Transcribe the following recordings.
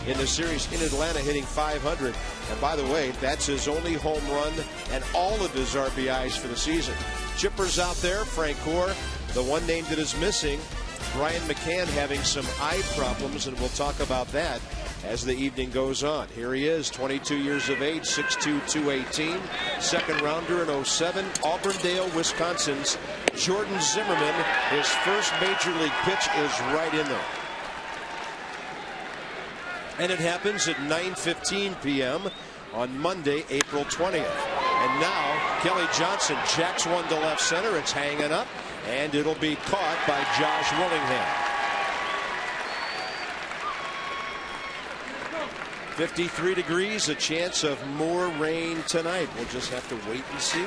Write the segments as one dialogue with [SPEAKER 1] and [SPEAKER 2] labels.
[SPEAKER 1] in the series in Atlanta, hitting .500. And by the way, that's his only home run and all of his RBIs for the season. Chipper's out there, Frank Gore. The one name that is missing, Brian McCann, having some eye problems, and we'll talk about that as the evening goes on. Here he is, 22 years of age, 6'2", 218, second rounder in 07, Auburndale, Wisconsin's Jordan Zimmermann. His first major league pitch is right in there. And it happens at 9:15 p.m. on Monday, April 20th. And now Kelly Johnson jacks one to left center. It's hanging up, and it'll be caught by Josh Willingham. 53 degrees, a chance of more rain tonight. We'll just have to wait and see.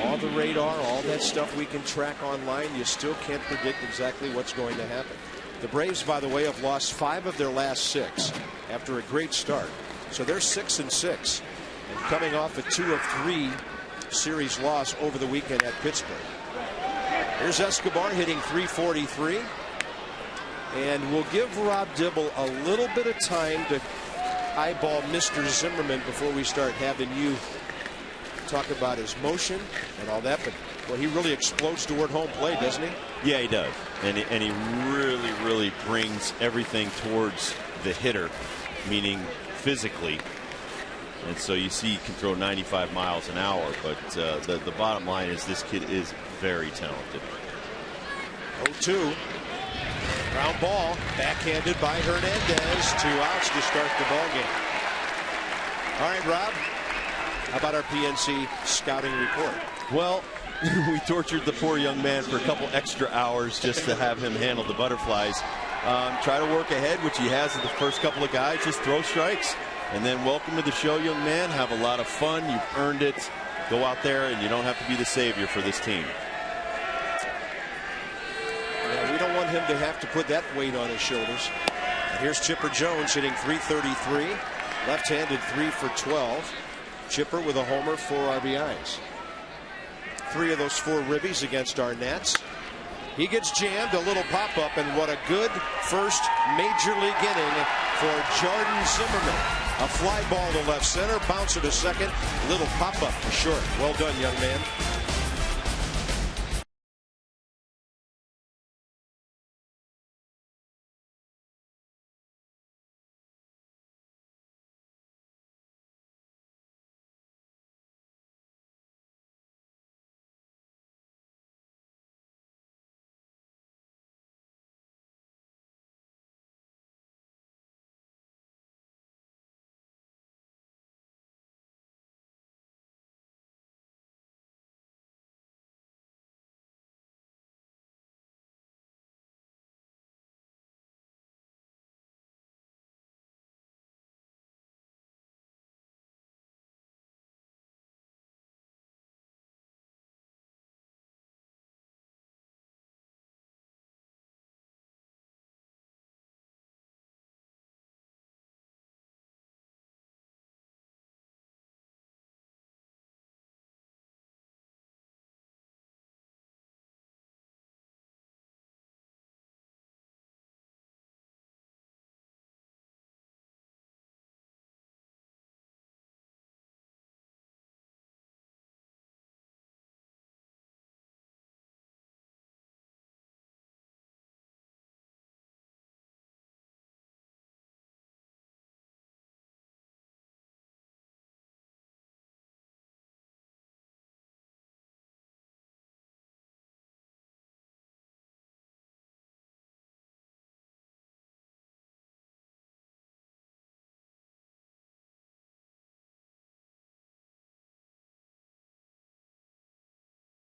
[SPEAKER 1] All the radar, all that stuff we can track online, you still can't predict exactly what's going to happen. The Braves, by the way, have lost 5 of their last 6 after a great start. So they're 6-6, and coming off a 2 of 3 series loss over the weekend at Pittsburgh. Here's Escobar hitting .343. And we'll give Rob Dibble a little bit of time to eyeball Mr. Zimmermann before we start having you talk about his motion and all that. But well, he really explodes toward home plate, doesn't he?
[SPEAKER 2] Yeah, he does. And he really brings everything towards the hitter, meaning physically. And so you see he can throw 95 miles an hour. But the bottom line is this kid is very talented.
[SPEAKER 1] 0-2. Ground ball, backhanded by Hernandez. 2 outs to start the ball game. All right, Rob, how about our PNC scouting report?
[SPEAKER 2] Well, we tortured the poor young man for a couple extra hours just to have him handle the butterflies. Try to work ahead, which he has in the first couple of guys. Just throw strikes. And then welcome to the show, young man. Have a lot of fun. You've earned it. Go out there, and you don't have to be the savior for this team.
[SPEAKER 1] We don't want him to have to put that weight on his shoulders. And here's Chipper Jones hitting .333, left-handed, 3 for 12. Chipper with a homer, 4 RBIs. 3 of those 4 ribbies against our Nats. He gets jammed, a little pop-up, and what a good first major league inning for Jordan Zimmermann. A fly ball to left center, bouncer to second, little pop-up to short. Well done, young man.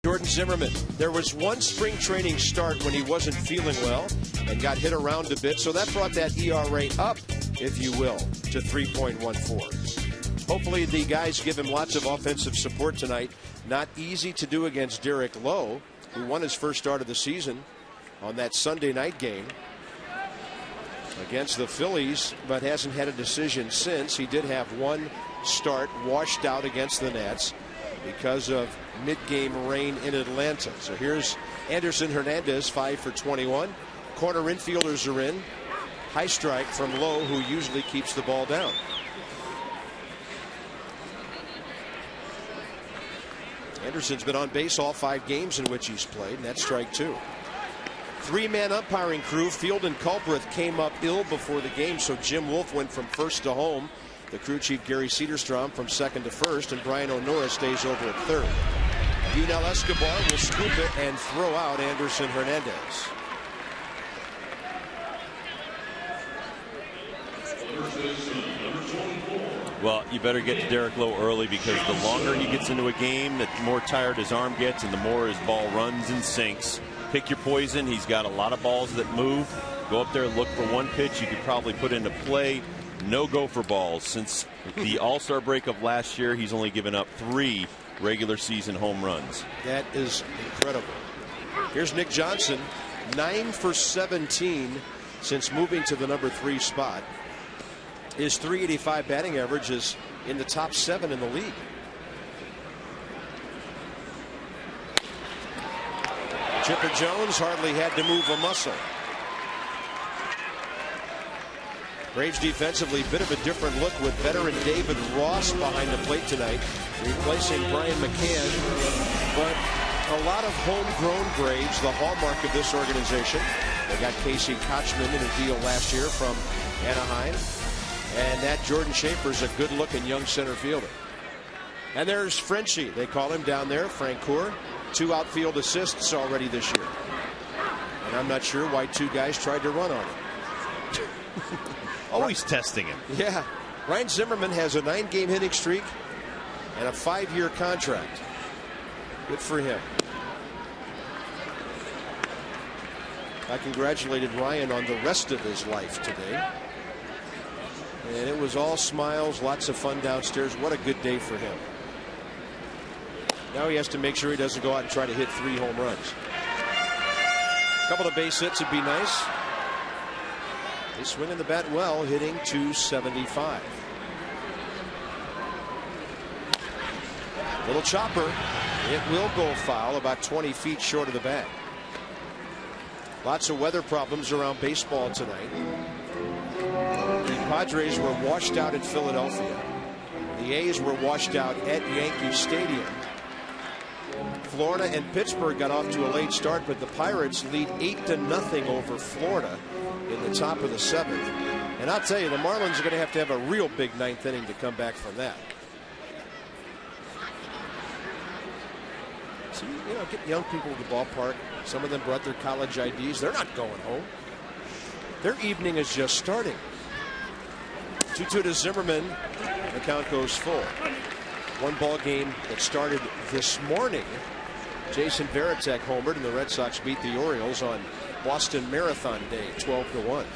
[SPEAKER 1] Jordan Zimmermann. There was one spring training start when he wasn't feeling well and got hit around a bit, so that brought that ERA up, if you will, to 3.14. Hopefully the guys give him lots of offensive support tonight. Not easy to do against Derek Lowe, who won his first start of the season on that Sunday night game against the Phillies, but hasn't had a decision since. He did have one start washed out against the Nats because of mid-game rain in Atlanta. So here's Anderson Hernandez, 5 for 21. Corner infielders are in. High strike from Lowe, who usually keeps the ball down. Anderson's been on base all 5 games in which he's played, and that's strike 2. 3-man umpiring crew. Field and Culbreth came up ill before the game, so Jim Wolf went from first to home. The crew chief Gary Cedarstrom from second to first, and Brian O'Nora stays over at third. Yunel Escobar will scoop it and throw out Anderson Hernandez.
[SPEAKER 2] Well, you better get to Derek Lowe early, because the longer he gets into a game, the more tired his arm gets and the more his ball runs and sinks. Pick your poison. He's got a lot of balls that move. Go up there, look for one pitch you could probably put into play. No gopher balls. Since the All-Star break of last year, he's only given up 3 regular season home runs.
[SPEAKER 1] That is incredible. Here's Nick Johnson, 9 for 17 since moving to the number 3 spot. His .385 batting average is in the top 7 in the league. Chipper Jones hardly had to move a muscle. Braves defensively, bit of a different look with veteran David Ross behind the plate tonight, replacing Brian McCann. But a lot of homegrown Braves, the hallmark of this organization. They got Casey Kochman in a deal last year from Anaheim. And that Jordan Schaefer's a good-looking young center fielder. And there's Frenchie, they call him down there, Francoeur. 2 outfield assists already this year. And I'm not sure why 2 guys tried to run on him.
[SPEAKER 2] Always testing him.
[SPEAKER 1] Yeah. Ryan Zimmermann has a 9-game hitting streak and a 5-year contract. Good for him. I congratulated Ryan on the rest of his life today. And it was all smiles, lots of fun downstairs. What a good day for him. Now he has to make sure he doesn't go out and try to hit 3 home runs. A couple of base hits would be nice. He's swinging the bat well, hitting .275. Little chopper. It will go foul, about 20 feet short of the bag. Lots of weather problems around baseball tonight. The Padres were washed out at Philadelphia. The A's were washed out at Yankee Stadium. Florida and Pittsburgh got off to a late start, but the Pirates lead 8-0 over Florida in the top of the 7th. And I'll tell you, the Marlins are going to have a real big 9th inning to come back from that. So, you know, get young people to the ballpark. Some of them brought their college IDs. They're not going home. Their evening is just starting. 2-2 to Zimmermann. The count goes full. One ball game that started this morning. Jason Varitek homered, and the Red Sox beat the Orioles on Boston Marathon Day, 12-1.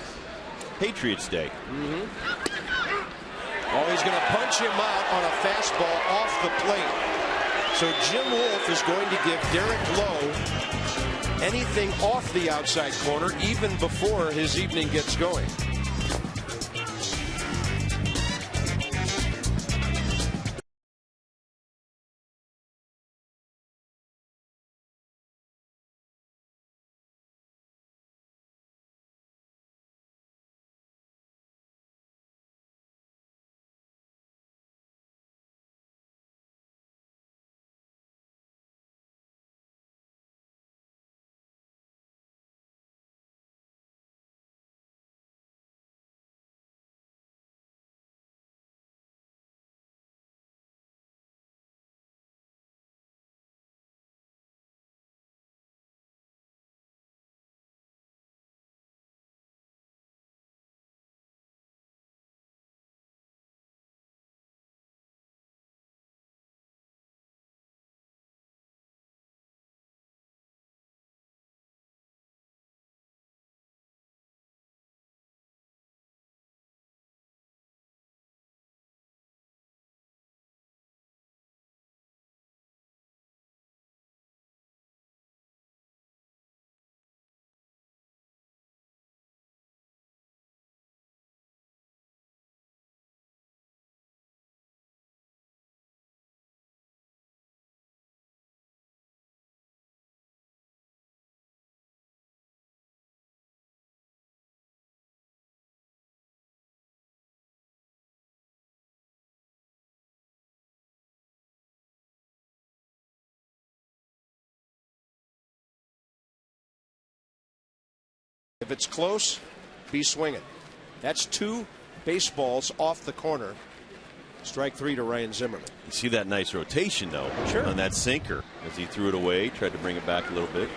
[SPEAKER 2] Patriots Day.
[SPEAKER 1] Oh, he's going to punch him out on a fastball off the plate. So Jim Wolf is going to give Derek Lowe anything off the outside corner even before his evening gets going. If it's close, be swinging. That's 2 baseballs off the corner. Strike 3 to Ryan Zimmermann.
[SPEAKER 2] You see that nice rotation, though,
[SPEAKER 1] sure,
[SPEAKER 2] on that sinker as he threw it away, tried to bring it back a little bit.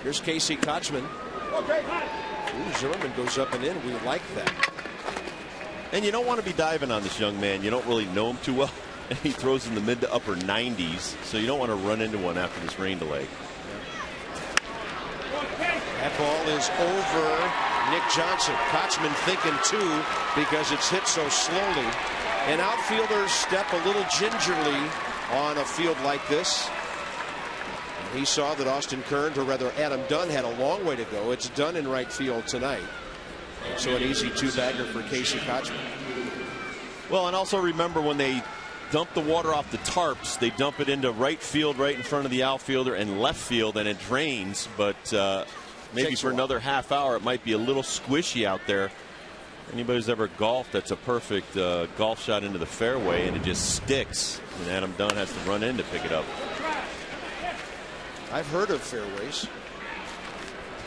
[SPEAKER 1] Here's Casey Kochman. Ooh, Zimmermann goes up and in. We like that.
[SPEAKER 2] And you don't want to be diving on this young man. You don't really know him too well. And he throws in the mid to upper 90s, so you don't want to run into one after this rain delay.
[SPEAKER 1] That ball is over Nick Johnson. Kochman thinking too because it's hit so slowly. And outfielders step a little gingerly on a field like this. And he saw that Austin Kearns, or rather Adam Dunn, had a long way to go. It's done in right field tonight. And so an easy 2-bagger for Casey Kochman.
[SPEAKER 2] Well, and also remember when they dump the water off the tarps, they dump it into right field right in front of the outfielder and left field, and it drains. But maybe for another half hour it might be a little squishy out there. Anybody who's ever golfed, that's a perfect golf shot into the fairway, and it just sticks, and Adam Dunn has to run in to pick it up.
[SPEAKER 1] I've heard of fairways.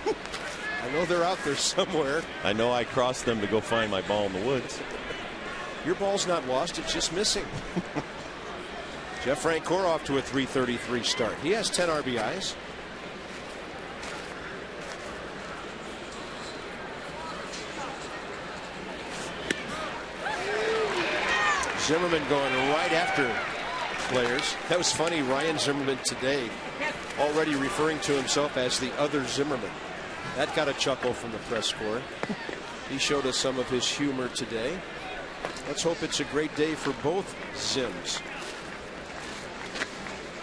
[SPEAKER 1] I know they're out there somewhere.
[SPEAKER 2] I know I crossed them to go find my ball in the woods.
[SPEAKER 1] Your ball's not lost, it's just missing. Jeff Francoeur off to a .333 start. He has 10 RBIs. Zimmermann going right after players. That was funny. Ryan Zimmermann today already referring to himself as the other Zimmermann. That got a chuckle from the press corps. He showed us some of his humor today. Let's hope it's a great day for both Zims.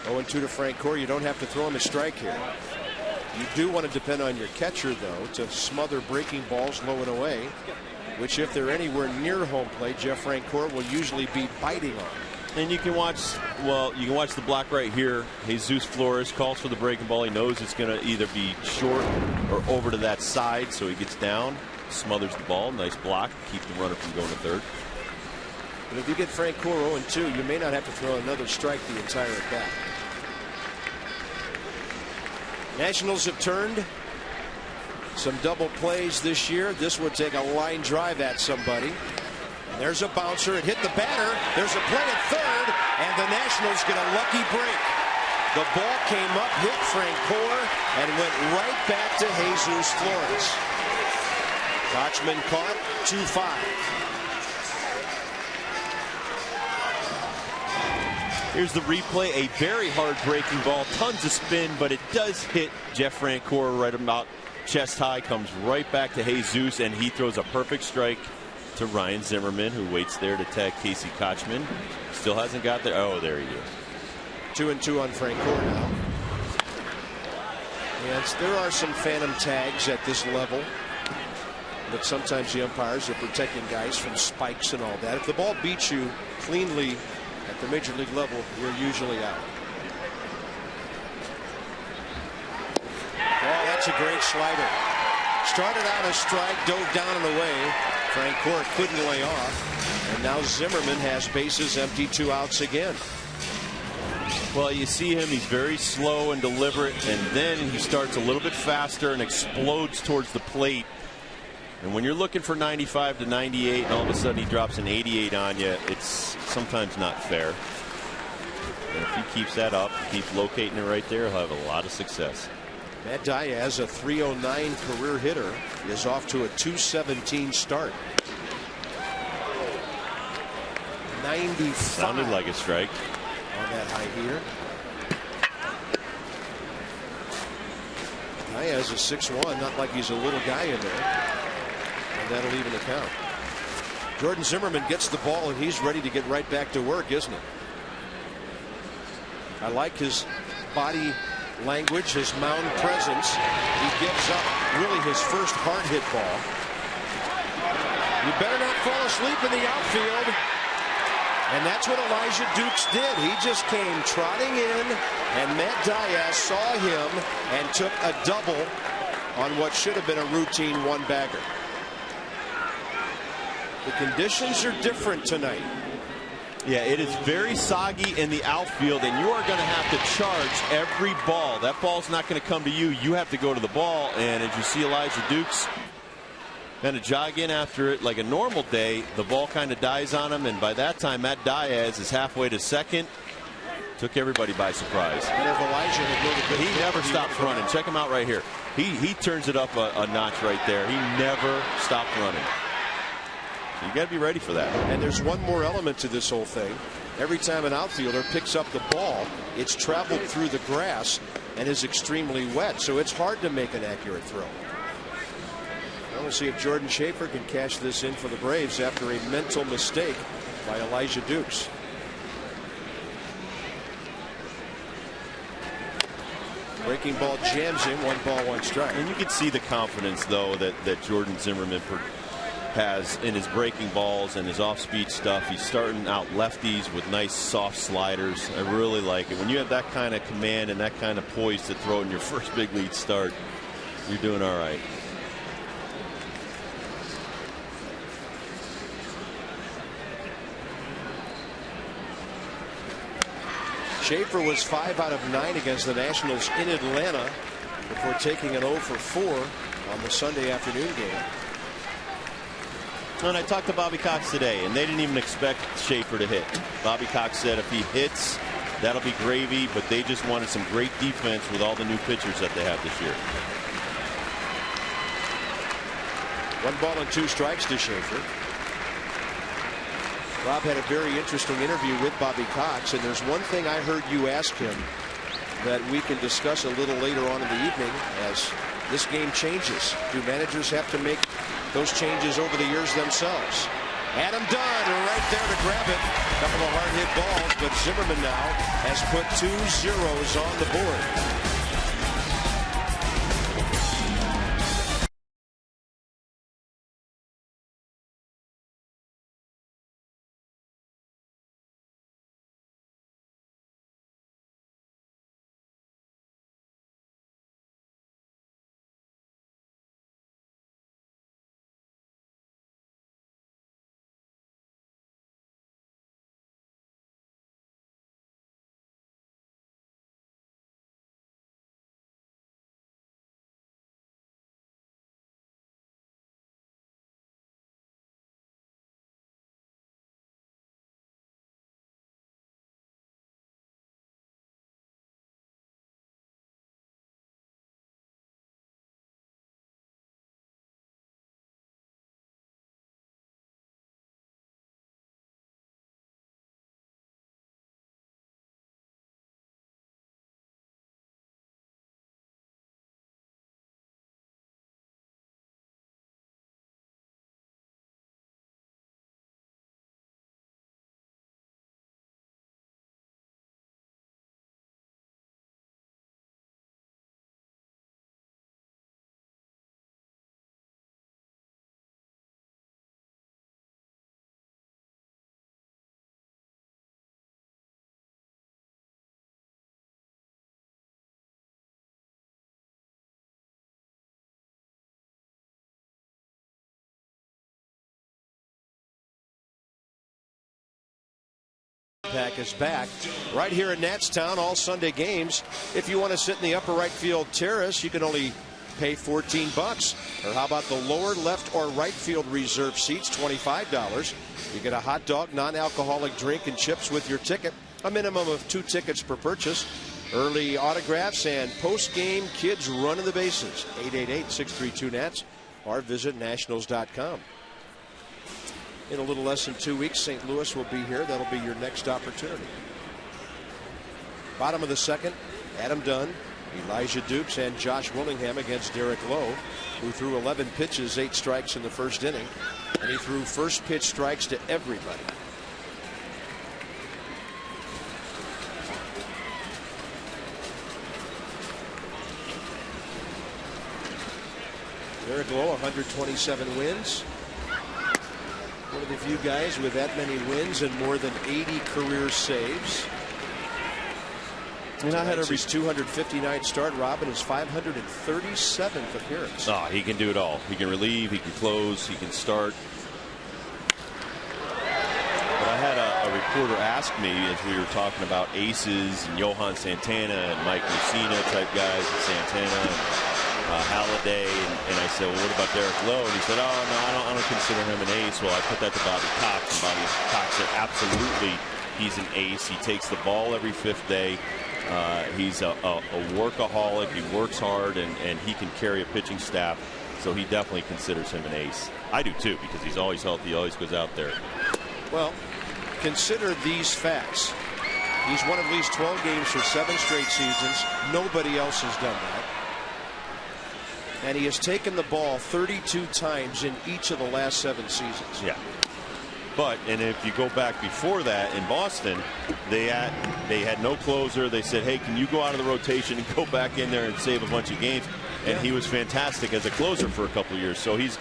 [SPEAKER 1] 0-2 to Francoeur. You don't have to throw him a strike here. You do want to depend on your catcher, though, to smother breaking balls low and away, which if they're anywhere near home plate, Jeff Francoeur will usually be biting on.
[SPEAKER 2] And you can watch, well, you can watch the block right here. Jesus Flores calls for the breaking ball. He knows it's going to either be short or over to that side, so he gets down, smothers the ball. Nice block, keep the runner from going to third.
[SPEAKER 1] But if you get Francoeur 0-2, you may not have to throw another strike the entire at bat. Nationals have turned some double plays this year. This would take a line drive at somebody. And there's a bouncer. It hit the batter. There's a play at third, and the Nationals get a lucky break. The ball came up, hit Francoeur, and went right back to Jesus Flores. Kochman caught 2-5.
[SPEAKER 2] Here's the replay. A very hard breaking ball. Tons of spin, but it does hit Jeff Francoeur right about chest high. Comes right back to Jesus, and he throws a perfect strike to Ryan Zimmermann, who waits there to tag Casey Kochman. Still hasn't got there. Oh, there he is.
[SPEAKER 1] 2-2 on Francoeur now. And there are some phantom tags at this level. But sometimes the umpires are protecting guys from spikes and all that. If the ball beats you cleanly at the major league level, you're usually out. Oh, that's a great slider. Started out a strike, dove down and away. Francoeur couldn't lay off. And now Zimmermann has bases empty, 2 outs again.
[SPEAKER 2] Well, you see him, he's very slow and deliberate, and then he starts a little bit faster and explodes towards the plate. And when you're looking for 95 to 98 and all of a sudden he drops an 88 on you, it's sometimes not fair. And if he keeps that up, keeps locating it right there, he'll have a lot of success.
[SPEAKER 1] Matt Diaz, a .309 career hitter, is off to a .217 start. 95.
[SPEAKER 2] Sounded like a strike.
[SPEAKER 1] On that high heater. Diaz is 6'1", not like he's a little guy in there. And that'll even the count. Jordan Zimmermann gets the ball and he's ready to get right back to work, isn't it? I like his body language, his mound presence. He gives up really his first hard hit ball. You better not fall asleep in the outfield. And that's what Elijah Dukes did. He just came trotting in, and Matt Diaz saw him and took a double on what should have been a routine one-bagger. The conditions are different tonight.
[SPEAKER 2] Yeah, it is very soggy in the outfield, and you are going to have to charge every ball. That ball's not going to come to you. You have to go to the ball, and as you see Elijah Dukes kind of jog in after it like a normal day, the ball kind of dies on him, and by that time, Matt Diaz is halfway to second. Took everybody by surprise.
[SPEAKER 1] And if Elijah had
[SPEAKER 2] he never stops running. Check him out right here. He turns it up a notch right there. He never stopped running. You got to be ready for that.
[SPEAKER 1] And there's one more element to this whole thing. Every time an outfielder picks up the ball, it's traveled through the grass and is extremely wet, so it's hard to make an accurate throw. I want to see if Jordan Schaefer can cash this in for the Braves after a mental mistake by Elijah Dukes. Breaking ball jams in, 1 ball, 1 strike.
[SPEAKER 2] And you can see the confidence, though, that Jordan Zimmermann has in his breaking balls and his off-speed stuff. He's starting out lefties with nice soft sliders. I really like it. When you have that kind of command and that kind of poise to throw in your first big league start, you're doing all right.
[SPEAKER 1] Schaefer was 5 out of 9 against the Nationals in Atlanta before taking an 0 for 4 on the Sunday afternoon game.
[SPEAKER 2] And I talked to Bobby Cox today, and they didn't even expect Schaefer to hit. Bobby Cox said if he hits, that'll be gravy, but they just wanted some great defense with all the new pitchers that they have this year.
[SPEAKER 1] 1 ball and 2 strikes to Schaefer. Rob had a very interesting interview with Bobby Cox, and there's one thing I heard you ask him that we can discuss a little later on in the evening as this game changes. Do managers have to make those changes over the years themselves? Adam Dunn right there to grab it. A couple of hard hit balls, but Zimmermann now has put 2 zeros on the board. Pack is back right here at Natstown, all Sunday games. If you want to sit in the upper right field terrace, you can only pay $14. Or how about the lower left or right field reserve seats, $25. You get a hot dog, non-alcoholic drink, and chips with your ticket. A minimum of 2 tickets per purchase. Early autographs and post-game kids running the bases. 888-632-NATS or visit nationals.com. In a little less than 2 weeks, St. Louis will be here. That'll be your next opportunity. Bottom of the second, Adam Dunn, Elijah Dukes, and Josh Willingham against Derek Lowe, who threw 11 pitches, 8 strikes in the first inning. And he threw first pitch strikes to everybody. Derek Lowe, 127 wins. One of the few guys with that many wins and more than 80 career saves. And I had his 259th start, Robin, his 537th appearance.
[SPEAKER 2] Oh, he can do it all. He can relieve, he can close, he can start. But I had a reporter asked me as we were talking about aces and Johan Santana and Mike Mussina type guys and Santana and Halladay, and I said, well, what about Derek Lowe? And he said, oh, no, I don't consider him an ace. Well, I put that to Bobby Cox, and Bobby Cox said, absolutely, he's an ace. He takes the ball every fifth day. He's a workaholic. He works hard, and he can carry a pitching staff. So he definitely considers him an ace. I do too, because he's always healthy, always goes out there.
[SPEAKER 1] Well, consider these facts. He's won at least 12 games for 7 straight seasons. Nobody else has done that. And he has taken the ball 32 times in each of the last 7 seasons.
[SPEAKER 2] Yeah. But, and if you go back before that in Boston, they had no closer. They said, hey, can you go out of the rotation and go back in there and save a bunch of games? And he was fantastic as a closer for a couple of years. So he's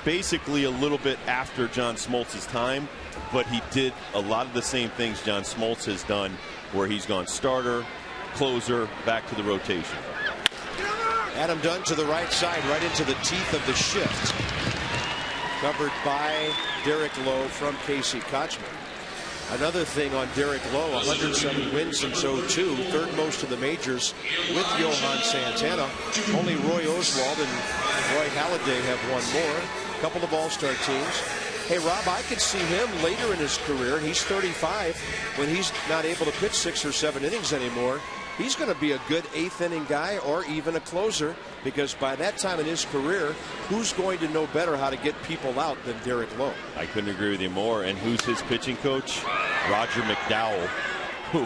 [SPEAKER 2] basically a little bit after John Smoltz's time, but he did a lot of the same things John Smoltz has done, where he's gone starter, closer, back to the rotation.
[SPEAKER 1] Adam Dunn to the right side, right into the teeth of the shift. Covered by Derek Lowe from Casey Kochman. Another thing on Derek Lowe, 107 wins since 02, third most of the majors with Johan Santana. Only Roy Oswald and Roy Halladay have won more. A couple of all-star teams. Hey, Rob, I could see him later in his career. He's 35. When he's not able to pitch 6 or 7 innings anymore, he's going to be a good 8th inning guy or even a closer, because by that time in his career, who's going to know better how to get people out than Derek Lowe?
[SPEAKER 2] I couldn't agree with you more. And who's his pitching coach? Roger McDowell, who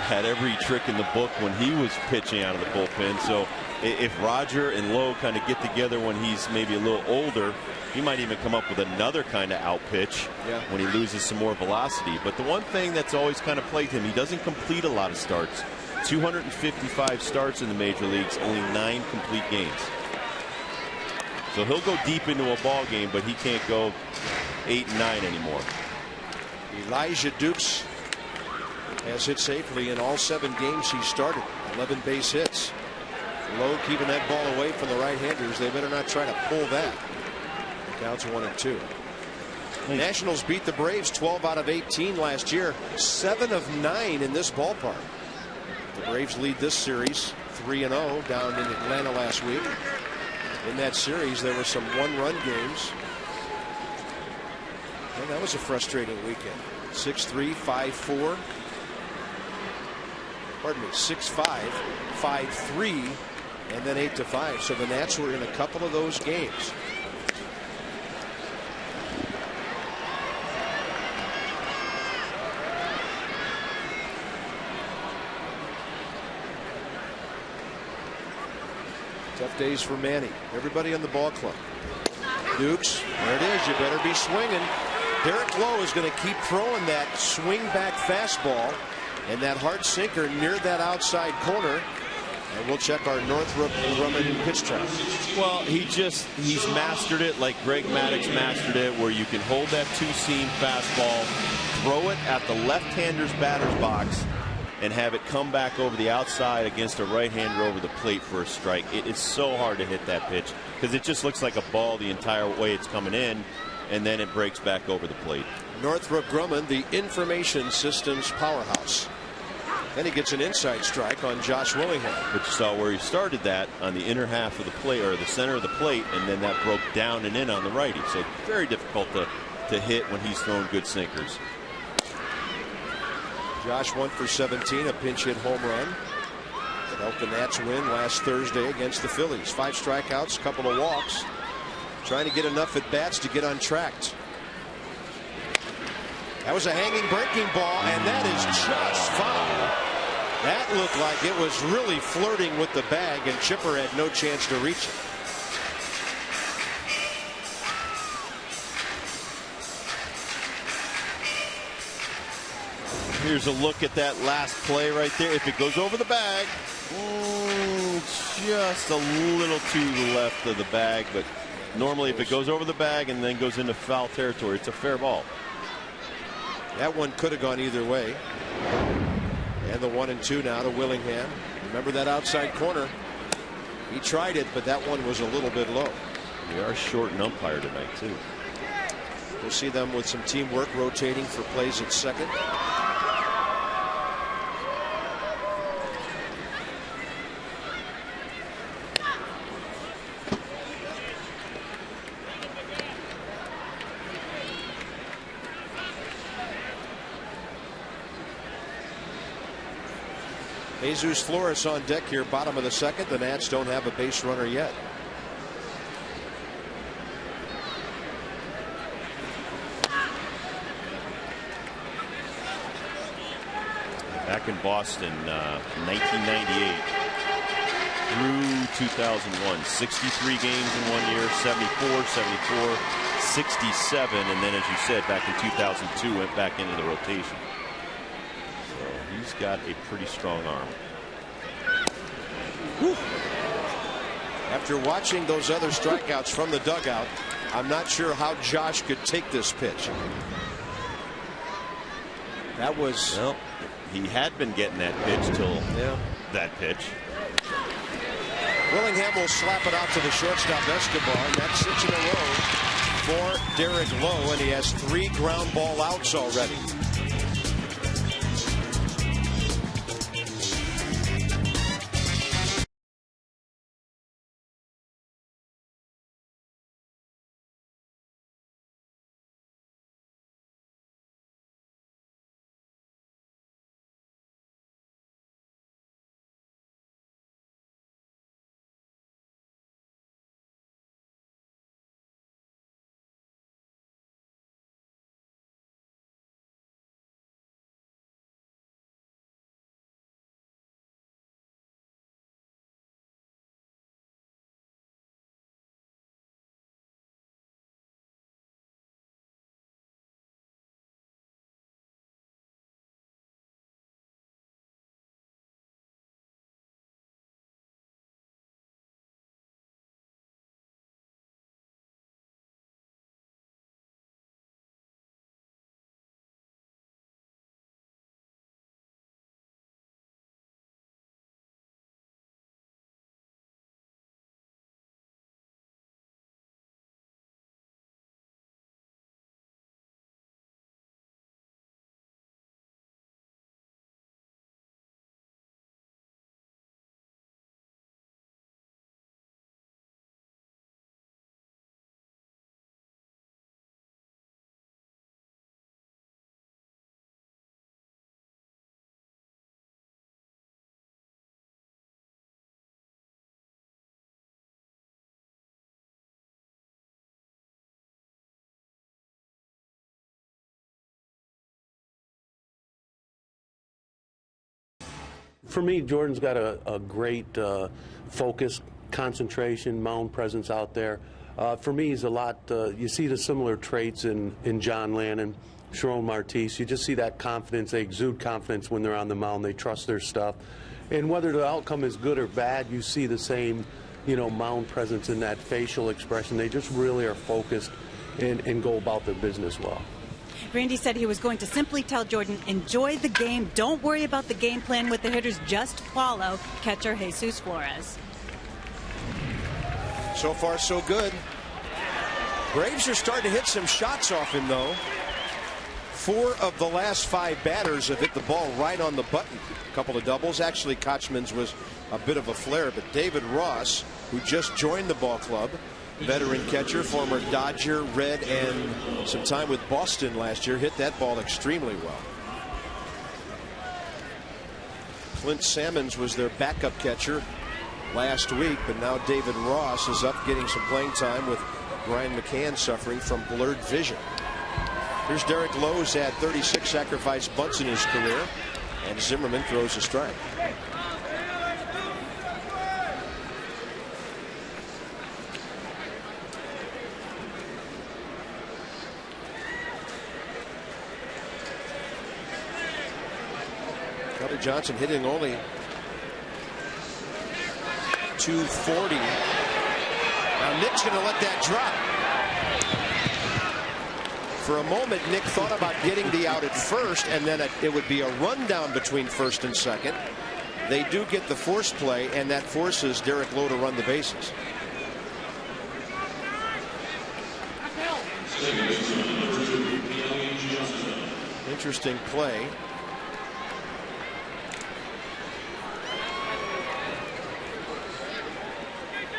[SPEAKER 2] had every trick in the book when he was pitching out of the bullpen. So if Roger and Lowe kind of get together when he's maybe a little older, he might even come up with another kind of out pitch when he loses some more velocity. But the one thing that's always kind of plagued him, he doesn't complete a lot of starts. 255 starts in the major leagues, only 9 complete games. So he'll go deep into a ball game, but he can't go 8 and 9 anymore.
[SPEAKER 1] Elijah Dukes has hit safely in all 7 games he started. 11 base hits. Lowe keeping that ball away from the right-handers. They better not try to pull that. The count's 1-2. Nationals beat the Braves 12 out of 18 last year. 7 of 9 in this ballpark. The Braves lead this series 3-0 down in Atlanta last week. In that series, there were some 1-run games. And that was a frustrating weekend. 6-3, 5-4. Pardon me, 6-5, 5-3, and then 8-5. So the Nats were in a couple of those games. Tough days for Manny. Everybody on the ball club. Dukes, there it is. You better be swinging. Derek Lowe is going to keep throwing that swing back fastball and that hard sinker near that outside corner. And we'll check our Northrop Grumman pitch track.
[SPEAKER 2] Well, he's mastered it like Greg Maddux mastered it, where you can hold that 2-seam fastball, throw it at the left-hander's batter's box, and have it come back over the outside against a right-hander over the plate for a strike. It's so hard to hit that pitch because it just looks like a ball the entire way it's coming in, and then it breaks back over the plate.
[SPEAKER 1] Northrop Grumman, the information systems powerhouse. Then he gets an inside strike on Josh Willingham.
[SPEAKER 2] But you saw where he started that on the inner half of the plate, or the center of the plate, and then that broke down and in on the righty. So very difficult to hit when he's throwing good sinkers.
[SPEAKER 1] Josh 1 for 17, a pinch hit home run that helped the Nats win last Thursday against the Phillies. 5 strikeouts, a couple of walks, trying to get enough at bats to get untracked. That was a hanging breaking ball, and that is just foul. That looked like it was really flirting with the bag, and Chipper had no chance to reach it.
[SPEAKER 2] Here's a look at that last play right there. If it goes over the bag, just a little to the left of the bag, but normally if it goes over the bag and then goes into foul territory, it's a fair ball.
[SPEAKER 1] That one could have gone either way. And the 1-2 now to Willingham. Remember that outside corner? He tried it, but that one was a little bit low.
[SPEAKER 2] We are short an umpire tonight, too.
[SPEAKER 1] We'll see them with some teamwork rotating for plays at second. Jesus Flores on deck here, bottom of the second. The Nats don't have a base runner yet.
[SPEAKER 2] Back in Boston, 1998 through 2001, 63 games in 1 year, 74, 74, 67, and then, as you said, back in 2002, went back into the rotation. He's got a pretty strong arm.
[SPEAKER 1] Whew. After watching those other strikeouts from the dugout, I'm not sure how Josh could take this pitch. That was...
[SPEAKER 2] Well, he had been getting that pitch till that pitch.
[SPEAKER 1] Willingham will slap it out to the shortstop Escobar, and that's 6 in a row for Derek Lowe, and he has 3 ground ball outs already.
[SPEAKER 3] For me, Jordan's got a great focus, concentration, mound presence out there. For me, he's a lot, you see the similar traits in John Lannon, Sharon Martis. You just see that confidence. They exude confidence when they're on the mound. They trust their stuff. And whether the outcome is good or bad, you see the same, mound presence in that facial expression. They just really are focused and go about their business well.
[SPEAKER 4] Randy said he was going to simply tell Jordan, enjoy the game. Don't worry about the game plan with the hitters. Just follow catcher Jesus Flores.
[SPEAKER 1] So far, so good. Braves are starting to hit some shots off him, though. 4 of the last 5 batters have hit the ball right on the button. A couple of doubles. Actually, Kochman's was a bit of a flare, but David Ross, who just joined the ball club, veteran catcher, former Dodger, Red, and some time with Boston last year, hit that ball extremely well. Clint Sammons was their backup catcher last week, but now David Ross is up getting some playing time with Brian McCann suffering from blurred vision. Here's Derek Lowe, who's had 36 sacrifice bunts in his career, and Zimmermann throws a strike. Johnson hitting only .240. Now Nick's going to let that drop. For a moment, Nick thought about getting the out at first, and then it would be a rundown between first and second. They do get the force play, and that forces Derek Lowe to run the bases. interesting play.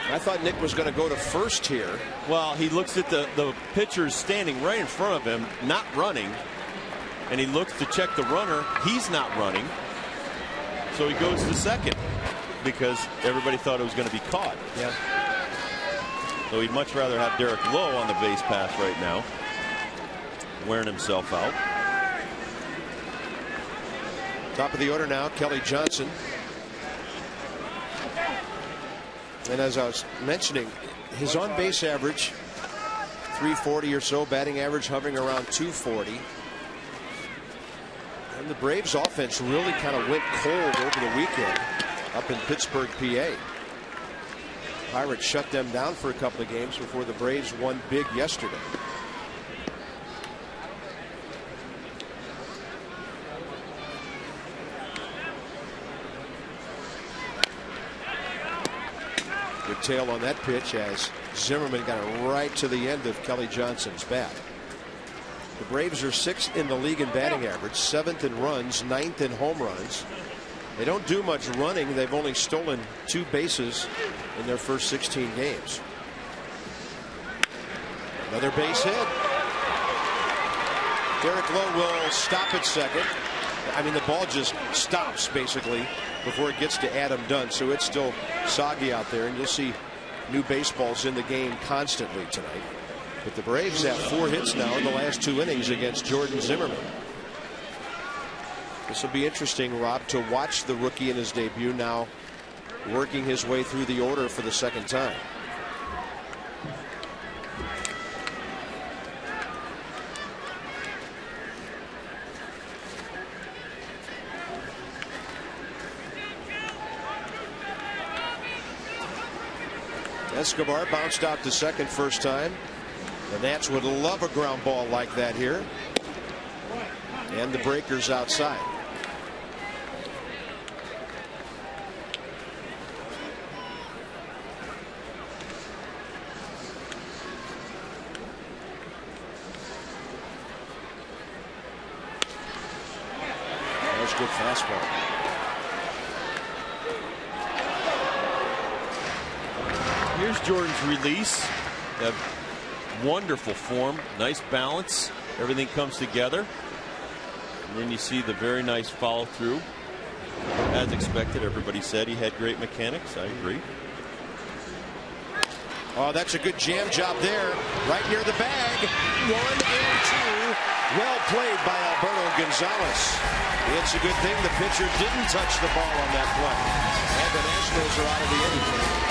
[SPEAKER 1] I thought Nick was going to go to first here.
[SPEAKER 2] Well, he looks at the pitcher standing right in front of him, not running, and he looks to check the runner. He's not running, so he goes to second because everybody thought it was going to be caught.
[SPEAKER 1] Yeah.
[SPEAKER 2] So he'd much rather have Derek Lowe on the base pass right now, wearing himself out.
[SPEAKER 1] Top of the order now, Kelly Johnson. And as I was mentioning, his on-base average, 340 or so, batting average hovering around 240. And the Braves offense really kind of went cold over the weekend up in Pittsburgh, PA. Pirates shut them down for a couple of games before the Braves won big yesterday. Good tail on that pitch as Zimmermann got it right to the end of Kelly Johnson's bat. The Braves are 6th in the league in batting average, 7th in runs, 9th in home runs. They don't do much running. They've only stolen 2 bases in their first 16 games. Another base hit. Derek Lowe will stop at second. I mean, the ball just stops basically before it gets to Adam Dunn, so it's still soggy out there, and you'll see new baseballs in the game constantly tonight. But the Braves have 4 hits now in the last 2 innings against Jordan Zimmermann. This will be interesting, Rob, to watch the rookie in his debut now working his way through the order for the second time. Escobar bounced out to second first time. The Nats would love a ground ball like that here. And the breaker's outside. That was a good fastball.
[SPEAKER 2] Here's Jordan's release. That wonderful form, nice balance. Everything comes together. And then you see the very nice follow through. As expected, everybody said he had great mechanics. I agree.
[SPEAKER 1] Oh, that's a good jam job there, right near the bag. 1 and 2. Well played by Alberto Gonzalez. It's a good thing the pitcher didn't touch the ball on that play. And the Nationals are out of the inning.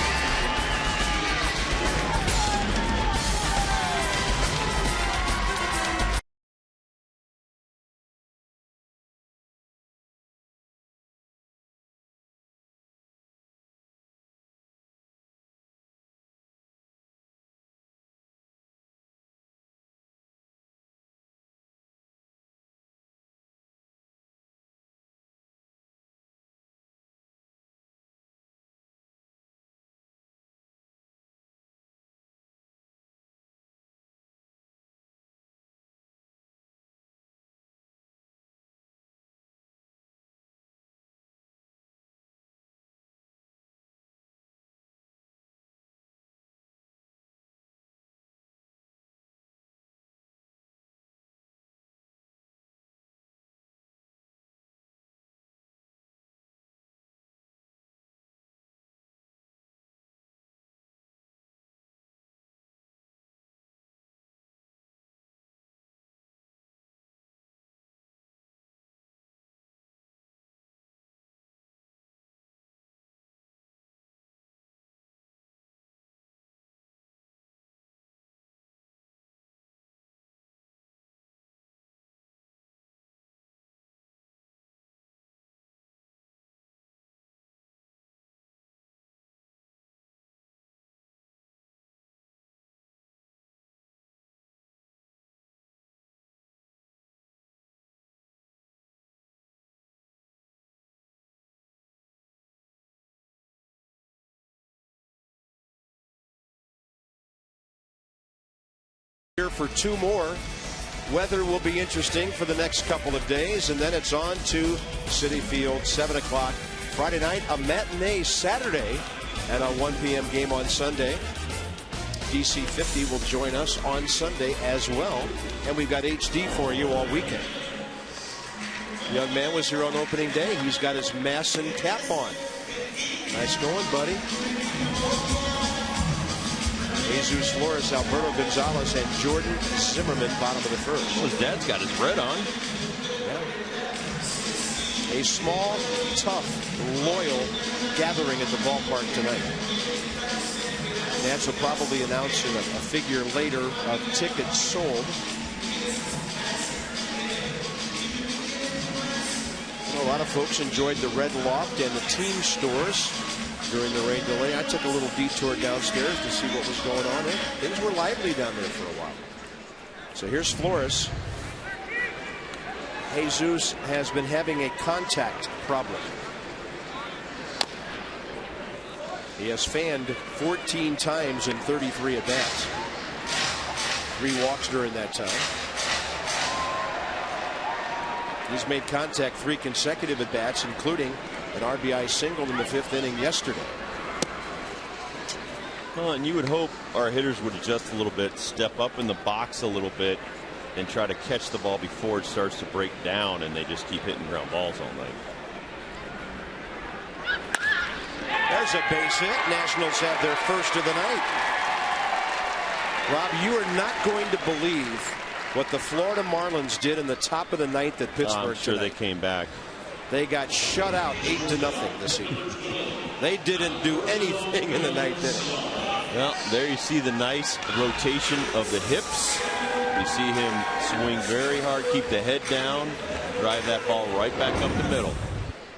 [SPEAKER 1] Here for 2 more. Weather will be interesting for the next couple of days, and then it's on to Citi Field, 7 o'clock Friday night, a matinee Saturday, and a 1 p.m. game on Sunday. DC 50 will join us on Sunday as well, and we've got HD for you all weekend. The young man was here on opening day. He's got his Masson cap on. Nice going, buddy. Jesus Flores, Alberto Gonzalez, and Jordan Zimmermann, bottom of the first.
[SPEAKER 2] Well, his dad's got his red on.
[SPEAKER 1] Yeah. A small, tough, loyal gathering at the ballpark tonight. Nats will probably announce a figure later of tickets sold. A lot of folks enjoyed the Red Loft and the team stores during the rain delay. I took a little detour downstairs to see what was going on. Things were lively down there for a while. So here's Flores. Jesus has been having a contact problem. He has fanned 14 times in 33 at bats. 3 walks during that time. He's made contact 3 consecutive at bats, including an RBI single in the 5th inning yesterday.
[SPEAKER 2] Well, and you would hope our hitters would adjust a little bit, step up in the box a little bit, and try to catch the ball before it starts to break down, and they just keep hitting ground balls all night.
[SPEAKER 1] There's a base hit. Nationals have their first of the night. Rob, you are not going to believe what the Florida Marlins did in the top of the 9th at Pittsburgh.
[SPEAKER 2] I'm sure
[SPEAKER 1] tonight.
[SPEAKER 2] they came back.
[SPEAKER 1] They got shut out 8-0 this evening. They didn't do anything in the 9th inning.
[SPEAKER 2] Well, there you see the nice rotation of the hips. You see him swing very hard, keep the head down, drive that ball right back up the middle.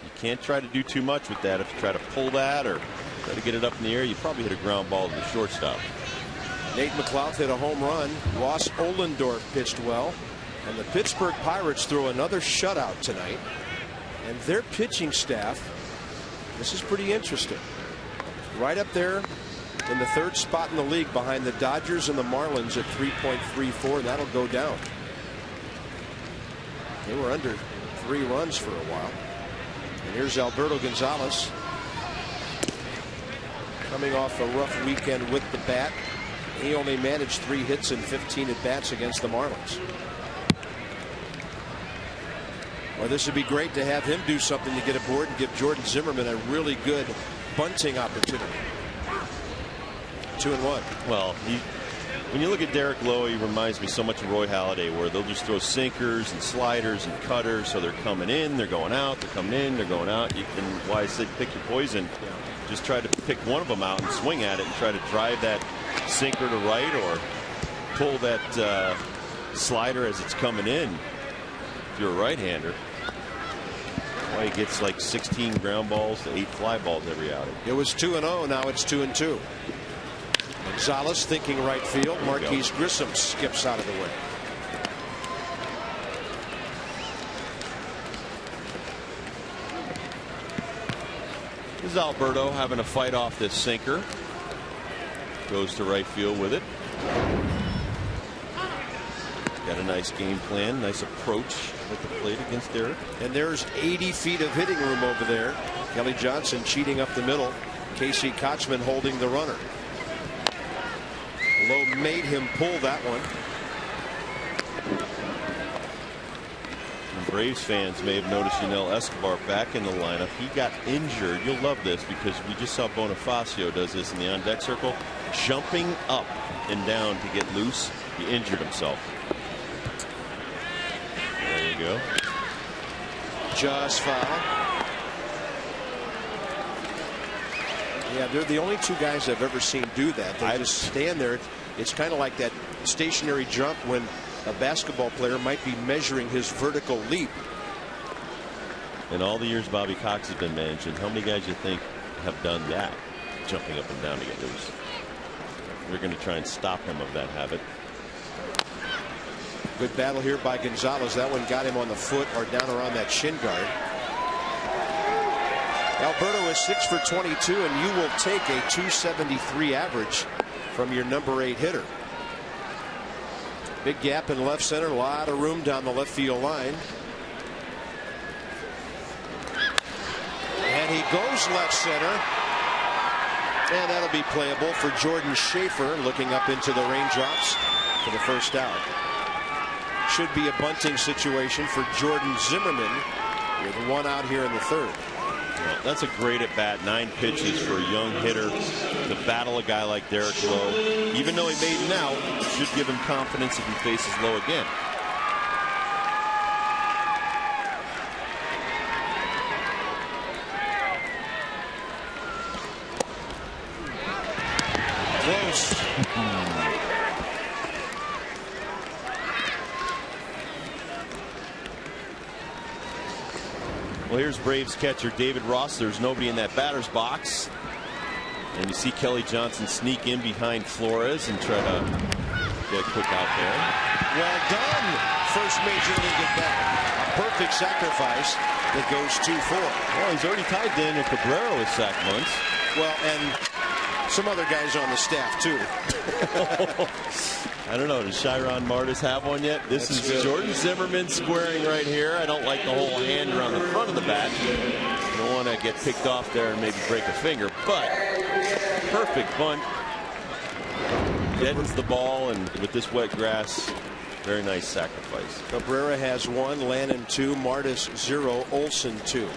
[SPEAKER 2] You can't try to do too much with that. If you try to pull that or try to get it up in the air, you probably hit a ground ball to the shortstop.
[SPEAKER 1] Nate McLouth hit a home run. Ross Ohlendorf pitched well. And the Pittsburgh Pirates throw another shutout tonight. And their pitching staff, this is pretty interesting. Right up there in the 3rd spot in the league behind the Dodgers and the Marlins at 3.34. That'll go down. They were under 3 runs for a while. And here's Alberto Gonzalez coming off a rough weekend with the bat. He only managed 3 hits and 15 at bats against the Marlins. Well, this would be great to have him do something to get aboard and give Jordan Zimmermann a really good bunting opportunity. 2-1.
[SPEAKER 2] Well, when you look at Derek Lowe, he reminds me so much of Roy Halladay, where they'll just throw sinkers and sliders and cutters, so they're coming in, they're going out, they're coming in, they're going out. You can, why I said pick your poison. Just try to pick one of them out and swing at it and try to drive that sinker to right or pull that slider as it's coming in. If you're a right-hander, why he gets like 16 ground balls to 8 fly balls every outing.
[SPEAKER 1] It was 2-0. Now it's 2-2. Gonzalez thinking right field. Marquise Grissom skips out of the way.
[SPEAKER 2] This is Alberto having a fight off this sinker. Goes to right field with it. Got a nice game plan, nice approach at the plate against Derek.
[SPEAKER 1] And there's 80 feet of hitting room over there. Kelly Johnson cheating up the middle. Casey Kotzman holding the runner. Lowe made him pull that one.
[SPEAKER 2] And Braves fans may have noticed Yunel Escobar back in the lineup. He got injured. You'll love this because we just saw Bonifacio does this in the on-deck circle. Jumping up and down to get loose. He injured himself. There you go.
[SPEAKER 1] Just foul. Yeah, they're the only 2 guys I've ever seen do that. They just stand there. It's kind of like that stationary jump when a basketball player might be measuring his vertical leap.
[SPEAKER 2] In all the years Bobby Cox has been managing, how many guys you think have done that, jumping up and down to get loose? They're going to try and stop him of that habit.
[SPEAKER 1] Good battle here by Gonzalez. That one got him on the foot or down around that shin guard. Alberto is 6 for 22, and you will take a 273 average from your number 8 hitter. Big gap in left center, a lot of room down the left field line. And he goes left center. And that'll be playable for Jordan Schaefer, looking up into the raindrops for the first out. Should be a bunting situation for Jordan Zimmermann with one out here in the third.
[SPEAKER 2] Well, that's a great at bat. 9 pitches for a young hitter to battle a guy like Derek Lowe. Even though he made an out, it should give him confidence if he faces Lowe again.
[SPEAKER 1] Close.
[SPEAKER 2] Well, here's Braves catcher David Ross. There's nobody in that batter's box. And you see Kelly Johnson sneak in behind Flores and try to get a quick out there.
[SPEAKER 1] Well done. First major league at bat. A perfect sacrifice that goes 2-4.
[SPEAKER 2] Well, he's already tied Daniel Cabrera with sack bunts.
[SPEAKER 1] Well, and some other guys on the staff, too.
[SPEAKER 2] I don't know. Does Chiron Martis have one yet? This is good. Jordan Zimmermann squaring right here. I don't like the whole hand around the front of the bat. You don't want to get picked off there and maybe break a finger, but perfect bunt. Deadens the ball, and with this wet grass, very nice sacrifice.
[SPEAKER 1] Cabrera has 1, Lannon 2, Martis 0, Olsen 2.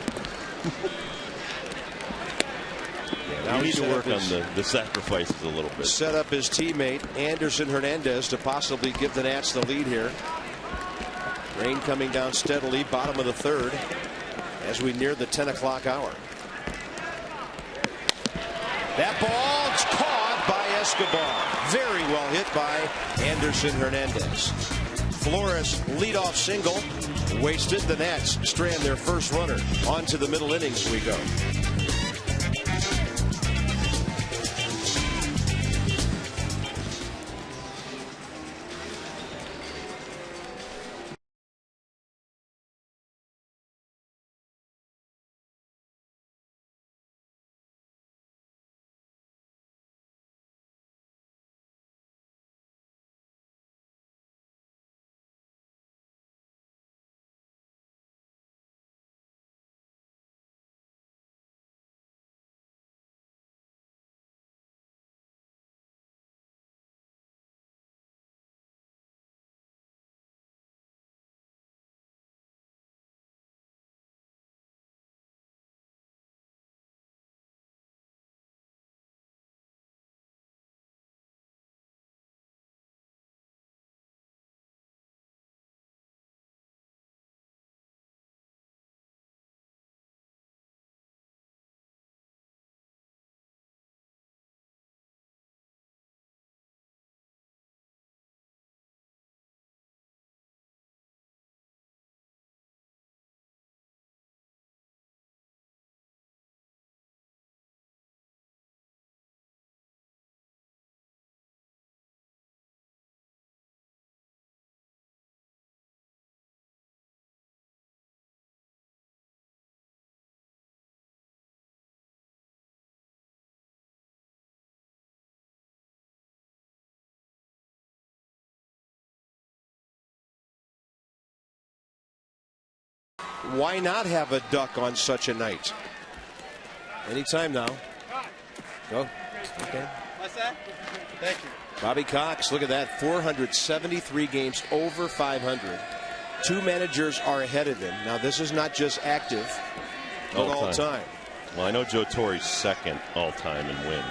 [SPEAKER 2] Now we need to work on the sacrifices a little bit.
[SPEAKER 1] Set up his teammate Anderson Hernandez to possibly give the Nats the lead here. Rain coming down steadily, bottom of the third, as we near the 10 o'clock hour. That ball's caught by Escobar. Very well hit by Anderson Hernandez. Flores leadoff single, wasted. The Nats strand their first runner. On to the middle innings we go. Why not have a duck on such a night? Anytime now. Go. Okay.
[SPEAKER 5] What's that? Thank you.
[SPEAKER 1] Bobby Cox, look at that. 473 games, over 500. 2 managers are ahead of him. Now, this is not just active, but all time.
[SPEAKER 2] Well, I know Joe Torre's second all time in wins.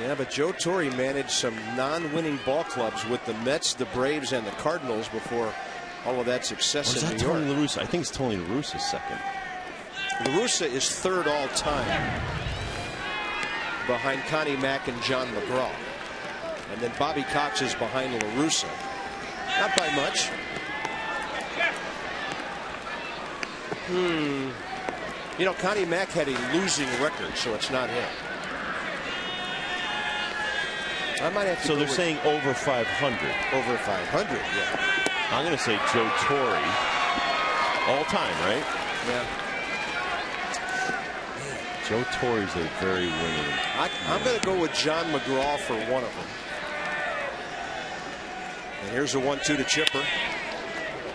[SPEAKER 1] Yeah, but Joe Torre managed some non-winning ball clubs with the Mets, the Braves, and the Cardinals before all of that success in New York.
[SPEAKER 2] Tony La Russa? I think it's Tony La Russa's second.
[SPEAKER 1] La Russa is third all time, behind Connie Mack and John McGraw. And then Bobby Cox is behind La Russa. Not by much. You know, Connie Mack had a losing record, so it's not him. I might have to.
[SPEAKER 2] So they're saying over 500.
[SPEAKER 1] Over 500, yeah.
[SPEAKER 2] I'm going to say Joe Torre. All time, right?
[SPEAKER 1] Yeah.
[SPEAKER 2] Joe Torre's a very winning.
[SPEAKER 1] I'm going to go with John McGraw for one of them. And here's a 1-2 to Chipper.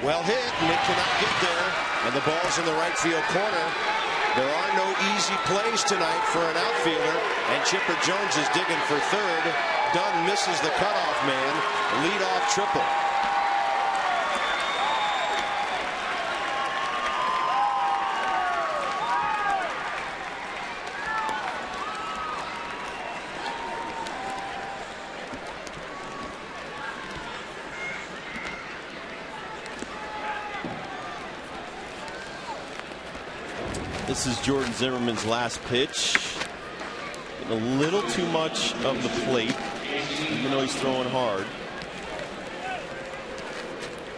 [SPEAKER 1] Well hit, and it cannot get there. And the ball's in the right field corner. There are no easy plays tonight for an outfielder. And Chipper Jones is digging for third. Dunn misses the cutoff man. Leadoff triple.
[SPEAKER 2] This is Jordan Zimmermann's last pitch. Getting a little too much of the plate, even though he's throwing hard.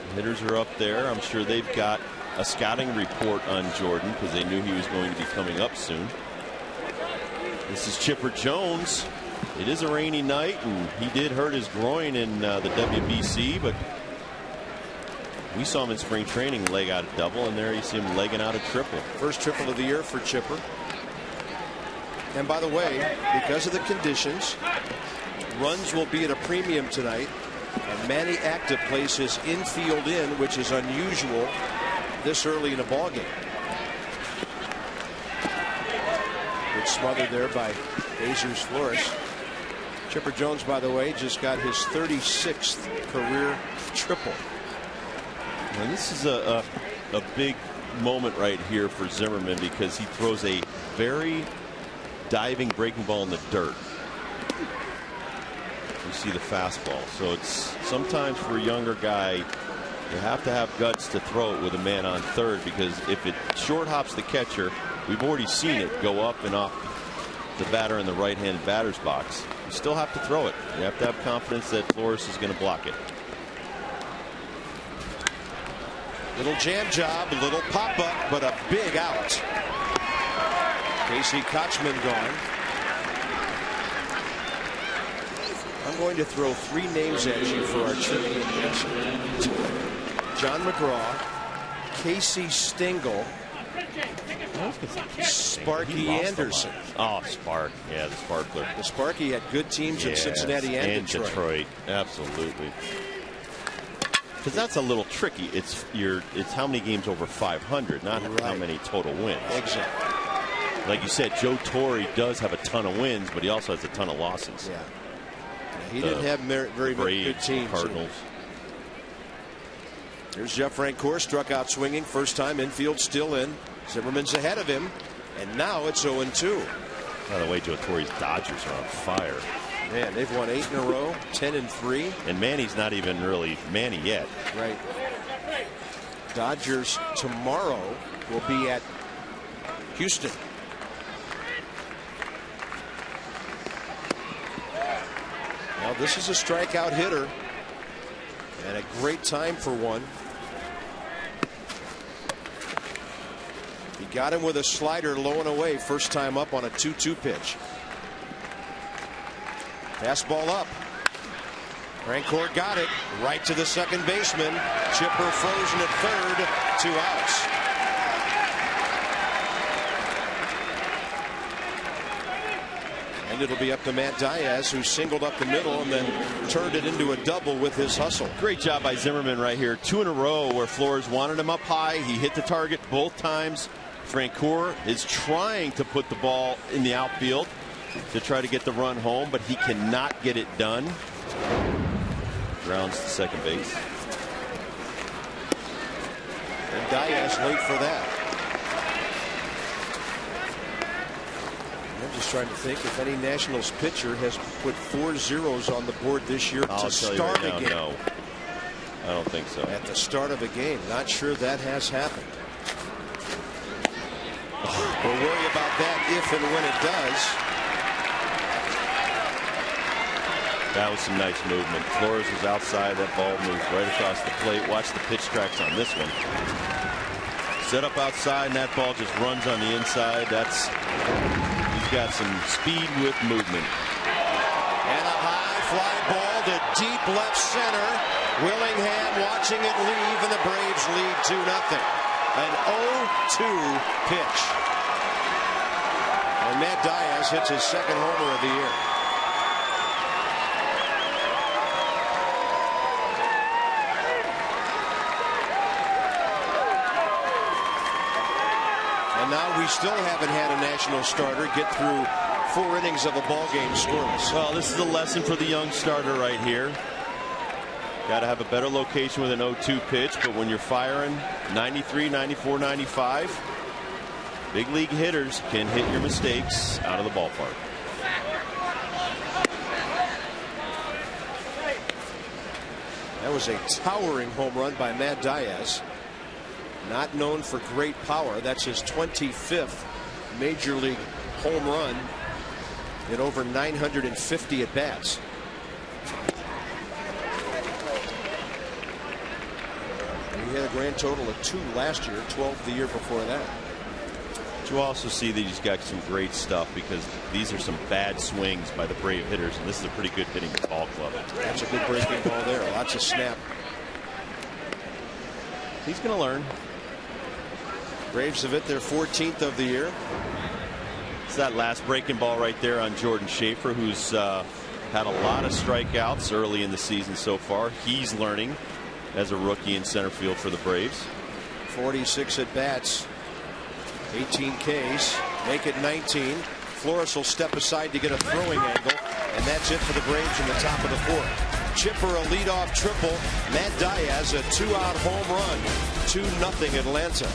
[SPEAKER 2] The hitters are up there. I'm sure they've got a scouting report on Jordan because they knew he was going to be coming up soon. This is Chipper Jones. It is a rainy night, and he did hurt his groin in the WBC, but we saw him in spring training leg out a double, and there you see him legging out a triple.
[SPEAKER 1] First triple of the year for Chipper. And by the way, because of the conditions, runs will be at a premium tonight. And Manny Acta plays his infield in, which is unusual this early in a ball game. Good smothered there by Jesus Flores. Chipper Jones, by the way, just got his 36th career triple.
[SPEAKER 2] And this is a big moment right here for Zimmermann because he throws a very diving breaking ball in the dirt. You see the fastball. So it's sometimes for a younger guy, you have to have guts to throw it with a man on third, because if it short hops the catcher, we've already seen it go up and off the batter in the right-handed batter's box. You still have to throw it. You have to have confidence that Flores is going to block it.
[SPEAKER 1] Little jam job, little pop-up, but a big out. Casey Kochman gone. I'm going to throw three names at you for our trivia answer. John McGraw, Casey Stengel, Sparky Anderson.
[SPEAKER 2] Oh, Spark. Yeah, the Sparkler.
[SPEAKER 1] The Sparky had good teams in Cincinnati and Detroit.
[SPEAKER 2] Absolutely. Because that's a little tricky. It's how many games over 500, not how many total wins.
[SPEAKER 1] Exactly.
[SPEAKER 2] Like you said, Joe Torre does have a ton of wins, but he also has a ton of losses.
[SPEAKER 1] Yeah. He didn't have very good teams.
[SPEAKER 2] Cardinals.
[SPEAKER 1] Here's Jeff Francoeur, struck out swinging. First time infield, still in. Zimmermann's ahead of him. And now it's 0-2.
[SPEAKER 2] By the way, Joe Torre's Dodgers are on fire.
[SPEAKER 1] Man, they've won 8 in a row, 10-3.
[SPEAKER 2] And Manny's not even really Manny yet.
[SPEAKER 1] Right. Dodgers tomorrow will be at Houston. Now this is a strikeout hitter. And a great time for one. He got him with a slider low and away. First time up on a 2-2 pitch. Fastball up. Francoeur got it right to the second baseman. Chipper frozen at third. 2 outs. And it'll be up to Matt Diaz, who singled up the middle and then turned it into a double with his hustle.
[SPEAKER 2] Great job by Zimmermann right here. 2 in a row where Flores wanted him up high. He hit the target both times. Francoeur is trying to put the ball in the outfield to try to get the run home, but he cannot get it done. Grounds to second base.
[SPEAKER 1] And Diaz late for that. I'm just trying to think if any Nationals pitcher has put 4 zeros on the board this year to start a game.
[SPEAKER 2] No, I don't think so.
[SPEAKER 1] At the start of a game, not sure that has happened. We'll worry about that if and when it does.
[SPEAKER 2] That was some nice movement. Flores was outside. That ball moved right across the plate. Watch the pitch tracks on this one. Set up outside, and that ball just runs on the inside. He's got some speed with movement.
[SPEAKER 1] And a high fly ball to deep left center. Willingham watching it leave, and the Braves lead 2-0. An 0-2 pitch. And Matt Diaz hits his second homer of the year. And now we still haven't had a national starter get through 4 innings of a ball game scoreless.
[SPEAKER 2] Well, this is a lesson for the young starter right here. Got to have a better location with an 0-2 pitch, but when you're firing 93, 94, 95, big league hitters can hit your mistakes out of the ballpark.
[SPEAKER 1] That was a towering home run by Matt Diaz. Not known for great power. That's his 25th major league home run in over 950 at bats. He had a grand total of 2 last year, 12 the year before that.
[SPEAKER 2] But you also see that he's got some great stuff, because these are some bad swings by the Brave hitters, and this is a pretty good hitting ball club.
[SPEAKER 1] That's a good breaking ball there. Lots of snap.
[SPEAKER 2] He's going to learn.
[SPEAKER 1] Braves have hit their 14th of the year.
[SPEAKER 2] It's that last breaking ball right there on Jordan Schaefer, who's had a lot of strikeouts early in the season so far. He's learning as a rookie in center field for the Braves.
[SPEAKER 1] 46 at bats, 18 Ks, make it 19. Flores will step aside to get a throwing angle, and that's it for the Braves in the top of the 4th. Chipper a leadoff triple. Matt Diaz a 2-out home run. 2-0 Atlanta.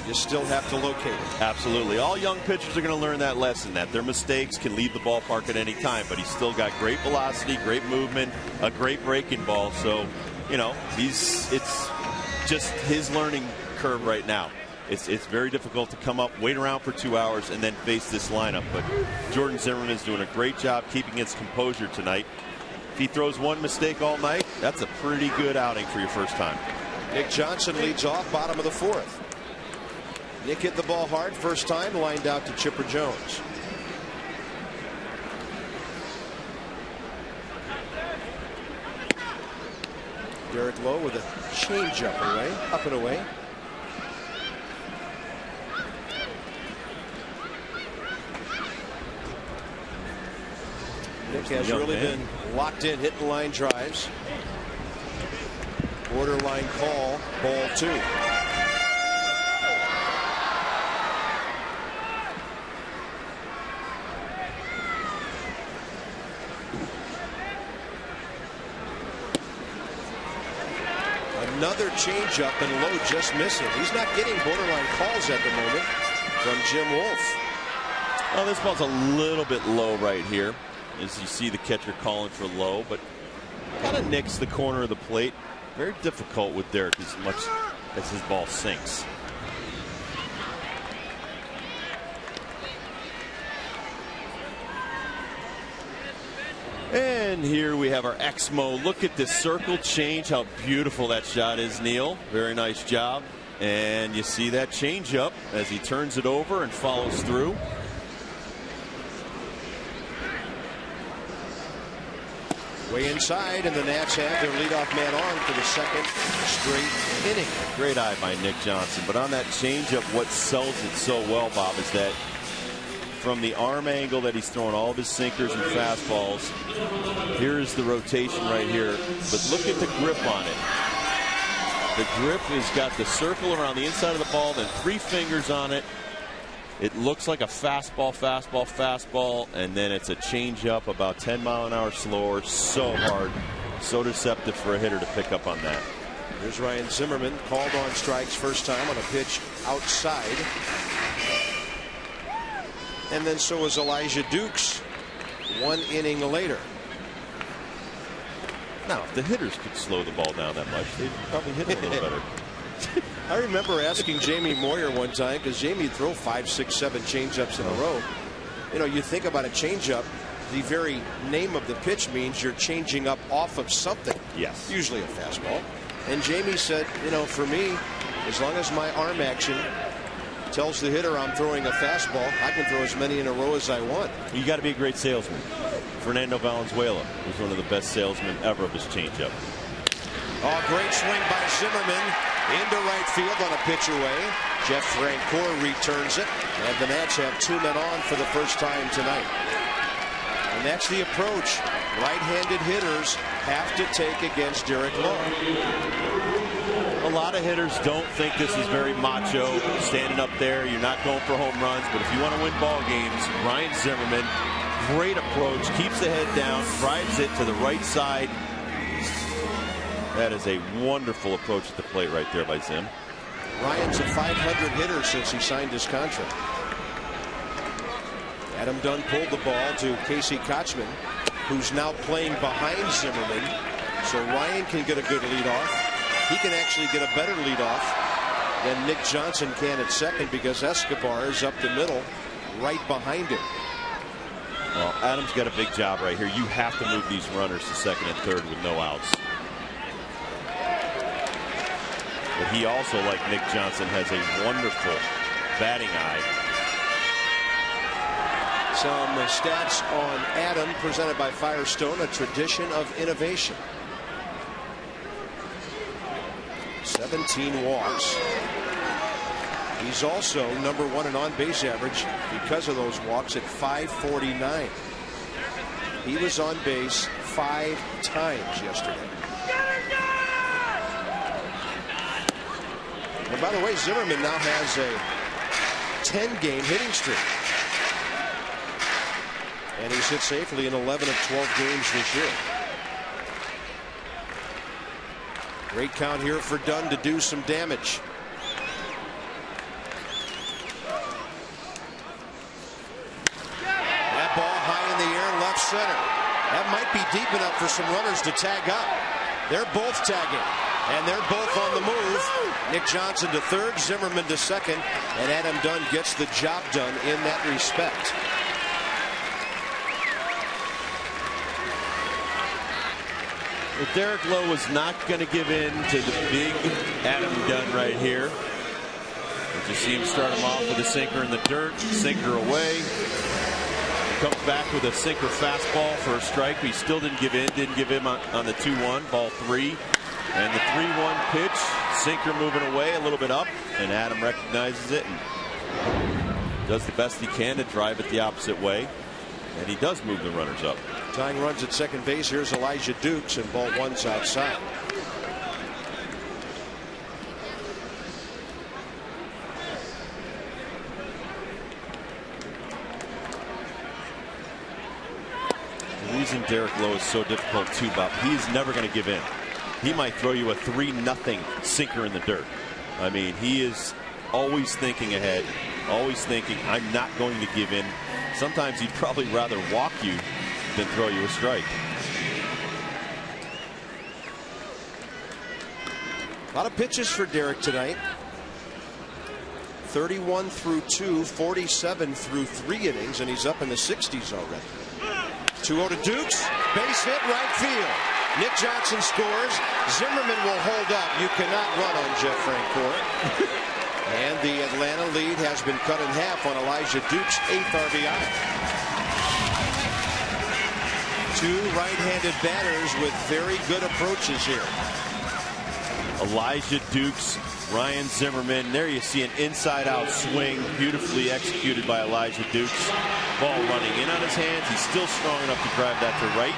[SPEAKER 1] You still have to locate it.
[SPEAKER 2] Absolutely. All young pitchers are going to learn that lesson, that their mistakes can leave the ballpark at any time, but he's still got great velocity, great movement, a great breaking ball. So, you know, it's just his learning curve right now. It's very difficult to come up, wait around for 2 hours, and then face this lineup. But Jordan Zimmermann is doing a great job keeping his composure tonight. If he throws one mistake all night, that's a pretty good outing for your first time.
[SPEAKER 1] Nick Johnson leads off, bottom of the 4th. Nick hit the ball hard first time, lined out to Chipper Jones. Derek Lowe with a changeup away, up and away. Nick has really been locked in, hitting line drives. Borderline call, ball 2. Another changeup, and Lowe just missing. He's not getting borderline calls at the moment from Jim Wolf.
[SPEAKER 2] Well, this ball's a little bit low right here, as you see the catcher calling for low, but kind of nicks the corner of the plate. Very difficult with Derek as much as his ball sinks. And here we have our Exmo. Look at this circle change. How beautiful that shot is, Neil. Very nice job. And you see that changeup as he turns it over and follows through.
[SPEAKER 1] Way inside, and the Nats have their leadoff man on for the second straight inning.
[SPEAKER 2] Great eye by Nick Johnson. But on that changeup, what sells it so well, Bob, is that from the arm angle that he's throwing all of his sinkers and fastballs, here's the rotation right here. But look at the grip on it. The grip has got the circle around the inside of the ball, then 3 fingers on it. It looks like a fastball, fastball, fastball, and then it's a changeup about 10 mile an hour slower. So hard, so deceptive for a hitter to pick up on that.
[SPEAKER 1] Here's Ryan Zimmermann, called on strikes first time on a pitch outside. And then so was Elijah Dukes 1 inning later.
[SPEAKER 2] Now, if the hitters could slow the ball down that much, they'd probably hit it a little better.
[SPEAKER 1] I remember asking Jamie Moyer one time, because Jamie would throw 5, 6, 7 changeups in a row. You know, you think about a changeup, the very name of the pitch means you're changing up off of something.
[SPEAKER 2] Yes.
[SPEAKER 1] Usually a fastball. And Jamie said, you know, for me, as long as my arm action tells the hitter I'm throwing a fastball, I can throw as many in a row as I want.
[SPEAKER 2] You got to be a great salesman. Fernando Valenzuela was one of the best salesmen ever of his changeup.
[SPEAKER 1] Oh, great swing by Zimmermann into right field on a pitch away. Jeff Francoeur returns it, and the Nats have 2 men on for the first time tonight. And that's the approach right-handed hitters have to take against Derek Lowe.
[SPEAKER 2] A lot of hitters don't think this is very macho, standing up there. You're not going for home runs, but if you want to win ball games, Ryan Zimmermann, great approach, keeps the head down, drives it to the right side. That is a wonderful approach at the plate right there by Zim.
[SPEAKER 1] Ryan's a 500 hitter since he signed his contract. Adam Dunn pulled the ball to Casey Kochman, who's now playing behind Zimmermann. So Ryan can get a good leadoff. He can actually get a better leadoff than Nick Johnson can at second, because Escobar is up the middle right behind him.
[SPEAKER 2] Well, Adam's got a big job right here. You have to move these runners to second and third with no outs. But he also, like Nick Johnson, has a wonderful batting eye.
[SPEAKER 1] Some stats on Adam presented by Firestone, a tradition of innovation. 17 walks. He's also #1 in on-base average because of those walks at 549. He was on base 5 times yesterday. And by the way, Zimmermann now has a 10-game hitting streak. And he's hit safely in 11 of 12 games this year. Great count here for Dunn to do some damage. That ball high in the air, left center. That might be deep enough for some runners to tag up. They're both tagging, and they're both on the move. Nick Johnson to third, Zimmermann to second, and Adam Dunn gets the job done in that respect.
[SPEAKER 2] Well, Derek Lowe was not going to give in to the big Adam Dunn right here. You see him start him off with a sinker in the dirt, sinker away. Comes back with a sinker fastball for a strike. He still didn't give in. Didn't give him on the 2-1, ball 3. And the 3-1 pitch, sinker moving away a little bit up, and Adam recognizes it and does the best he can to drive it the opposite way. And he does move the runners up.
[SPEAKER 1] Tying runs at second base. Here's Elijah Dukes, and ball 1's outside.
[SPEAKER 2] The reason Derek Lowe is so difficult too, Bob, he is never going to give in. He might throw you a 3-0 sinker in the dirt. I mean, he is always thinking ahead, always thinking, I'm not going to give in. Sometimes he'd probably rather walk you than throw you a strike.
[SPEAKER 1] A lot of pitches for Derek tonight. 31 through 2, 47 through 3 innings, and he's up in the 60s already. 2-0 to Dukes. Base hit, right field. Nick Johnson scores. Zimmermann will hold up. You cannot run on Jeff Francoeur. And the Atlanta lead has been cut in half on Elijah Duke's 8th RBI. Two right-handed batters with very good approaches here.
[SPEAKER 2] Elijah Dukes, Ryan Zimmermann. There you see an inside-out swing, beautifully executed by Elijah Dukes. Ball running in on his hands. He's still strong enough to drive that to right.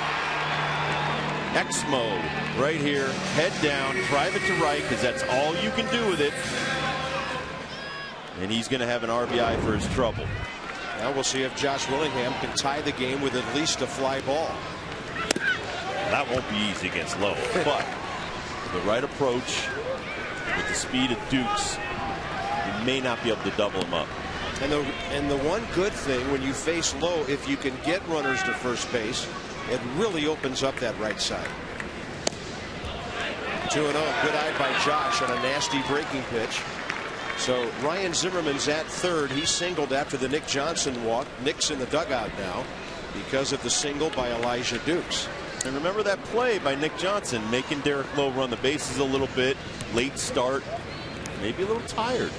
[SPEAKER 2] X mode right here. Head down, drive it to right, because that's all you can do with it. And he's going to have an RBI for his trouble.
[SPEAKER 1] Now we'll see if Josh Willingham can tie the game with at least a fly ball.
[SPEAKER 2] That won't be easy against Lowe, but the right approach with the speed of Dukes, you may not be able to double him up.
[SPEAKER 1] And the one good thing when you face Lowe, if you can get runners to first base, it really opens up that right side. 2-0, good eye by Josh on a nasty breaking pitch. So Ryan Zimmerman's at third. He singled after the Nick Johnson walk. Nick's in the dugout now because of the single by Elijah Dukes.
[SPEAKER 2] And remember that play by Nick Johnson, making Derek Lowe run the bases a little bit. Late start, maybe a little tired.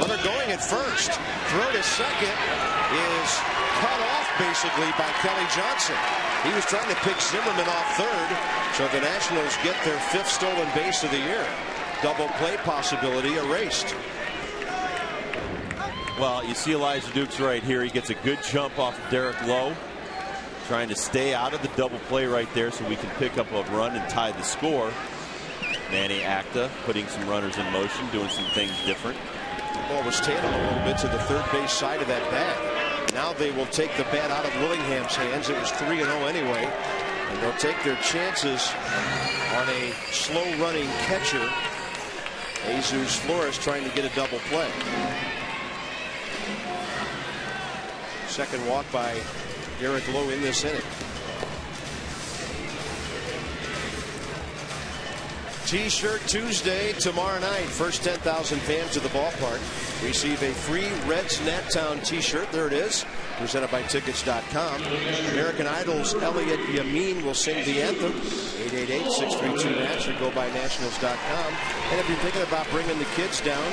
[SPEAKER 1] Runner going at first. Throw to second is cut off basically by Kelly Johnson. He was trying to pick Zimmermann off third, so the Nationals get their 5th stolen base of the year. Double play possibility erased.
[SPEAKER 2] Well, you see Elijah Dukes right here. He gets a good jump off of Derek Lowe, trying to stay out of the double play right there so we can pick up a run and tie the score. Manny Acta putting some runners in motion, doing some things different.
[SPEAKER 1] The ball was tailed a little bit to the third base side of that bat. Now they will take the bat out of Willingham's hands. It was 3-0 anyway. And they'll take their chances on a slow-running catcher. Jesus Flores trying to get a double play. Second walk by Derek Lowe in this inning. T-shirt Tuesday tomorrow night. First 10,000 fans at the ballpark receive a free Reds Nattown T-shirt. There it is, presented by Tickets.com. American Idol's Elliot Yamin will sing the anthem. 888-632-NATS or go by Nationals.com. And if you're thinking about bringing the kids down,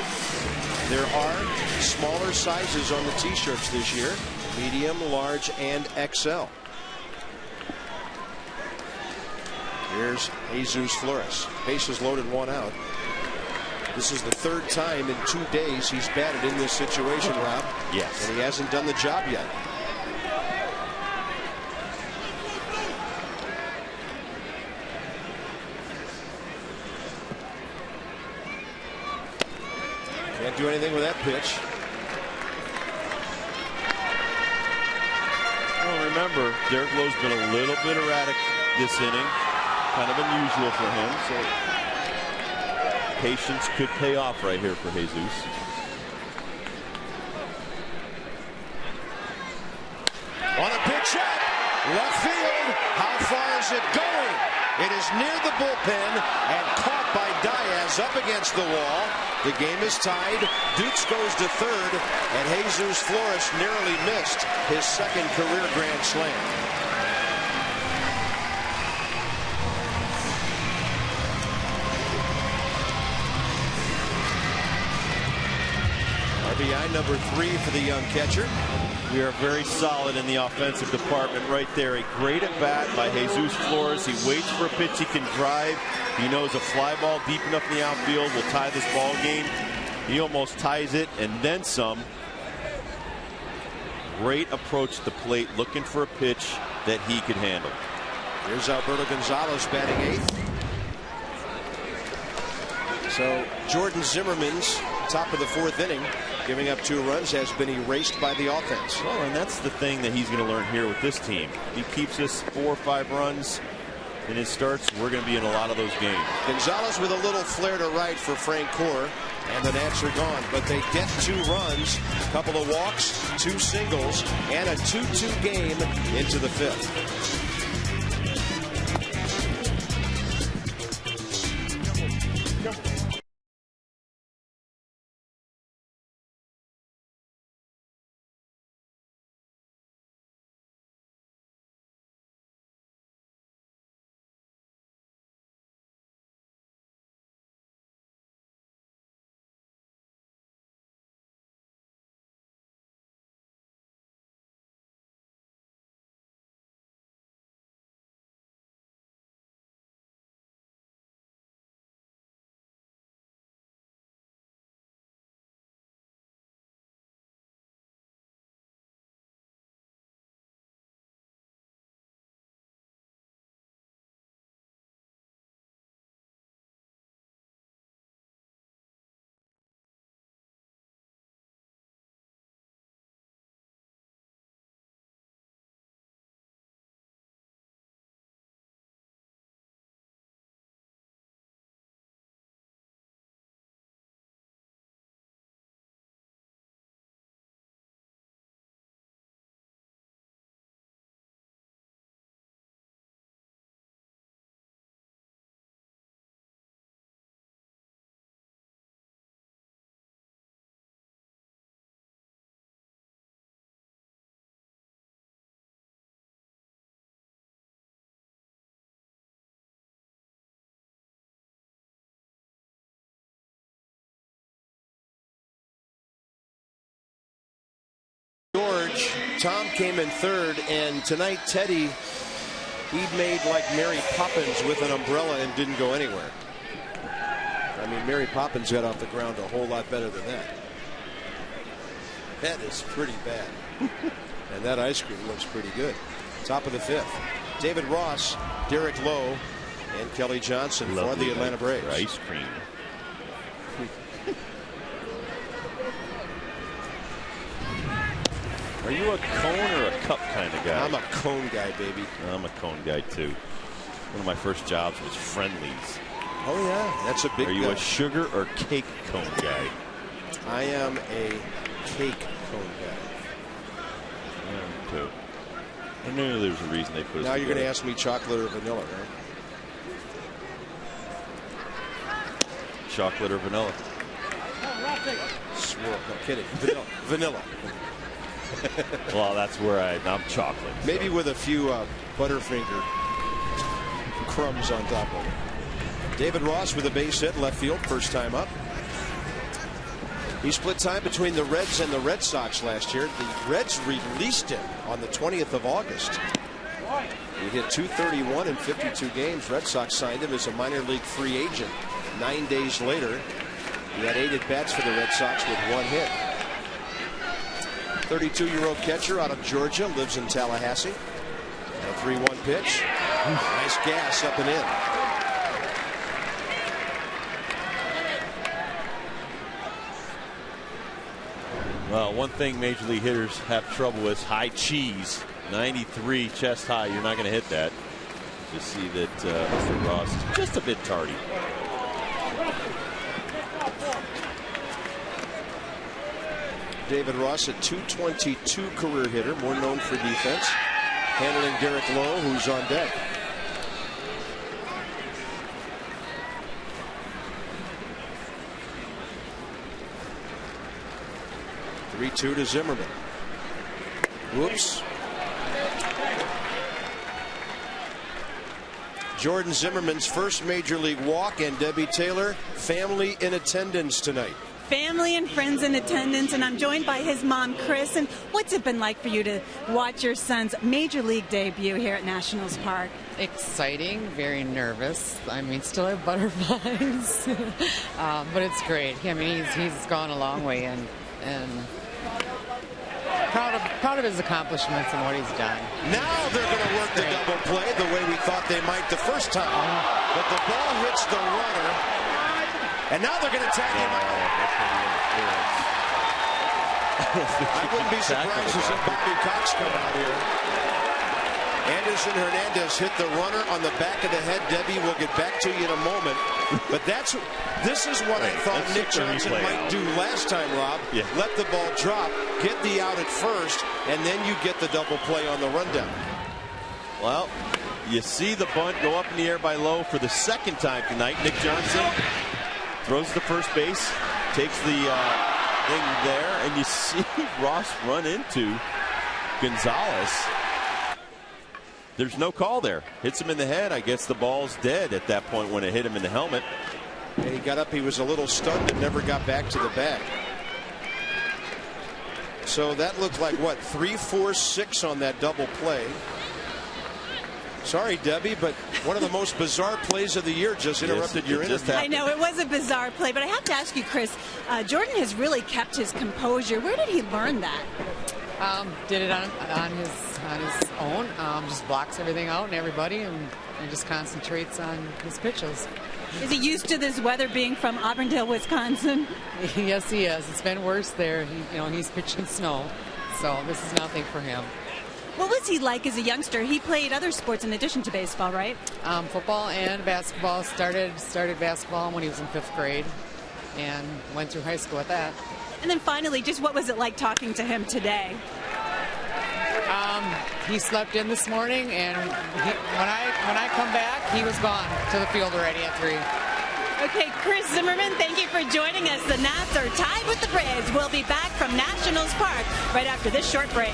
[SPEAKER 1] there are smaller sizes on the T-shirts this year: medium, large, and XL. Here's Jesus Flores. Bases loaded, 1 out. This is the 3rd time in 2 days he's batted in this situation, Rob.
[SPEAKER 2] Yes.
[SPEAKER 1] And he hasn't done the job yet. Can't do anything with that pitch.
[SPEAKER 2] Well, remember, Derek Lowe's been a little bit erratic this inning. Kind of unusual for him, so patience could pay off right here for Jesus.
[SPEAKER 1] On a pitch up, left field. How far is it going? It is near the bullpen and caught by Diaz up against the wall. The game is tied. Dukes goes to third, and Jesus Flores narrowly missed his 2nd career grand slam. RBI number 3 for the young catcher.
[SPEAKER 2] We are very solid in the offensive department right there. A great at bat by Jesus Flores. He waits for a pitch he can drive. He knows a fly ball deep enough in the outfield will tie this ball game. He almost ties it and then some. Great approach to the plate, looking for a pitch that he could handle.
[SPEAKER 1] Here's Alberto Gonzalez batting 8th. So Jordan Zimmermann's top of the 4th inning, giving up 2 runs, has been erased by the offense.
[SPEAKER 2] Well, and that's the thing that he's going to learn here with this team. He keeps us 4 or 5 runs in his starts. We're going to be in a lot of those games.
[SPEAKER 1] Gonzalez with a little flare to right for Francoeur, and the Nats are gone. But they get 2 runs, a couple of walks, 2 singles, and a 2-2 game into the 5th. Tom came in third, and tonight Teddy, he made like Mary Poppins with an umbrella and didn't go anywhere. I mean, Mary Poppins got off the ground a whole lot better than that. That is pretty bad. And that ice cream looks pretty good. Top of the fifth. David Ross, Derek Lowe, and Kelly Johnson for the Atlanta Braves.
[SPEAKER 2] Ice cream. Are you a cone or a cup kind of guy?
[SPEAKER 1] I'm a cone guy, baby.
[SPEAKER 2] I'm a cone guy too. One of my first jobs was Friendly's.
[SPEAKER 1] Oh yeah, that's a big.
[SPEAKER 2] Are you a sugar or cake cone guy?
[SPEAKER 1] I am a cake cone guy.
[SPEAKER 2] Yeah, too. I knew there was a reason they put us
[SPEAKER 1] Now you're going to
[SPEAKER 2] together.
[SPEAKER 1] ask me chocolate or vanilla, right?
[SPEAKER 2] Chocolate or vanilla?
[SPEAKER 1] Swirl. No kidding. Vanilla. Vanilla.
[SPEAKER 2] Well, that's where I'm chocolate.
[SPEAKER 1] Maybe with a few Butterfinger crumbs on top of it. David Ross with a base hit left field, first time up. He split time between the Reds and the Red Sox last year. The Reds released him on the 20th of August. He hit .231 in 52 games. Red Sox signed him as a minor league free agent. 9 days later, he had 8 at-bats for the Red Sox with 1 hit. 32-year-old catcher out of Georgia, lives in Tallahassee. And a 3-1 pitch. Nice gas up and in.
[SPEAKER 2] Well, one thing major league hitters have trouble with is high cheese. 93 chest high. You're not going to hit that. Just see that Mr. Ross is just a bit tardy.
[SPEAKER 1] David Ross, a .222 career hitter, more known for defense, handling Derek Lowe, who's on deck. (3-2) to Zimmermann. Whoops. Jordan Zimmermann's first major league walk, and Debbie Taylor, family in attendance tonight.
[SPEAKER 4] Family and friends in attendance, and I'm joined by his mom, Chris. And what's it been like for you to watch your son's major league debut here at Nationals Park?
[SPEAKER 6] Exciting, very nervous. I mean, still have butterflies, but it's great. I mean, he's gone a long way, and proud of his accomplishments and what he's done.
[SPEAKER 1] Now they're going to work the double play the way we thought they might the first time, but the ball hits the runner, and now they're going to tag him out. I wouldn't be surprised to see Bobby Cox come out here. Anderson Hernandez hit the runner on the back of the head. Debbie, we'll get back to you in a moment. But this is what I thought Nick Johnson might do last time, Rob.
[SPEAKER 2] Yeah.
[SPEAKER 1] Let the ball drop, get the out at first, and then you get the double play on the rundown.
[SPEAKER 2] Well, you see the bunt go up in the air by Lowe for the second time tonight. Nick Johnson throws the first base, takes the thing there, and you see Ross run into Gonzalez. There's no call there. Hits him in the head. I guess the ball's dead at that point when it hit him in the helmet.
[SPEAKER 1] And he got up. He was a little stunned and never got back to the bag. So that looked like, what, 3, 4, 6 on that double play. Sorry, Debbie, but one of the most bizarre plays of the year just interrupted your interview.
[SPEAKER 4] I know, it was a bizarre play, but I have to ask you, Chris, Jordan has really kept his composure. Where did he learn that?
[SPEAKER 6] Did it on his own. Just blocks everything out and everybody, and just concentrates on his pitches.
[SPEAKER 4] Is he used to this weather, being from Auburndale, Wisconsin?
[SPEAKER 6] Yes, he is. It's been worse there. He's pitching snow, so this is nothing for him.
[SPEAKER 4] What was he like as a youngster? He played other sports in addition to baseball, right?
[SPEAKER 6] Football and basketball. Started basketball when he was in 5th grade, and went through high school with that.
[SPEAKER 4] And then finally, just what was it like talking to him today?
[SPEAKER 6] He slept in this morning, and when I come back, he was gone to the field already at 3.
[SPEAKER 4] Okay, Chris Zimmermann, thank you for joining us. The Nats are tied with the Braves. We'll be back from Nationals Park right after this short break.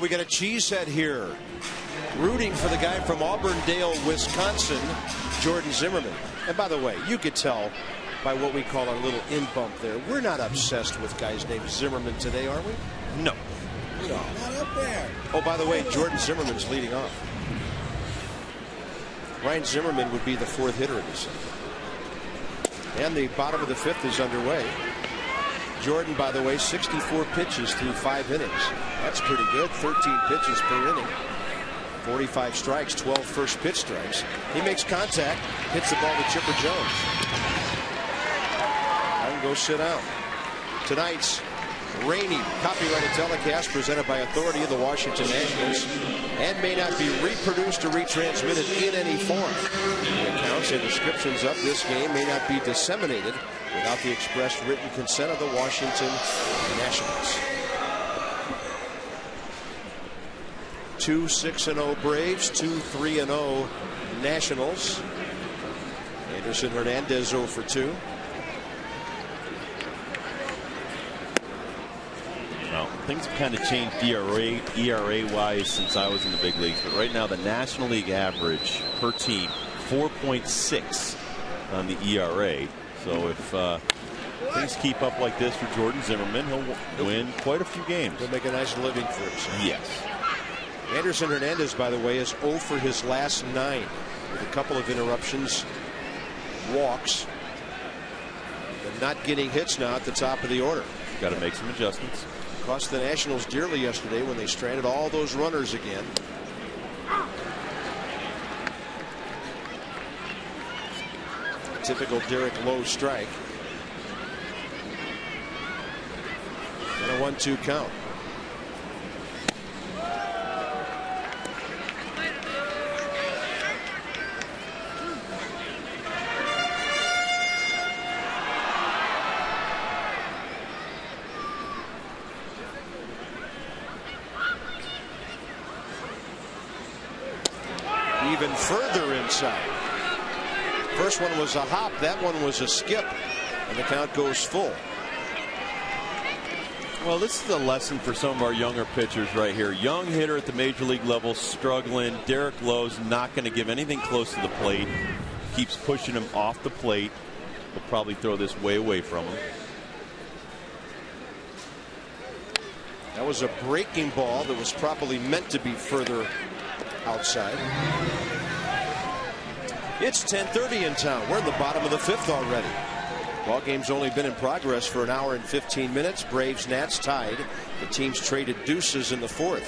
[SPEAKER 1] We got a cheesehead here. Rooting for the guy from Auburndale, Wisconsin, Jordan Zimmermann. And by the way, you could tell by what we call our little in bump there, we're not obsessed with guys named Zimmermann today, are we?
[SPEAKER 2] No.
[SPEAKER 1] No. Not up there. Oh, by the way, Jordan Zimmermann's leading off. Ryan Zimmermann would be the 4th hitter in this. And the bottom of the 5th is underway. Jordan, by the way, 64 pitches through 5 innings. That's pretty good. 13 pitches per inning. 45 strikes, 12 first pitch strikes. He makes contact, hits the ball to Chipper Jones. I can go sit down. Tonight's rainy copyrighted telecast presented by authority of the Washington Nationals and may not be reproduced or retransmitted in any form. The accounts and descriptions of this game may not be disseminated without the express written consent of the Washington Nationals. 2 6-0 Braves, 2 3-0 Nationals. Anderson Hernandez 0 for 2.
[SPEAKER 2] Well, things have kind of changed ERA wise since I was in the big leagues, but right now the National League average per team 4.6 on the ERA. So if things keep up like this for Jordan Zimmermann, he'll win quite a few games.
[SPEAKER 1] He'll make a nice living for himself.
[SPEAKER 2] Yes.
[SPEAKER 1] Anderson Hernandez, by the way, is 0 for his last 9 with a couple of interruptions, walks, and not getting hits now at the top of the order.
[SPEAKER 2] Got to make some adjustments.
[SPEAKER 1] Cost the Nationals dearly yesterday when they stranded all those runners again. Typical Derek Lowe strike. And a 1-2 count. Even further inside. First one was a hop, that one was a skip, and the count goes full.
[SPEAKER 2] Well, this is a lesson for some of our younger pitchers right here. Young hitter at the major league level, struggling. Derek Lowe's not going to give anything close to the plate. Keeps pushing him off the plate. He'll probably throw this way away from him.
[SPEAKER 1] That was a breaking ball that was probably meant to be further outside. It's 10:30 in town. We're in the bottom of the 5th already. Ball game's only been in progress for an hour and 15 minutes. Braves Nats tied. The teams traded deuces in the 4th.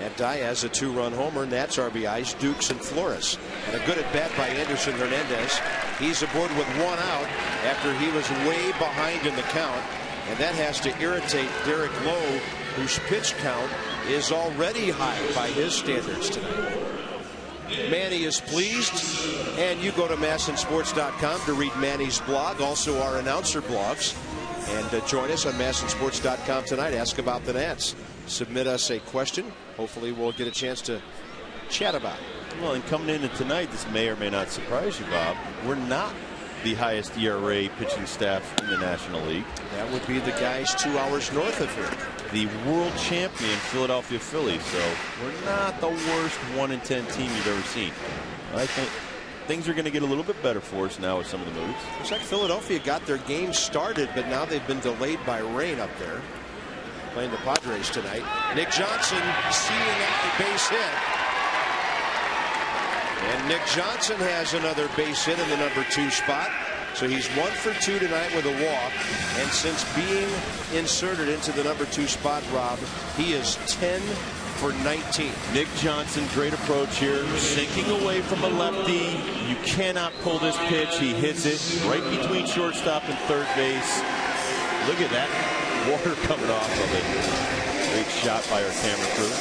[SPEAKER 1] Matt Diaz a 2-run homer. Nats RBIs Dukes and Flores, and a good at bat by Anderson Hernandez. He's aboard with 1 out after he was way behind in the count, and that has to irritate Derek Lowe, whose pitch count is already high by his standards tonight. Manny is pleased, and you go to massinsports.com to read Manny's blog, also our announcer blogs, and join us on massinsports.com tonight. Ask about the Nats. Submit us a question. Hopefully we'll get a chance to chat about it.
[SPEAKER 2] Well, and coming into tonight, this may or may not surprise you, Bob. We're not the highest ERA pitching staff in the National League.
[SPEAKER 1] That would be the guys 2 hours north of here.
[SPEAKER 2] The world champion Philadelphia Phillies. So we're not the worst 1-10 team you've ever seen. I think things are going to get a little bit better for us now with some of the moves.
[SPEAKER 1] Looks like Philadelphia got their game started, but now they've been delayed by rain up there. Playing the Padres tonight. Nick Johnson seeing a base hit. And Nick Johnson has another base hit in the number 2 spot. So he's 1 for 2 tonight with a walk. And since being inserted into the number 2 spot, Rob, he is 10 for 19.
[SPEAKER 2] Nick Johnson, great approach here. Sinking away from a lefty. You cannot pull this pitch. He hits it right between shortstop and third base. Look at that water coming off of it. Great shot by our camera crew.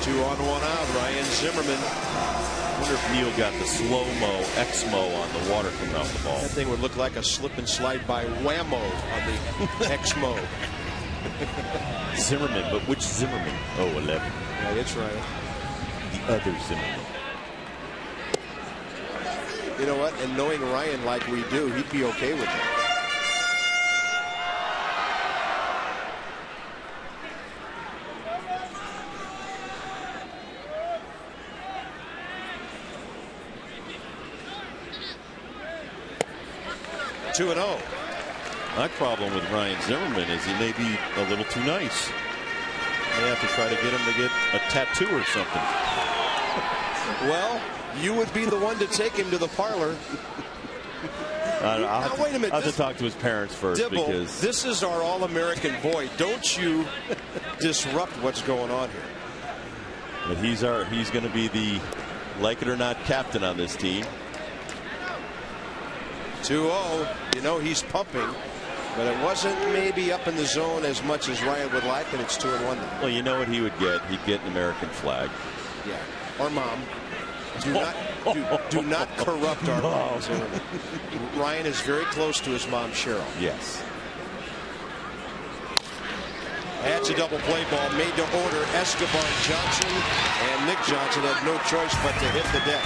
[SPEAKER 1] 2 on 1 out. Ryan Zimmermann.
[SPEAKER 2] I wonder if Neil got the slow-mo, X-mo on the water coming off the ball.
[SPEAKER 1] That thing would look like a slip and slide by Whammo on the X-mo.
[SPEAKER 2] Zimmermann, but which Zimmermann? Oh, 11.
[SPEAKER 1] Yeah, that's right.
[SPEAKER 2] The other Zimmermann.
[SPEAKER 1] You know what? And knowing Ryan like we do, he'd be okay with that. 2-0.
[SPEAKER 2] My problem with Ryan Zimmermann is he may be a little too nice. May have to try to get him to get a tattoo or something.
[SPEAKER 1] Well, you would be the one to take him to the parlor.
[SPEAKER 2] Now,
[SPEAKER 1] wait a minute.
[SPEAKER 2] I'll have to talk to his parents first.
[SPEAKER 1] Dibble,
[SPEAKER 2] because
[SPEAKER 1] this is our All-American boy. Don't you disrupt what's going on here.
[SPEAKER 2] But he's going to be the, like it or not, captain on this team.
[SPEAKER 1] 2-0. You know he's pumping, but it wasn't maybe up in the zone as much as Ryan would like, and it's 2-1 now.
[SPEAKER 2] Well, you know what he would get? He'd get an American flag.
[SPEAKER 1] Yeah. Or mom. Do not corrupt our moms. Ryan is very close to his mom, Cheryl.
[SPEAKER 2] Yes.
[SPEAKER 1] That's a double play ball made to order. Escobar Johnson, and Nick Johnson had no choice but to hit the deck.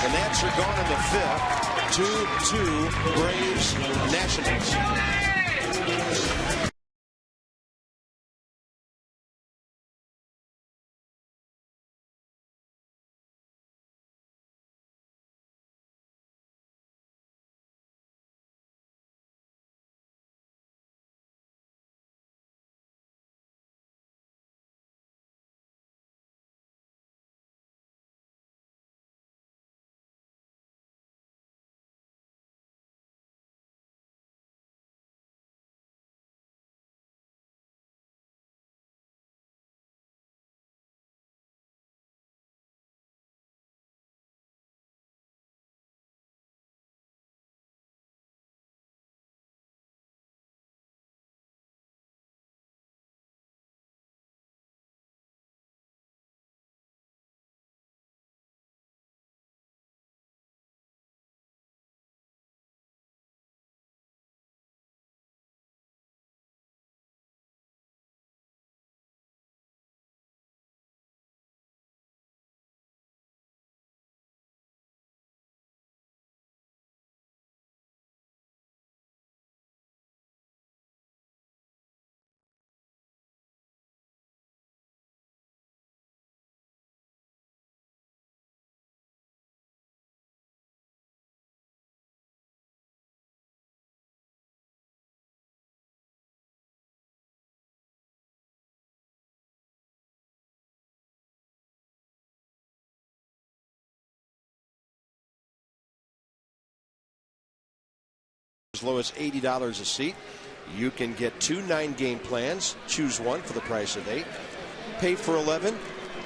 [SPEAKER 1] The Nats are gone in the fifth. 2-2 Braves Nationals. As low as $80 a seat. You can get 2 9-game plans. Choose one for the price of 8. Pay for 11.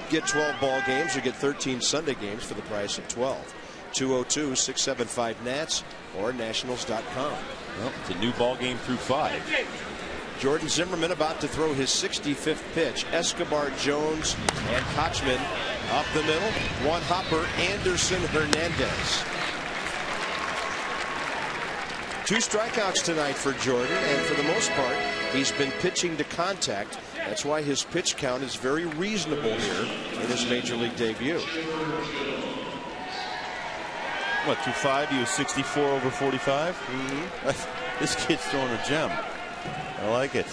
[SPEAKER 1] Get 12 ball games or get 13 Sunday games for the price of 12. 202-675-NATS or nationals.com.
[SPEAKER 2] Well, it's a new ball game through 5.
[SPEAKER 1] Jordan Zimmermann about to throw his 65th pitch. Escobar, Jones, and Kochman up the middle. One hopper, Anderson, Hernandez. 2 strikeouts tonight for Jordan, and for the most part, he's been pitching to contact. That's why his pitch count is very reasonable here in his major league debut.
[SPEAKER 2] What, through 5? He was 64 over 45?
[SPEAKER 1] Mm-hmm.
[SPEAKER 2] This kid's throwing a gem. I like it.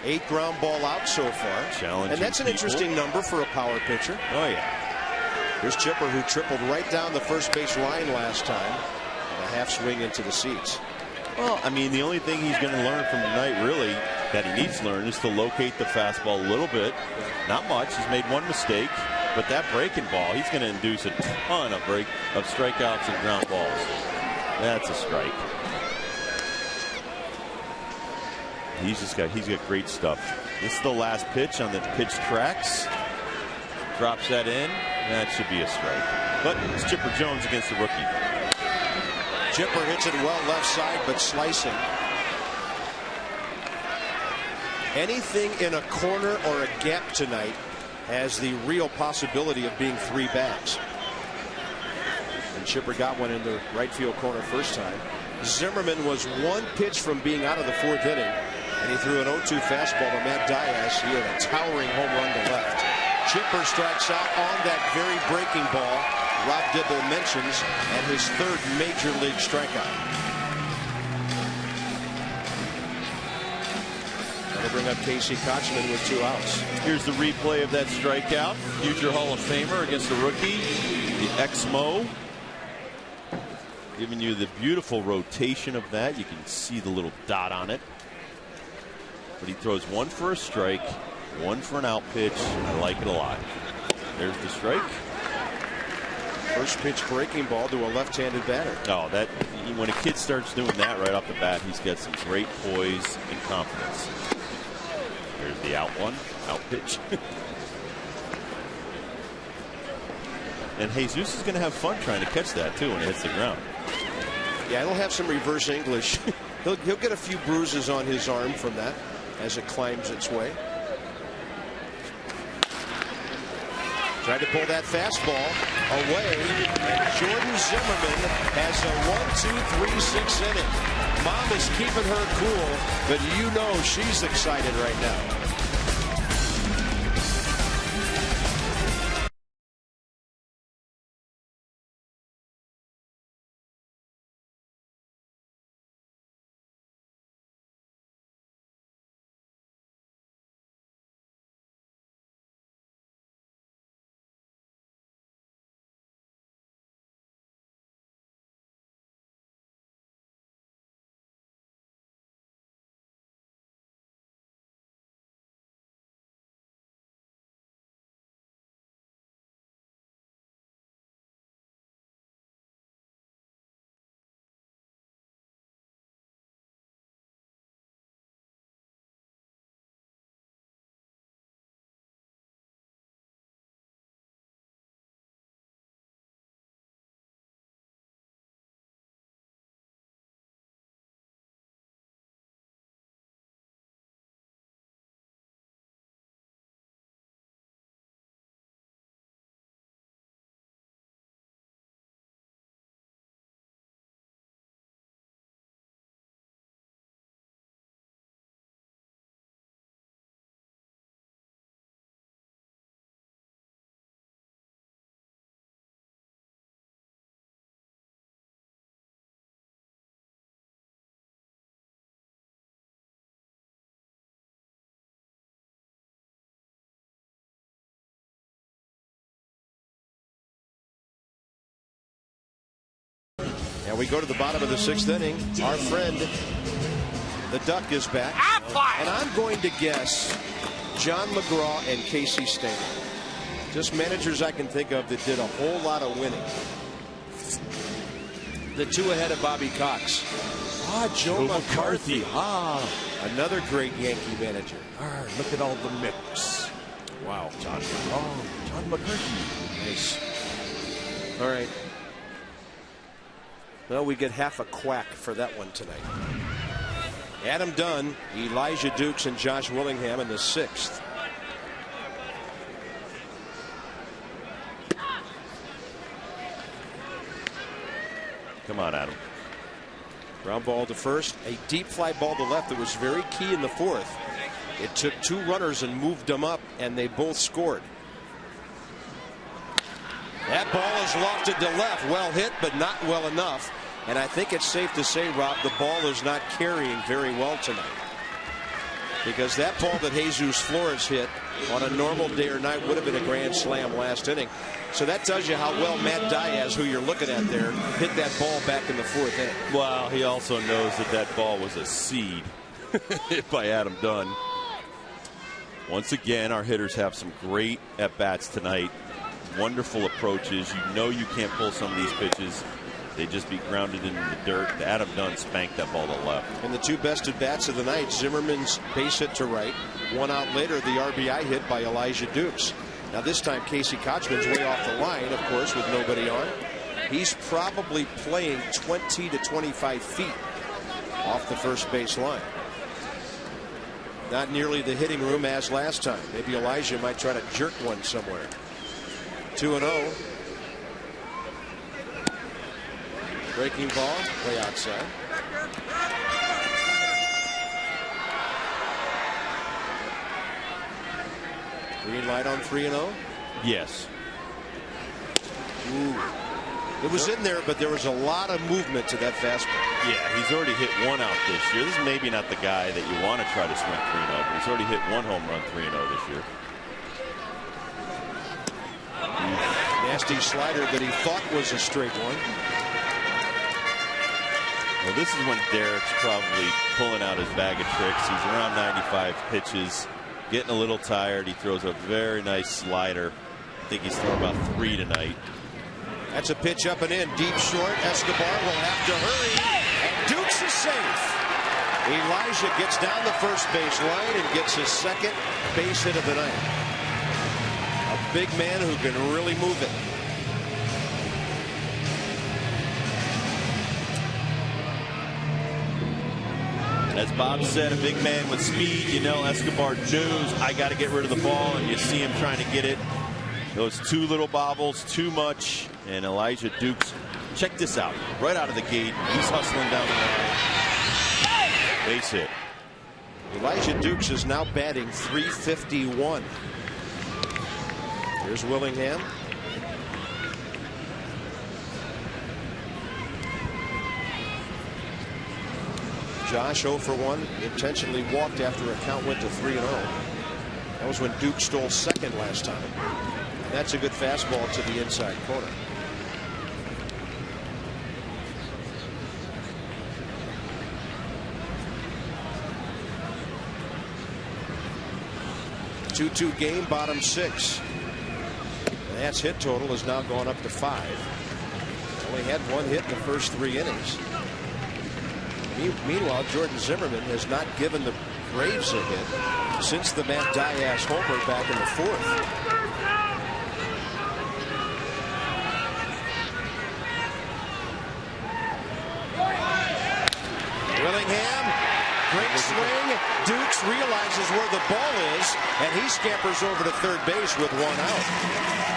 [SPEAKER 1] 8 ground ball out so far.
[SPEAKER 2] Challenging
[SPEAKER 1] and that's an interesting number for a power pitcher.
[SPEAKER 2] Oh, yeah.
[SPEAKER 1] Here's Chipper, who tripled right down the first base line last time. And a half swing into the seats.
[SPEAKER 2] Well, I mean, the only thing he's going to learn from tonight, really, that he needs to learn is to locate the fastball a little bit. Not much. He's made one mistake. But that breaking ball, he's going to induce a ton of strikeouts and ground balls. That's a strike. He's got great stuff. This is the last pitch on the pitch tracks. Drops that in. That should be a strike. But it's Chipper Jones against the rookie.
[SPEAKER 1] Chipper hits it well left side, but slicing. Anything in a corner or a gap tonight has the real possibility of being 3 bags. And Chipper got one in the right field corner first time. Zimmermann was 1 pitch from being out of the 4th inning, and he threw an 0-2 fastball to Matt Diaz. He had a towering home run to left. Chipper strikes out on that very breaking ball Rob Dibble mentions, and his 3rd major league strikeout. That'll bring up Casey Kochman with 2 outs.
[SPEAKER 2] Here's the replay of that strikeout. Future Hall of Famer against the rookie, the ex-Mo. Giving you the beautiful rotation of that. You can see the little dot on it. But he throws one for a strike, one for an out pitch. I like it a lot. There's the strike.
[SPEAKER 1] First pitch breaking ball to a left-handed batter.
[SPEAKER 2] Oh, that when a kid starts doing that right off the bat, he's got some great poise and confidence. There's the out pitch. And Jesus is going to have fun trying to catch that too when it hits the ground.
[SPEAKER 1] Yeah, he'll have some reverse English. he'll get a few bruises on his arm from that as it climbs its way. Tried to pull that fastball away. Jordan Zimmermann has a 1-2-3-6 inning. Mom is keeping her cool, but you know she's excited right now. And we go to the bottom of the 6th inning. Our friend, the Duck, is back. And I'm going to guess John McGraw and Casey Stengel. Just managers I can think of that did a whole lot of winning. The two ahead of Bobby Cox. Joe McCarthy. Another great Yankee manager.
[SPEAKER 7] Look at all the mix.
[SPEAKER 1] Wow.
[SPEAKER 7] John McCarthy.
[SPEAKER 1] Nice. All right. Well, we get half a quack for that one tonight. Adam Dunn, Elijah Dukes, and Josh Willingham in the 6th.
[SPEAKER 2] Come on, Adam.
[SPEAKER 1] Ground ball to first. A deep fly ball to left that was very key in the 4th. It took 2 runners and moved them up, and they both scored. That ball is lofted to left. Well hit, but not well enough. And I think it's safe to say, Rob, the ball is not carrying very well tonight. Because that ball that Jesus Flores hit on a normal day or night would have been a grand slam last inning. So that tells you how well Matt Diaz, who you're looking at there, hit that ball back in the 4th inning.
[SPEAKER 2] Well, he also knows that that ball was a seed hit by Adam Dunn. Once again, our hitters have some great at-bats tonight. Wonderful approaches. You know you can't pull some of these pitches. They just be grounded into the dirt. Adam Dunn spanked that ball to left.
[SPEAKER 1] And the 2 best at-bats of the night, Zimmerman's base hit to right. 1 out later, the RBI hit by Elijah Dukes. Now this time Casey Kochman's way off the line, of course, with nobody on. He's probably playing 20 to 25 feet off the first base line. Not nearly the hitting room as last time. Maybe Elijah might try to jerk one somewhere. 2-0. Breaking ball, way outside. Green light on 3-0.
[SPEAKER 2] Yes.
[SPEAKER 1] Ooh. It was in there, but there was a lot of movement to that fastball.
[SPEAKER 2] Yeah, he's already hit 1 out this year. This is maybe not the guy that you want to try to swing 3-0, but he's already hit 1 home run 3-0 this year.
[SPEAKER 1] Nasty slider that he thought was a straight one.
[SPEAKER 2] Well, this is when Derek's probably pulling out his bag of tricks. He's around 95 pitches, getting a little tired. He throws a very nice slider. I think he's thrown about 3 tonight.
[SPEAKER 1] That's a pitch up and in, deep short. Escobar will have to hurry, and Dukes is safe. Elijah gets down the first base line and gets his second base hit of the night. A big man who can really move it.
[SPEAKER 2] As Bob said, a big man with speed. You know, Escobar knows I got to get rid of the ball, and you see him trying to get it. Those 2 little bobbles, too much. And Elijah Dukes, check this out. Right out of the gate, he's hustling down the line. Base hit.
[SPEAKER 1] Elijah Dukes is now batting .351. Here's Willingham. Josh 0 for 1, intentionally walked after a count went to 3-0. That was when Duke stole second last time. That's a good fastball to the inside corner. Two game, bottom 6. And that's hit total has now gone up to 5. Only had 1 hit in the first 3 innings. Meanwhile, Jordan Zimmermann has not given the Braves a hit since the Matt Diaz homer back in the 4th. Willingham, great swing. Dukes realizes where the ball is, and he scampers over to third base with 1 out.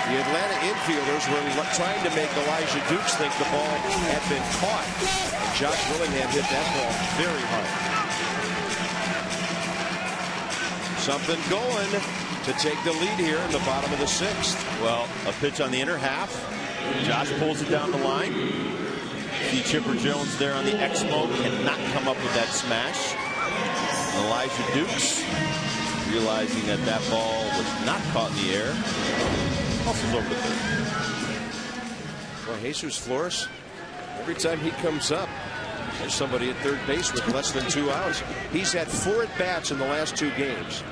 [SPEAKER 1] The Atlanta infielders were trying to make Elijah Dukes think the ball had been caught. And Josh Willingham hit that ball very hard. Something going to take the lead here in the bottom of the 6th.
[SPEAKER 2] Well, a pitch on the inner half. Josh pulls it down the line. See Chipper Jones there on the X-Mo, cannot come up with that smash. Elijah Dukes, realizing that that ball was not caught in the air, hustles over the third.
[SPEAKER 1] Well, Jesus Flores, every time he comes up, there's somebody at third base with less than 2 outs. He's had 4 at-bats in the last 2 games.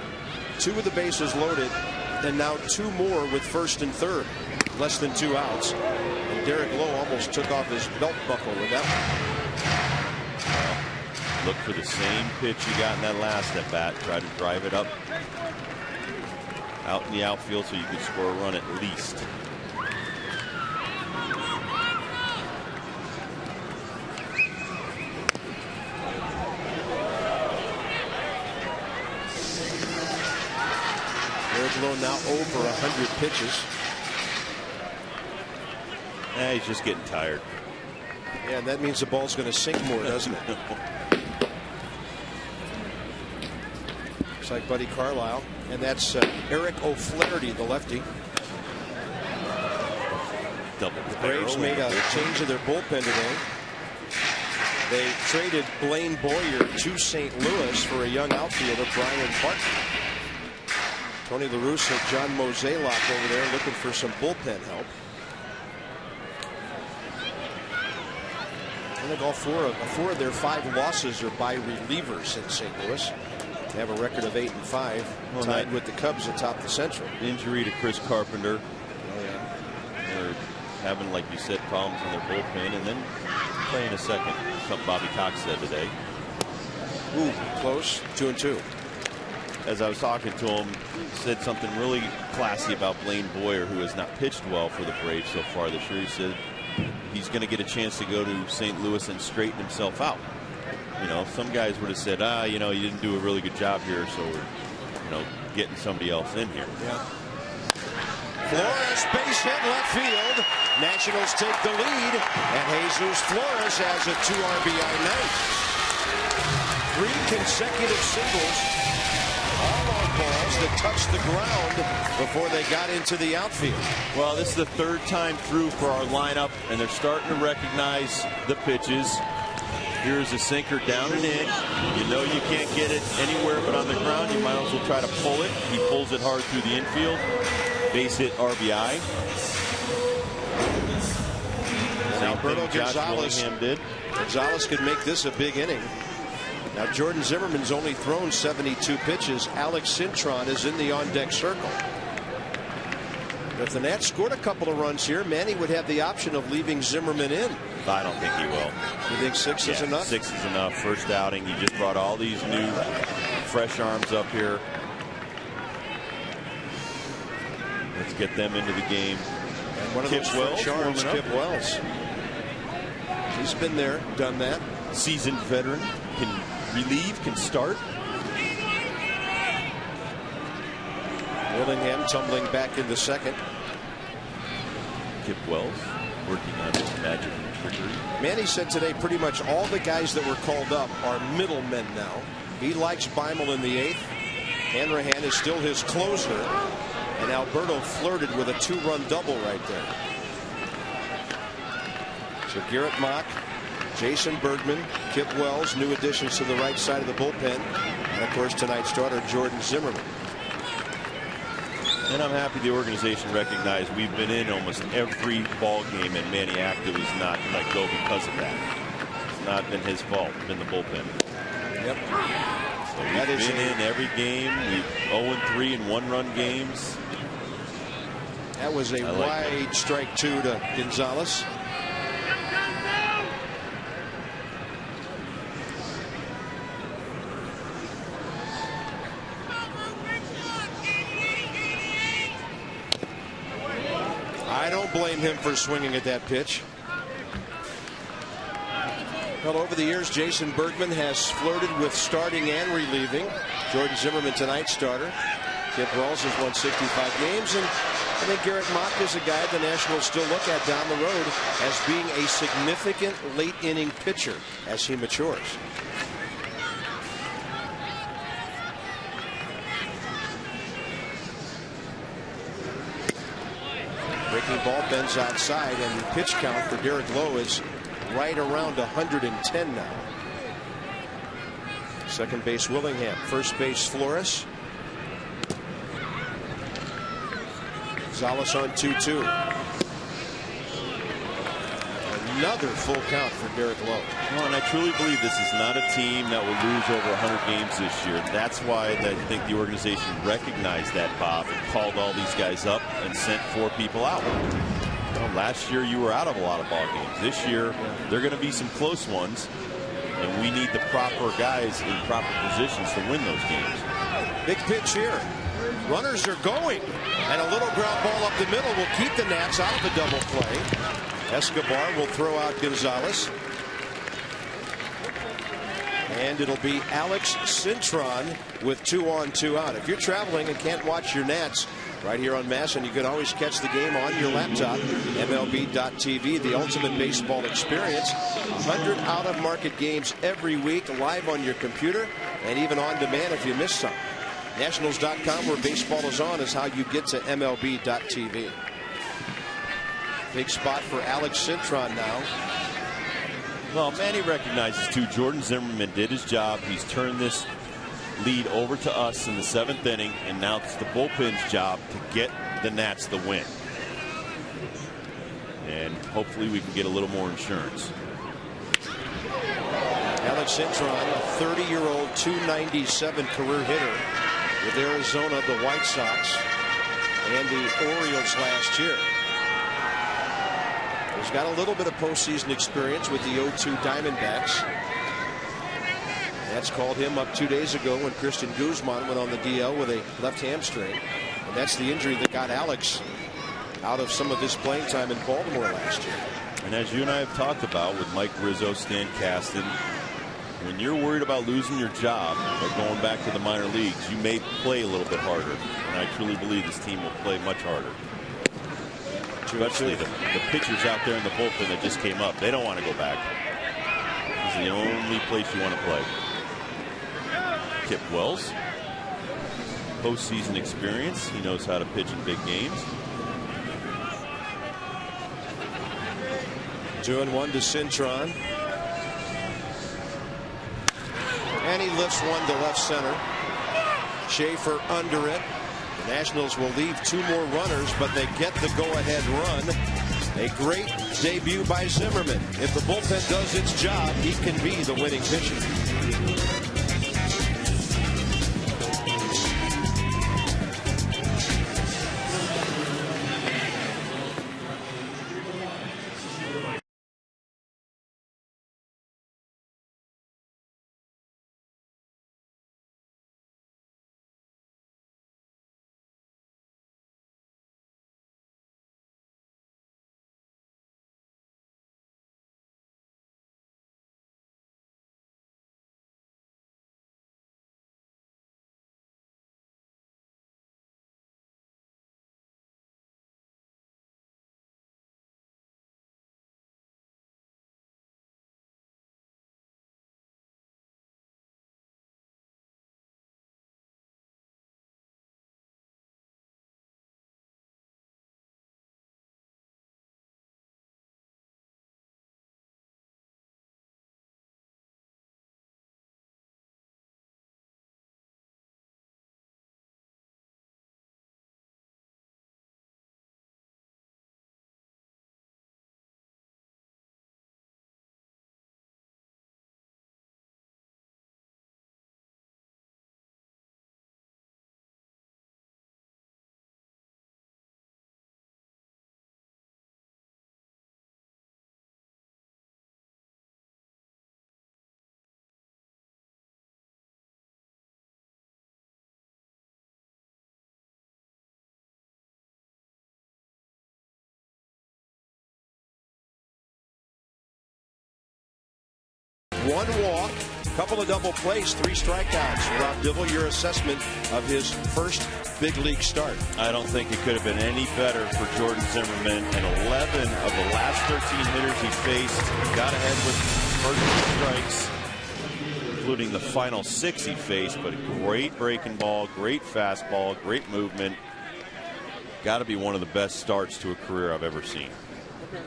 [SPEAKER 1] 2 with the bases loaded, and now 2 more with first and third. Less than 2 outs. And Derek Lowe almost took off his belt buckle with that one.
[SPEAKER 2] Look for the same pitch you got in that last at-bat. Try to drive it up out in the outfield so you could score a run at least.
[SPEAKER 1] Derek Lowe now over 100 pitches.
[SPEAKER 2] He's just getting tired.
[SPEAKER 1] Yeah, and that means the ball's going to sink more, doesn't it? Looks like Buddy Carlisle, and that's Eric O'Flaherty, the lefty. The Braves made a change of their bullpen today. They traded Blaine Boyer to St. Louis for a young outfielder, Brian Barton. Tony La Russa had John Mozeliak over there looking for some bullpen help. I think all four of their 5 losses are by relievers in St. Louis. They have a record of 8-5, tied with the Cubs atop the Central.
[SPEAKER 2] Injury to Chris Carpenter.
[SPEAKER 1] Oh, yeah.
[SPEAKER 2] They're having, like you said, problems in their bullpen, and then playing a second. Something Bobby Cox said today.
[SPEAKER 1] Ooh, close. 2-2.
[SPEAKER 2] As I was talking to him, said something really classy about Blaine Boyer, who has not pitched well for the Braves so far this year. He said he's going to get a chance to go to St. Louis and straighten himself out. You know, some guys would have said, you know, you didn't do a really good job here, so we're, you know, getting somebody else in here.
[SPEAKER 1] Yeah. Flores base hit left field. Nationals take the lead, and Jesus Flores has a 2 RBI night. 3 consecutive singles, all on balls that touched the ground before they got into the outfield.
[SPEAKER 2] Well, this is the 3rd time through for our lineup, and they're starting to recognize the pitches. Here's a sinker down and in. You know you can't get it anywhere but on the ground. You might as well try to pull it. He pulls it hard through the infield. Base hit RBI.
[SPEAKER 1] And Alberto Gonzalez
[SPEAKER 2] did.
[SPEAKER 1] Gonzalez could make this a big inning. Now Jordan Zimmermann's only thrown 72 pitches. Alex Cintron is in the on-deck circle. If the Nats scored a couple of runs here, Manny would have the option of leaving Zimmermann in.
[SPEAKER 2] I don't think he will.
[SPEAKER 1] You think 6 is enough?
[SPEAKER 2] 6 is enough. First outing. You just brought all these new, fresh arms up here. Let's get them into the game.
[SPEAKER 1] And one of those fresh arms, Kip Wells. He's been there, done that.
[SPEAKER 2] Seasoned veteran. Can relieve, can start.
[SPEAKER 1] Willingham tumbling back in the second.
[SPEAKER 2] Kip Wells working on his magic trickery.
[SPEAKER 1] Manny said today pretty much all the guys that were called up are middlemen now. He likes Beimel in the 8th. Hanrahan is still his closer. And Alberto flirted with a 2-run double right there. So Garrett Mock, Jason Bergman, Kip Wells, new additions to the right side of the bullpen. And of course tonight's starter Jordan Zimmermann.
[SPEAKER 2] And I'm happy the organization recognized we've been in almost every ball game, and Manny Active is not let go because of that. It's not been his fault. It's been the bullpen.
[SPEAKER 1] Yep.
[SPEAKER 2] So we've been in every game. We've 0-3 in 1-run games.
[SPEAKER 1] That was a wide strike 2 to Gonzalez. I don't blame him for swinging at that pitch. Well, over the years, Jason Bergman has flirted with starting and relieving. Jordan Zimmermann, tonight's starter. Kip Wells has won 65 games, and I think Garrett Mock is a guy the Nationals still look at down the road as being a significant late inning pitcher as he matures. Breaking ball bends outside, and the pitch count for Derek Lowe is right around 110 now. Second base Willingham, first base Flores. Gonzalez on 2-2. Another full count for Derek Lowe.
[SPEAKER 2] Well, and I truly believe this is not a team that will lose over 100 games this year. That's why I think the organization recognized that, Bob, and called all these guys up and sent 4 people out. Well, last year you were out of a lot of ball games. This year there are going to be some close ones, and we need the proper guys in proper positions to win those games.
[SPEAKER 1] Big pitch here. Runners are going, and a little ground ball up the middle will keep the Nats out of a double play. Escobar will throw out Gonzalez. And it'll be Alex Cintron with 2 on, 2 out. If you're traveling and can't watch your Nats right here on MASN, you can always catch the game on your laptop. MLB.tv, the ultimate baseball experience. 100 out-of-market games every week, live on your computer, and even on demand if you miss some. Nationals.com, where baseball is on, is how you get to MLB.tv. Big spot for Alex Cintron now.
[SPEAKER 2] Well, Manny recognizes too, Jordan Zimmermann did his job. He's turned this lead over to us in the 7th inning, and now it's the bullpen's job to get the Nats the win. And hopefully we can get a little more insurance.
[SPEAKER 1] Alex Cintron, a 30-year-old, .297 career hitter with Arizona, the White Sox, and the Orioles last year. He's got a little bit of postseason experience with the 0-2 Diamondbacks. That's called him up 2 days ago when Christian Guzman went on the DL with a left hamstring. And that's the injury that got Alex out of some of his playing time in Baltimore last year.
[SPEAKER 2] And as you and I have talked about with Mike Rizzo, Stan Kasten, when you're worried about losing your job by going back to the minor leagues, you may play a little bit harder. And I truly believe this team will play much harder. Especially the pitchers out there in the bullpen that just came up. They don't want to go back. This is the only place you want to play. Kip Wells, postseason experience. He knows how to pitch in big games.
[SPEAKER 1] 2-1 to Cintron. And he lifts one to left center. Schaefer under it. The Nationals will leave 2 more runners, but they get the go-ahead run A great debut by Zimmermann. If the bullpen does its job, he can be the winning pitcher. One walk, couple of double plays, 3 strikeouts. Rob Dibble, your assessment of his first big league start.
[SPEAKER 2] I don't think it could have been any better for Jordan Zimmermann. And 11 of the last 13 hitters he faced got ahead with first 2 strikes, including the final 6 he faced. But a great breaking ball, great fastball, great movement. Got to be one of the best starts to a career I've ever seen.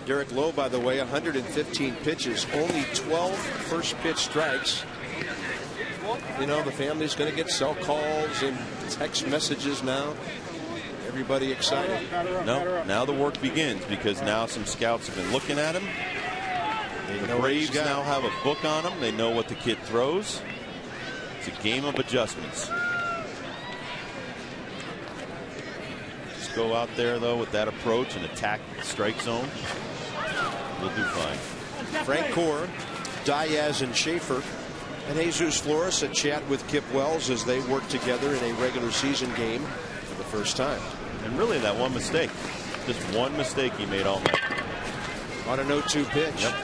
[SPEAKER 1] Derek Lowe, by the way, 115 pitches, only 12 first pitch strikes. You know, the family's going to get cell calls and text messages now. Everybody excited.
[SPEAKER 2] No, now the work begins, because now some scouts have been looking at him. The Braves now have a book on him. They know what the kid throws. It's a game of adjustments. Go out there, though, with that approach and attack the strike zone. We'll do fine.
[SPEAKER 1] Frank Core, Diaz, and Schaefer, and Jesus Flores a chat with Kip Wells as they work together in a regular season game for the first time.
[SPEAKER 2] And really, that one mistake, just one mistake he made all night.
[SPEAKER 1] On a 0-2 pitch.
[SPEAKER 2] Yep.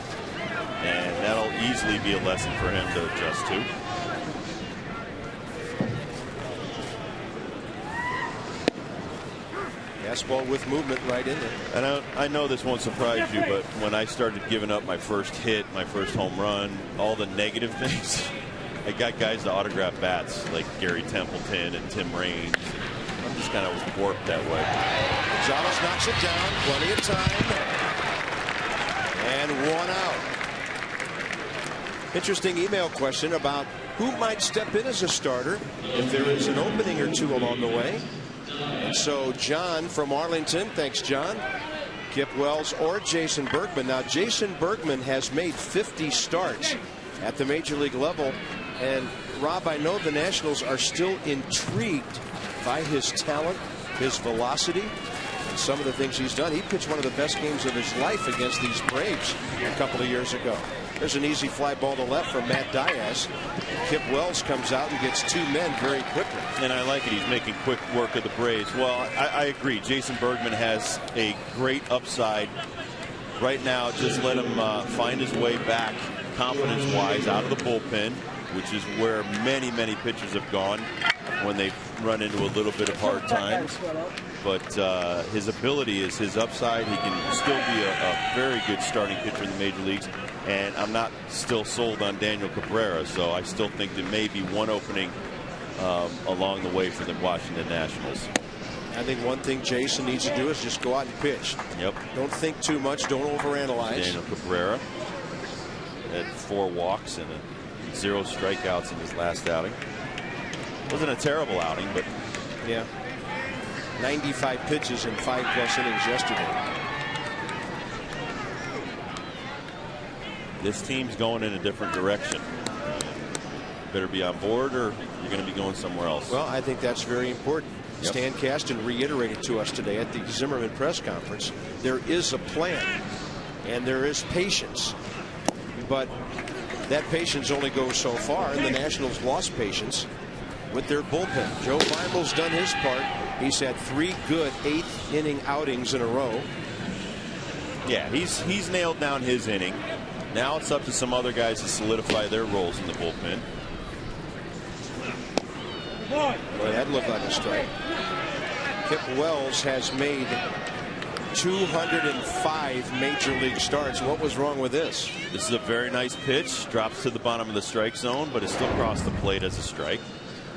[SPEAKER 2] And that'll easily be a lesson for him to adjust to.
[SPEAKER 1] Fastball with movement right in there.
[SPEAKER 2] And I know this won't surprise you, but when I started giving up my first hit, my first home run, all the negative things, I got guys to autograph bats like Gary Templeton and Tim Raines. I'm just kind of warped that way.
[SPEAKER 1] Gonzalez knocks it down, plenty of time, and 1 out. Interesting email question about who might step in as a starter if there is an opening or 2 along the way. And so John from Arlington, thanks John, Kip Wells or Jason Bergman. Now Jason Bergman has made 50 starts at the major league level, and Rob, I know the Nationals are still intrigued by his talent, his velocity, and some of the things he's done. He pitched one of the best games of his life against these Braves a couple of years ago. There's an easy fly ball to left from Matt Diaz. Kip Wells comes out and gets 2 men very quickly.
[SPEAKER 2] And I like it. He's making quick work of the Braves. Well, I agree. Jason Bergman has a great upside. Right now, just let him find his way back confidence-wise out of the bullpen, which is where many, many pitchers have gone when they've run into a little bit of hard times. But his ability is his upside. He can still be a very good starting pitcher in the major leagues. And I'm not still sold on Daniel Cabrera, so I still think there may be one opening along the way for the Washington Nationals.
[SPEAKER 1] I think one thing Jason needs to do is just go out and pitch.
[SPEAKER 2] Yep.
[SPEAKER 1] Don't think too much. Don't overanalyze.
[SPEAKER 2] Daniel Cabrera had 4 walks and 0 strikeouts in his last outing. Wasn't a terrible outing, but
[SPEAKER 1] yeah, 95 pitches in 5+ innings yesterday.
[SPEAKER 2] this team's going in a different direction. Better be on board or you're going to be going somewhere else.
[SPEAKER 1] Well, I think that's very important. Yep. Stan Kasten reiterated to us today at the Zimmermann press conference, there is a plan and there is patience. But that patience only goes so far, and the Nationals lost patience with their bullpen. Joe Bimel's done his part. He's had 3 good 8th inning outings in a row.
[SPEAKER 2] Yeah, he's nailed down his inning. Now it's up to some other guys to solidify their roles in the bullpen.
[SPEAKER 1] Boy, that looked like a strike. Kip Wells has made 205 major league starts. What was wrong with this?
[SPEAKER 2] This is a very nice pitch. Drops to the bottom of the strike zone, but it's still crossed the plate as a strike.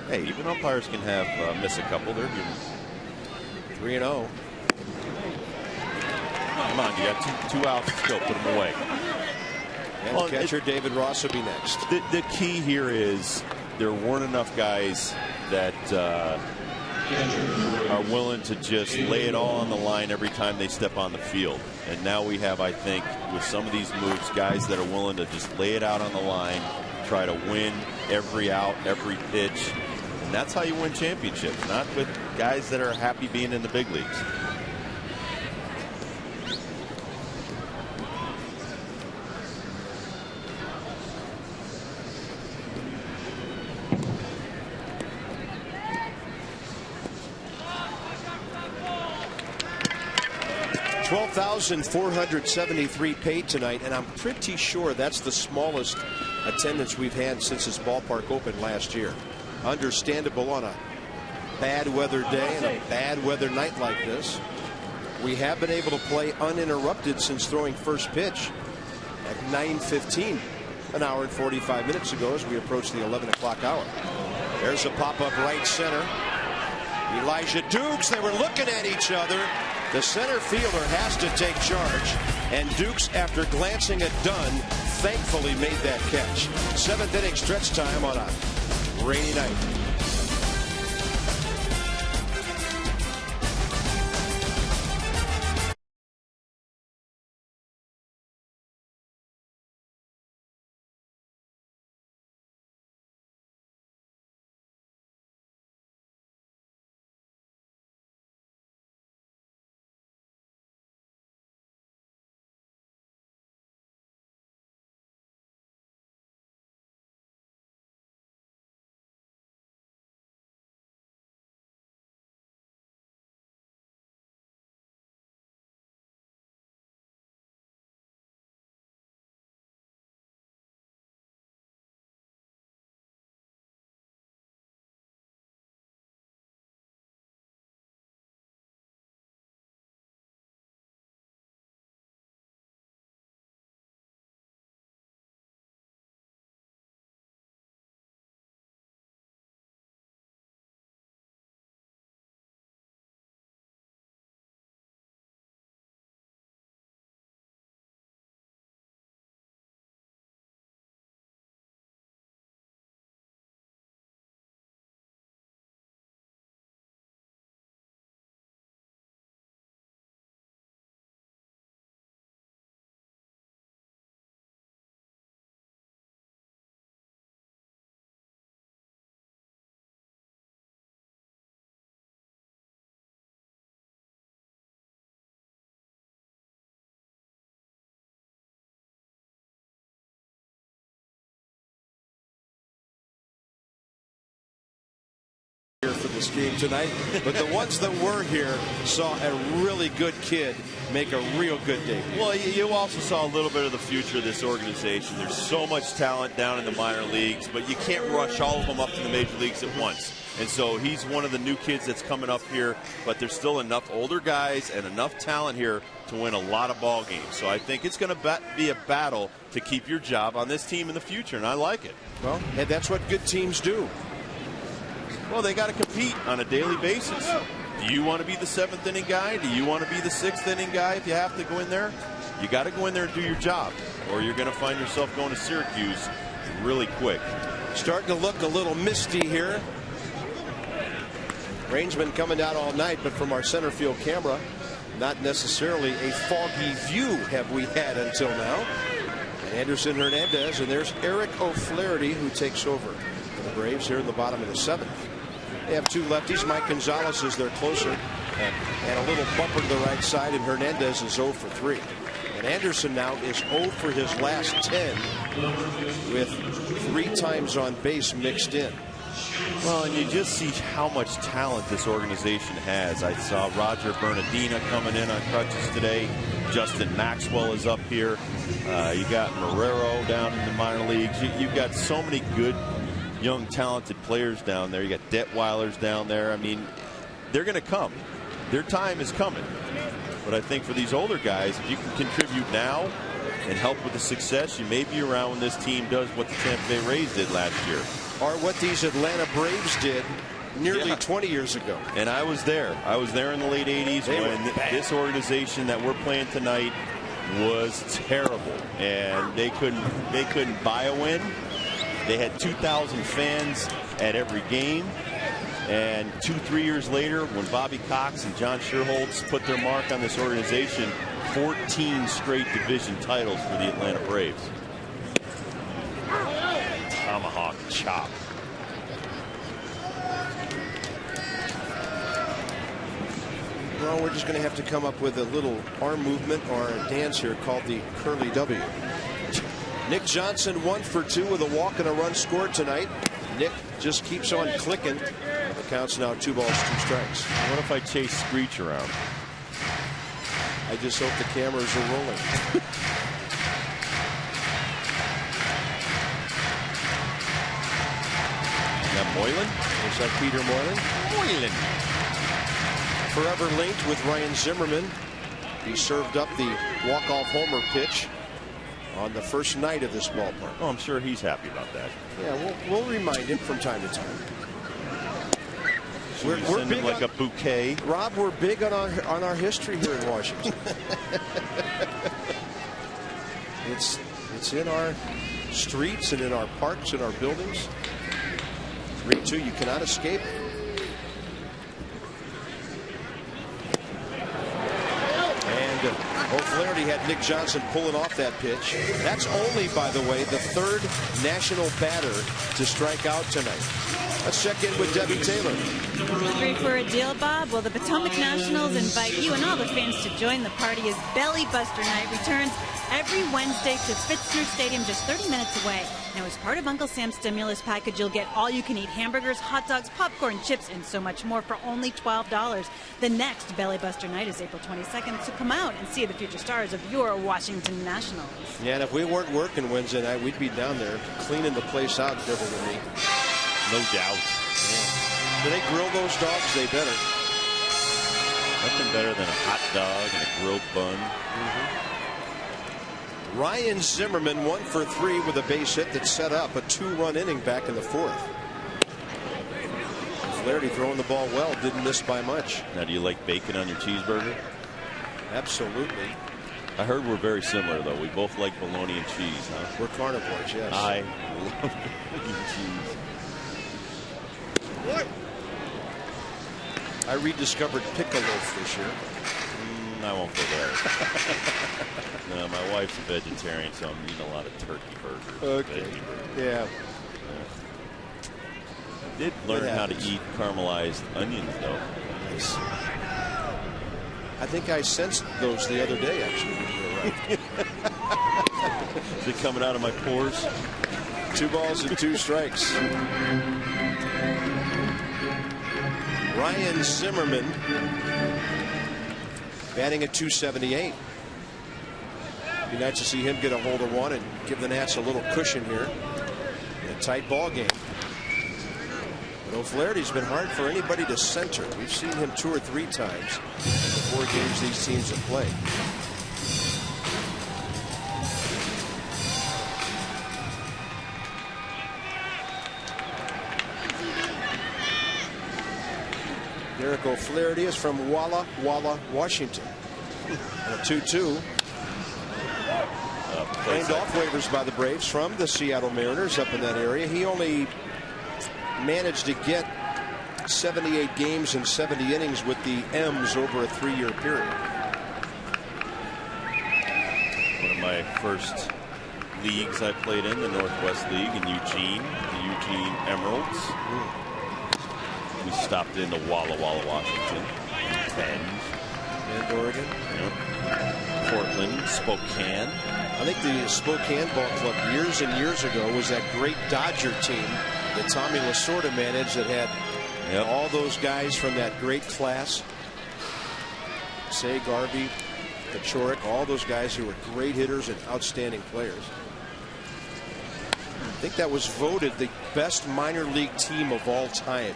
[SPEAKER 2] Hey, even umpires can have miss a couple. They're human.
[SPEAKER 1] 3-0.
[SPEAKER 2] Come on, you got two outs. Let's go. Put them away.
[SPEAKER 1] And catcher David Ross will be next.
[SPEAKER 2] The key here is there weren't enough guys that are willing to just lay it all on the line every time they step on the field. And now we have, I think, with some of these moves, guys that are willing to just lay it out on the line, try to win every out, every pitch. And that's how you win championships, not with guys that are happy being in the big leagues.
[SPEAKER 1] $12,473 paid tonight, and I'm pretty sure that's the smallest attendance we've had since this ballpark opened last year. Understandable on a bad weather day and a bad weather night like this. We have been able to play uninterrupted since throwing first pitch at 9:15, an hour and 45 minutes ago, as we approach the 11 o'clock hour. There's a pop-up right center. Elijah Dukes, they were looking at each other. The center fielder has to take charge, and Dukes, after glancing at Dunn, thankfully made that catch. 7th inning stretch time on a rainy night. For this game tonight, but the ones that were here saw a really good kid make a real good debut.
[SPEAKER 2] Well, you also saw a little bit of the future of this organization. There's so much talent down in the minor leagues, but you can't rush all of them up to the major leagues at once. And so he's one of the new kids that's coming up here, but there's still enough older guys and enough talent here to win a lot of ball games. So I think it's going to be a battle to keep your job on this team in the future, and I like it.
[SPEAKER 1] Well, and that's what good teams do.
[SPEAKER 2] Well, they got to compete on a daily basis. Do you want to be the 7th inning guy? Do you want to be the 6th inning guy if you have to go in there? You got to go in there and do your job, or you're going to find yourself going to Syracuse really quick.
[SPEAKER 1] Starting to look a little misty here. Rain's been coming down all night, but from our center field camera, not necessarily a foggy view have we had until now. Anderson Hernandez, and there's Eric O'Flaherty, who takes over for the Braves here in the bottom of the 7th. They have 2 lefties. Mike Gonzalez is their closer, and a little bumper to the right side, and Hernandez is 0 for 3. And Anderson now is 0 for his last 10, with 3 times on base mixed in.
[SPEAKER 2] Well, and you just see how much talent this organization has. I saw Roger Bernardina coming in on crutches today. Justin Maxwell is up here. You got Marrero down in the minor leagues. You've got so many good, young, talented players down there. You got Detweilers down there. I mean, they're going to come. Their time is coming. But I think for these older guys, if you can contribute now and help with the success, you may be around when this team does what the Tampa Bay Rays did last year.
[SPEAKER 1] Or what these Atlanta Braves did nearly 20 years ago.
[SPEAKER 2] And I was there. I was there in the late 80s when this organization that we're playing tonight was terrible. And they couldn't buy a win. They had 2,000 fans at every game. And 2-3 years later, when Bobby Cox and John Sherholtz put their mark on this organization, 14 straight division titles for the Atlanta Braves. Tomahawk chop.
[SPEAKER 1] Well, we're just going to have to come up with a little arm movement or a dance here called the Curly W. Nick Johnson 1 for 2 with a walk and a run scored tonight. Nick just keeps on clicking. The count's now 2 balls, 2 strikes.
[SPEAKER 2] What if I chase Screech around?
[SPEAKER 1] I just hope the cameras are rolling.
[SPEAKER 2] That Moylan?
[SPEAKER 1] Is that Peter Moylan?
[SPEAKER 2] Moylan.
[SPEAKER 1] Forever linked with Ryan Zimmerman. He served up the walk-off homer pitch on the first night of this ballpark.
[SPEAKER 2] Oh, I'm sure he's happy about that.
[SPEAKER 1] Yeah, we'll remind him from time to time.
[SPEAKER 2] We're send him like a bouquet.
[SPEAKER 1] Rob, we're big on our history here in Washington. It's in our streets and in our parks and our buildings. 3-2, you cannot escape. And O'Flaherty had Nick Johnson pulling off that pitch. That's only, by the way, the 3rd national batter to strike out tonight. Let's check in with Debbie Taylor.
[SPEAKER 4] Ready for a deal, Bob? Well, the Potomac Nationals invite you and all the fans to join the party as Belly Buster Night returns every Wednesday to Fitzner Stadium, just 30 minutes away. Now, as part of Uncle Sam's stimulus package, you'll get all-you-can-eat hamburgers, hot dogs, popcorn, chips, and so much more for only $12. The next Belly Buster Night is April 22nd, so come out and see the future stars of your Washington Nationals.
[SPEAKER 1] Yeah, and if we weren't working Wednesday night, we'd be down there cleaning the place out, Devil and me.
[SPEAKER 2] No doubt.
[SPEAKER 1] Yeah. Do they grill those dogs? They better.
[SPEAKER 2] Nothing better than a hot dog and a grilled bun.
[SPEAKER 1] Ryan Zimmerman 1 for 3 with a base hit that set up a 2-run inning back in the 4th. Flaherty throwing the ball well, didn't miss by much.
[SPEAKER 2] Now, do you like bacon on your cheeseburger?
[SPEAKER 1] Absolutely.
[SPEAKER 2] I heard we're very similar, though. We both like bologna and cheese, huh?
[SPEAKER 1] We're carnivores, yes.
[SPEAKER 2] I love bologna and cheese.
[SPEAKER 1] What? I rediscovered Piccaloaf this year.
[SPEAKER 2] I won't go there. No, my wife's a vegetarian, so I'm eating a lot of turkey burgers.
[SPEAKER 1] Okay.
[SPEAKER 2] Burgers.
[SPEAKER 1] Yeah.
[SPEAKER 2] I did learn how to eat caramelized onions, though.
[SPEAKER 1] Nice. I think I sensed those the other day, actually. You're right.
[SPEAKER 2] Is it coming out of my pores?
[SPEAKER 1] 2 balls and 2 strikes. Ryan Zimmerman batting at .278. Be nice to see him get a hold of one and give the Nats a little cushion here in a tight ball game. But O'Flaherty's been hard for anybody to center. We've seen him 2 or 3 times in the 4 games these teams have played. Eric O'Flaherty is from Walla Walla, Washington. And a 2-2. Claimed off waivers by the Braves from the Seattle Mariners up in that area. He only managed to get 78 games and 70 innings with the M's over a 3-year period.
[SPEAKER 2] One of my first leagues I played in, the Northwest League in Eugene, the Eugene Emeralds. We stopped into Walla Walla, Washington,
[SPEAKER 1] And Oregon.
[SPEAKER 2] Yep. Portland, Spokane.
[SPEAKER 1] I think the Spokane Ball Club years and years ago was that great Dodger team that Tommy Lasorda managed that had all those guys from that great class. Say, Garvey, Pachorik, all those guys who were great hitters and outstanding players. I think that was voted the best minor league team of all time.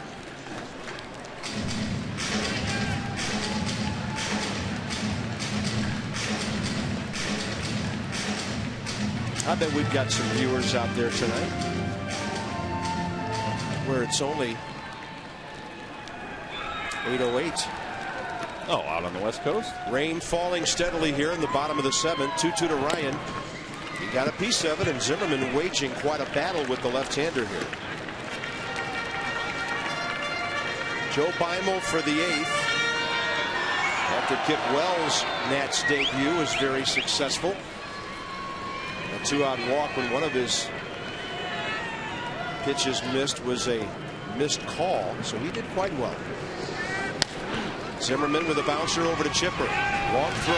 [SPEAKER 1] I bet we've got some viewers out there tonight where it's only 8:08.
[SPEAKER 2] Oh, out on the West Coast.
[SPEAKER 1] Rain falling steadily here in the bottom of the 7th. 2-2 to Ryan. He got a piece of it, and Zimmermann waging quite a battle with the left-hander here. Joe Beimel for the 8th. After Kip Wells' Nats debut was very successful. A 2-out walk when one of his pitches missed was a missed call, so he did quite well. Zimmermann with a bouncer over to Chipper. Long throw.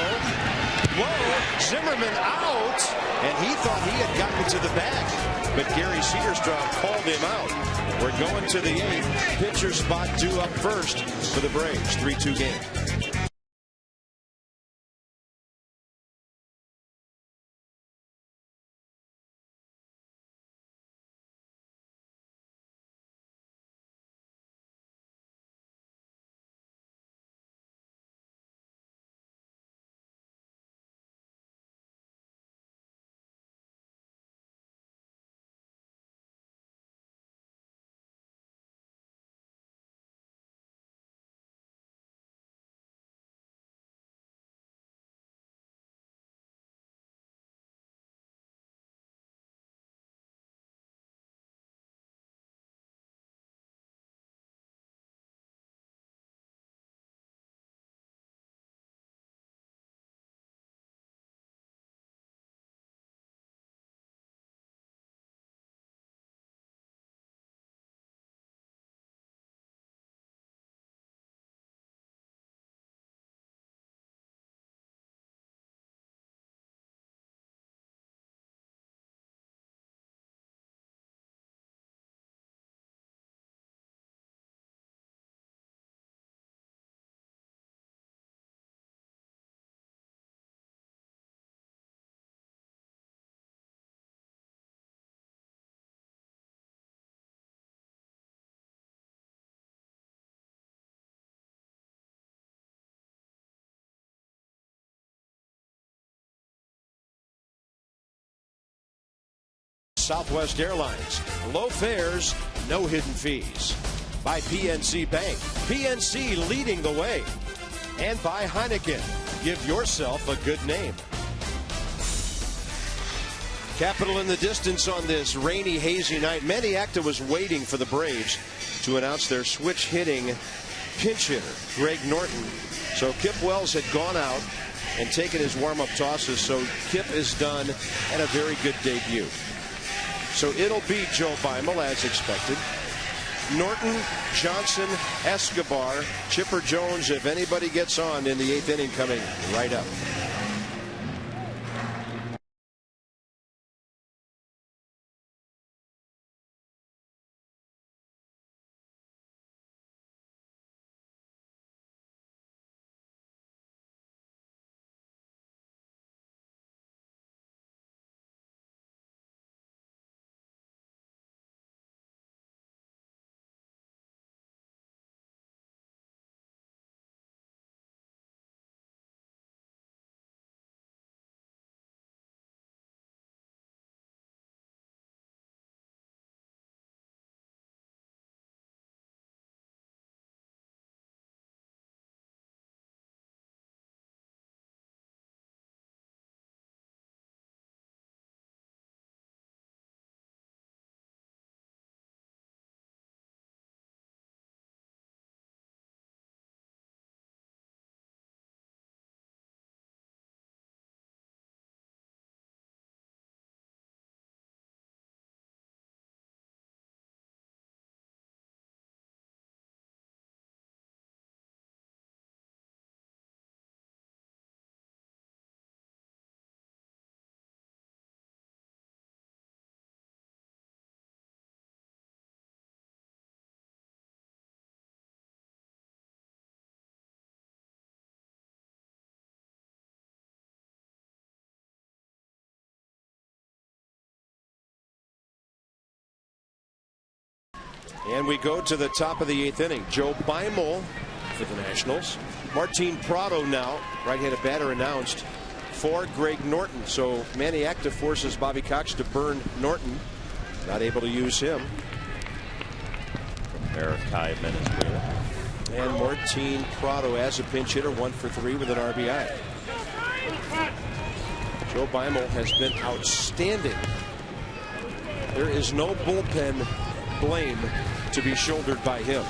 [SPEAKER 1] Whoa! Zimmermann out, and he thought he had gotten to the bag, but Gary Cedarstrom called him out. We're going to the 8th. Pitcher spot due up first for the Braves. 3-2 game. Southwest Airlines. Low fares, no hidden fees. By PNC Bank. PNC leading the way. And by Heineken. Give yourself a good name. Capital in the distance on this rainy, hazy night. Manny Acta was waiting for the Braves to announce their switch hitting pinch hitter, Greg Norton. So Kip Wells had gone out and taken his warm-up tosses. So Kip is done and a very good debut. So it'll be Joe Beimel as expected. Norton, Johnson, Escobar, Chipper Jones, if anybody gets on in the 8th inning, coming right up. And we go to the top of the 8th inning. Joe Beimel for the Nationals. Martin Prado now, right-handed batter, announced for Greg Norton. So Manny Acta forces Bobby Cox to burn Norton. Not able to use him.
[SPEAKER 2] From Maracay, Venezuela.
[SPEAKER 1] And Martin Prado as a pinch hitter, 1 for 3 with an RBI. Joe Beimel has been outstanding. There is no bullpen blame to be shouldered by him.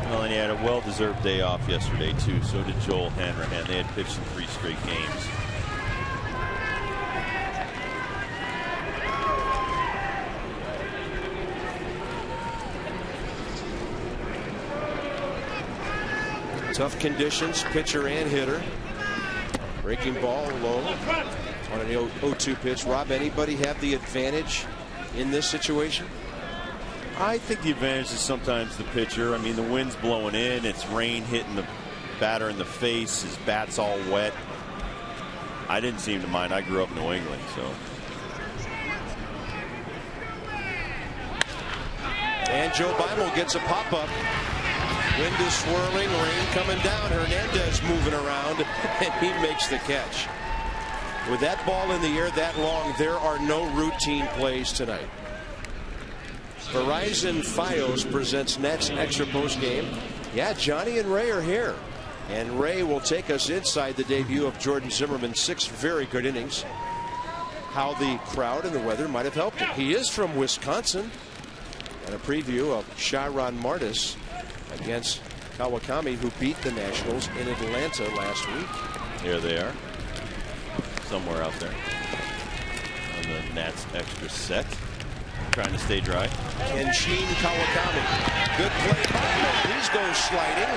[SPEAKER 2] Well, and he had a well-deserved day off yesterday, too. So did Joel Hanrahan. They had pitched in 3 straight games.
[SPEAKER 1] Tough conditions, pitcher and hitter. Breaking ball low on an 0-2 pitch. Rob, anybody have the advantage in this situation?
[SPEAKER 2] I think the advantage is sometimes the pitcher. I mean, the wind's blowing in. It's rain hitting the batter in the face. His bat's all wet. I didn't seem to mind. I grew up in New England, so.
[SPEAKER 1] And Joe Beimel gets a pop-up. Wind is swirling, rain coming down. Hernandez moving around, and he makes the catch. With that ball in the air that long, there are no routine plays tonight. Verizon Fios presents Nets Extra Post Game. Yeah, Johnny and Ray are here. And Ray will take us inside the debut of Jordan Zimmermann. 6 very good innings. How the crowd and the weather might have helped him. He is from Wisconsin. And a preview of Sharon Martis against Kawakami, who beat the Nationals in Atlanta last week.
[SPEAKER 2] Here they are. Somewhere out there. On the Nats extra set. Trying to stay dry.
[SPEAKER 1] Kenshin Kawakami. Good play by him. He's going sliding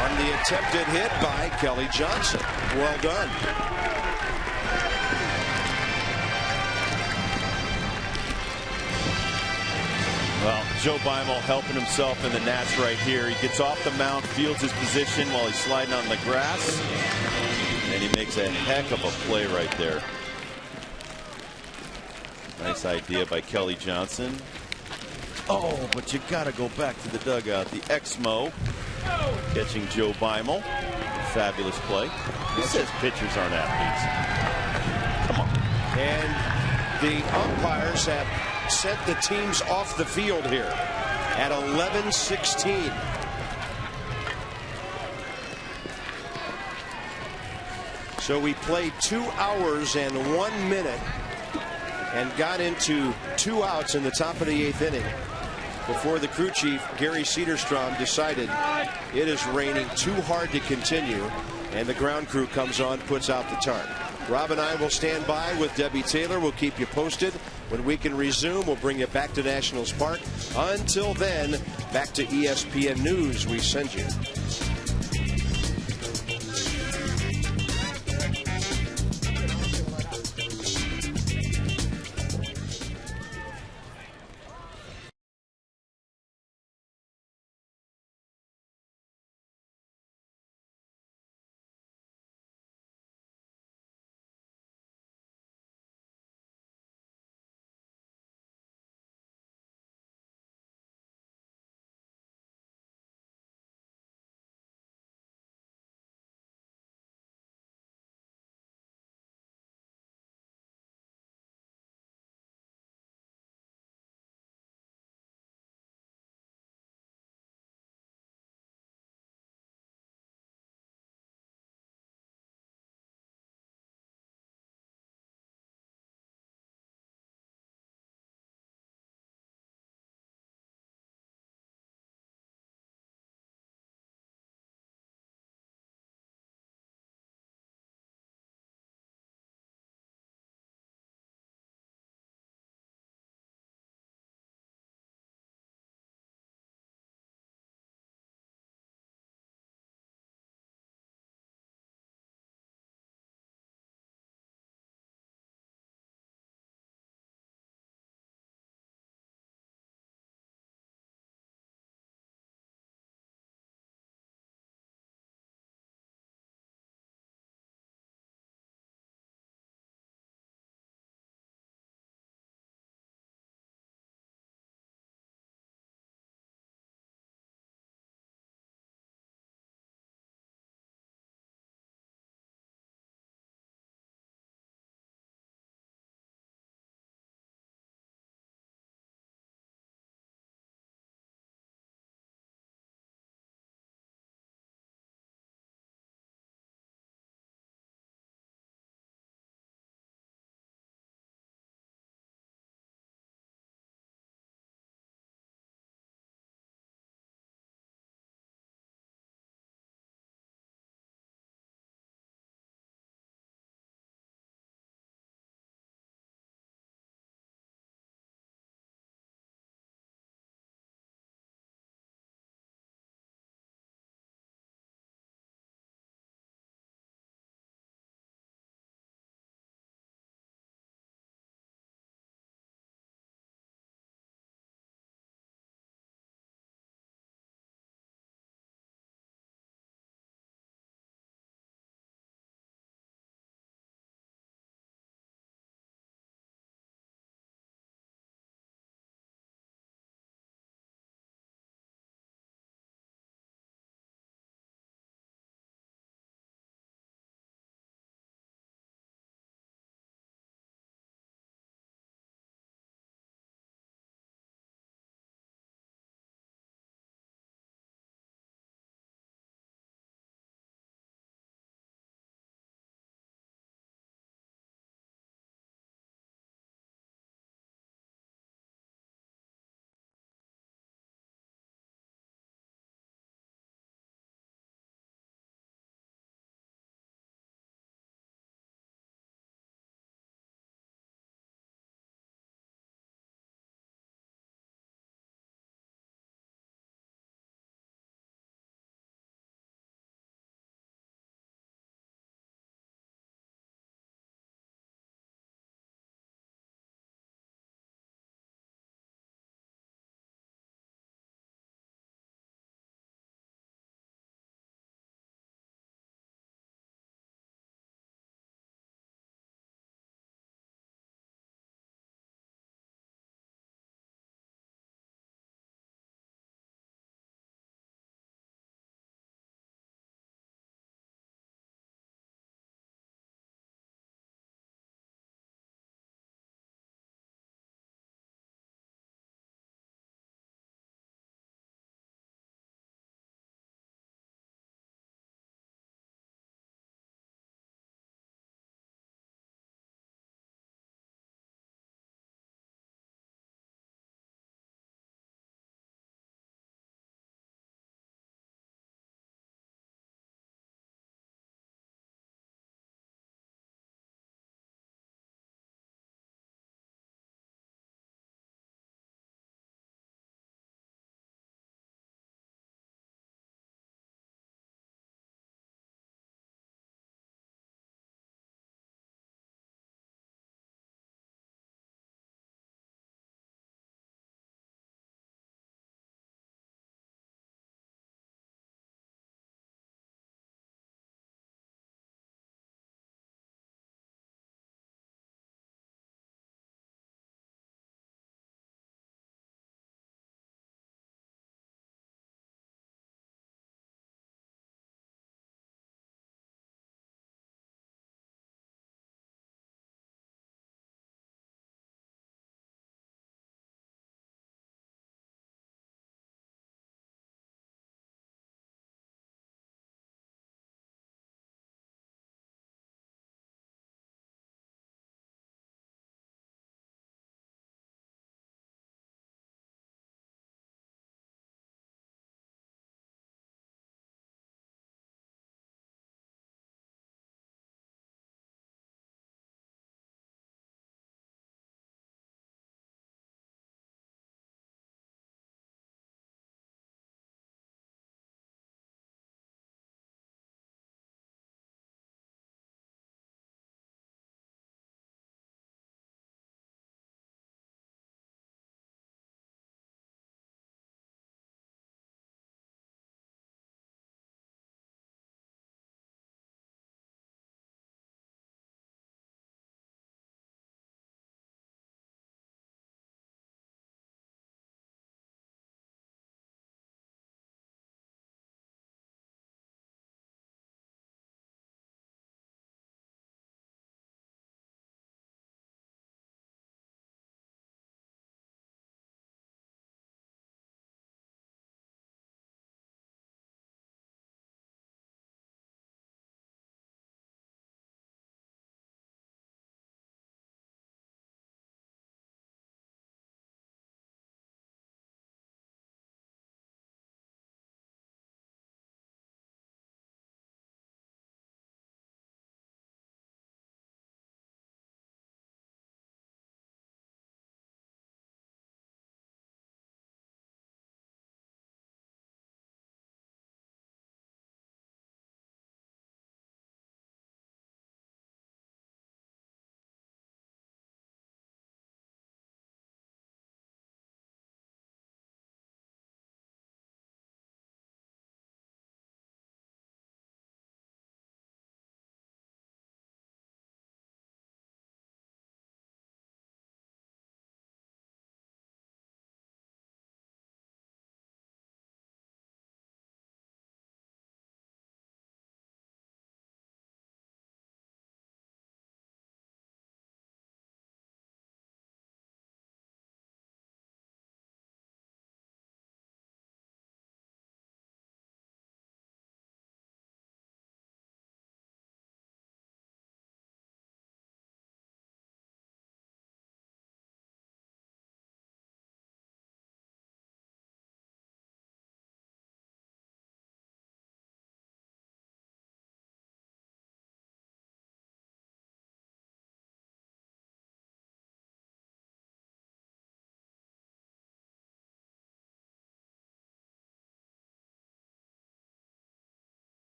[SPEAKER 1] on the attempted hit by Kelly Johnson. Well done.
[SPEAKER 2] Well, Joe Beimel helping himself in the Nats right here. He gets off the mound, fields his position while he's sliding on the grass. And he makes a heck of a play right there. Nice idea by Kelly Johnson. Oh, but you got to go back to the dugout. The Exmo catching Joe Beimel. Fabulous play. Who says pitchers aren't athletes? Come on.
[SPEAKER 1] And the umpires have sent the teams off the field here at 11:16. So we played 2 hours and 1 minute and got into 2 outs in the top of the 8th inning before the crew chief, Gary Cederstrom, decided it is raining too hard to continue, and the ground crew comes on, puts out the tarp. Rob and I will stand by with Debbie Taylor. We'll keep you posted. When we can resume, we'll bring you back to Nationals Park. Until then, back to ESPN News we send you.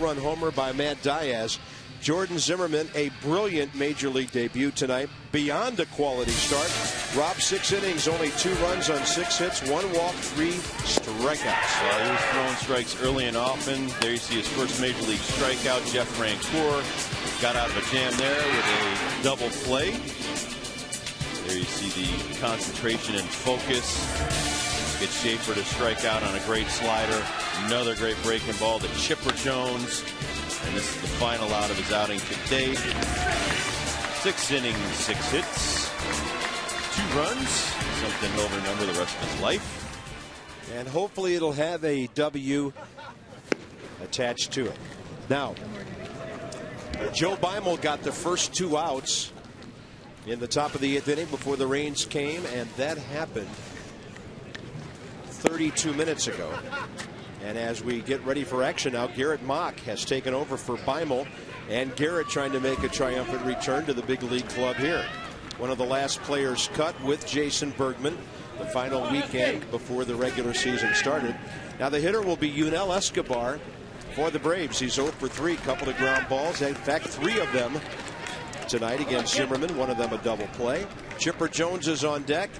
[SPEAKER 1] Run homer by Matt Diaz. Jordan Zimmermann, a brilliant major league debut tonight. Beyond a quality start. Rob, 6 innings, only 2 runs on 6 hits, 1 walk, 3 strikeouts.
[SPEAKER 2] He was throwing strikes early and often. There you see his first major league strikeout. Jeff Francoeur got out of a jam there with a double play. There you see the concentration and focus. Gets Schaefer to strike out on a great slider. Another great breaking ball to Chipper Jones. And this is the final out of his outing today. 6 innings, 6 hits, 2 runs. Something he'll remember the rest of his life.
[SPEAKER 1] And hopefully it'll have a W attached to it. Now, Joe Beimel got the first 2 outs in the top of the 8th inning before the rains came, and that happened 32 minutes ago. And as we get ready for action now, Garrett Mock has taken over for Beimel, and Garrett trying to make a triumphant return to the big league club here. One of the last players cut with Jason Bergman the final weekend before the regular season started. Now the hitter will be Yunel Escobar for the Braves. He's 0 for 3, couple of ground balls. In fact, 3 of them tonight against Zimmermann, one of them a double play. Chipper Jones is on deck.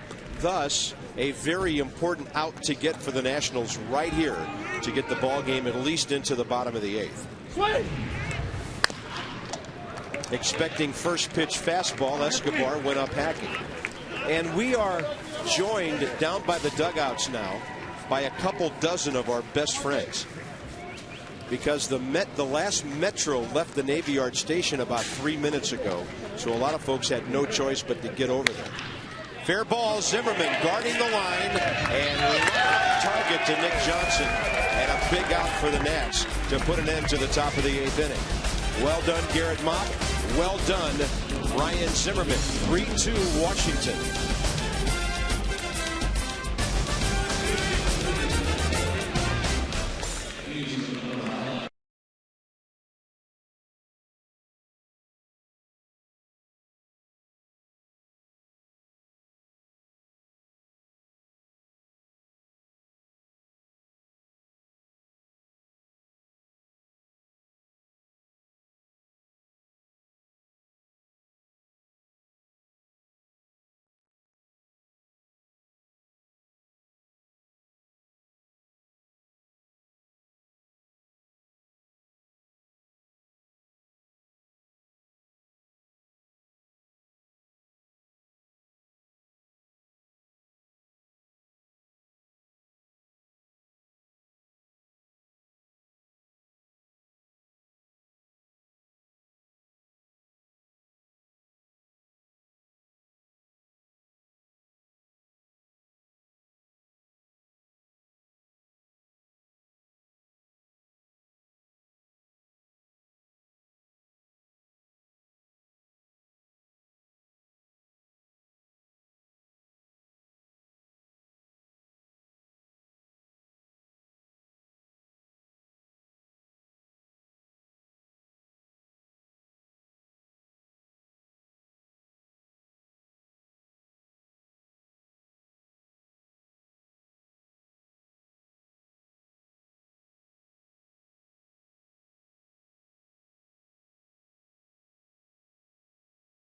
[SPEAKER 1] Thus, a very important out to get for the Nationals right here to get the ball game at least into the bottom of the 8th. Expecting first pitch fastball, Escobar went up hacking. And we are joined down by the dugouts now by a couple dozen of our best friends, because the last Metro left the Navy Yard station about 3 minutes ago, so a lot of folks had no choice but to get over there. Fair ball, Zimmermann guarding the line, and right target to Nick Johnson, and a big out for the Nats to put an end to the top of the 8th inning. Well done, Garrett Mock. Well done, Ryan Zimmermann. 3-2 Washington.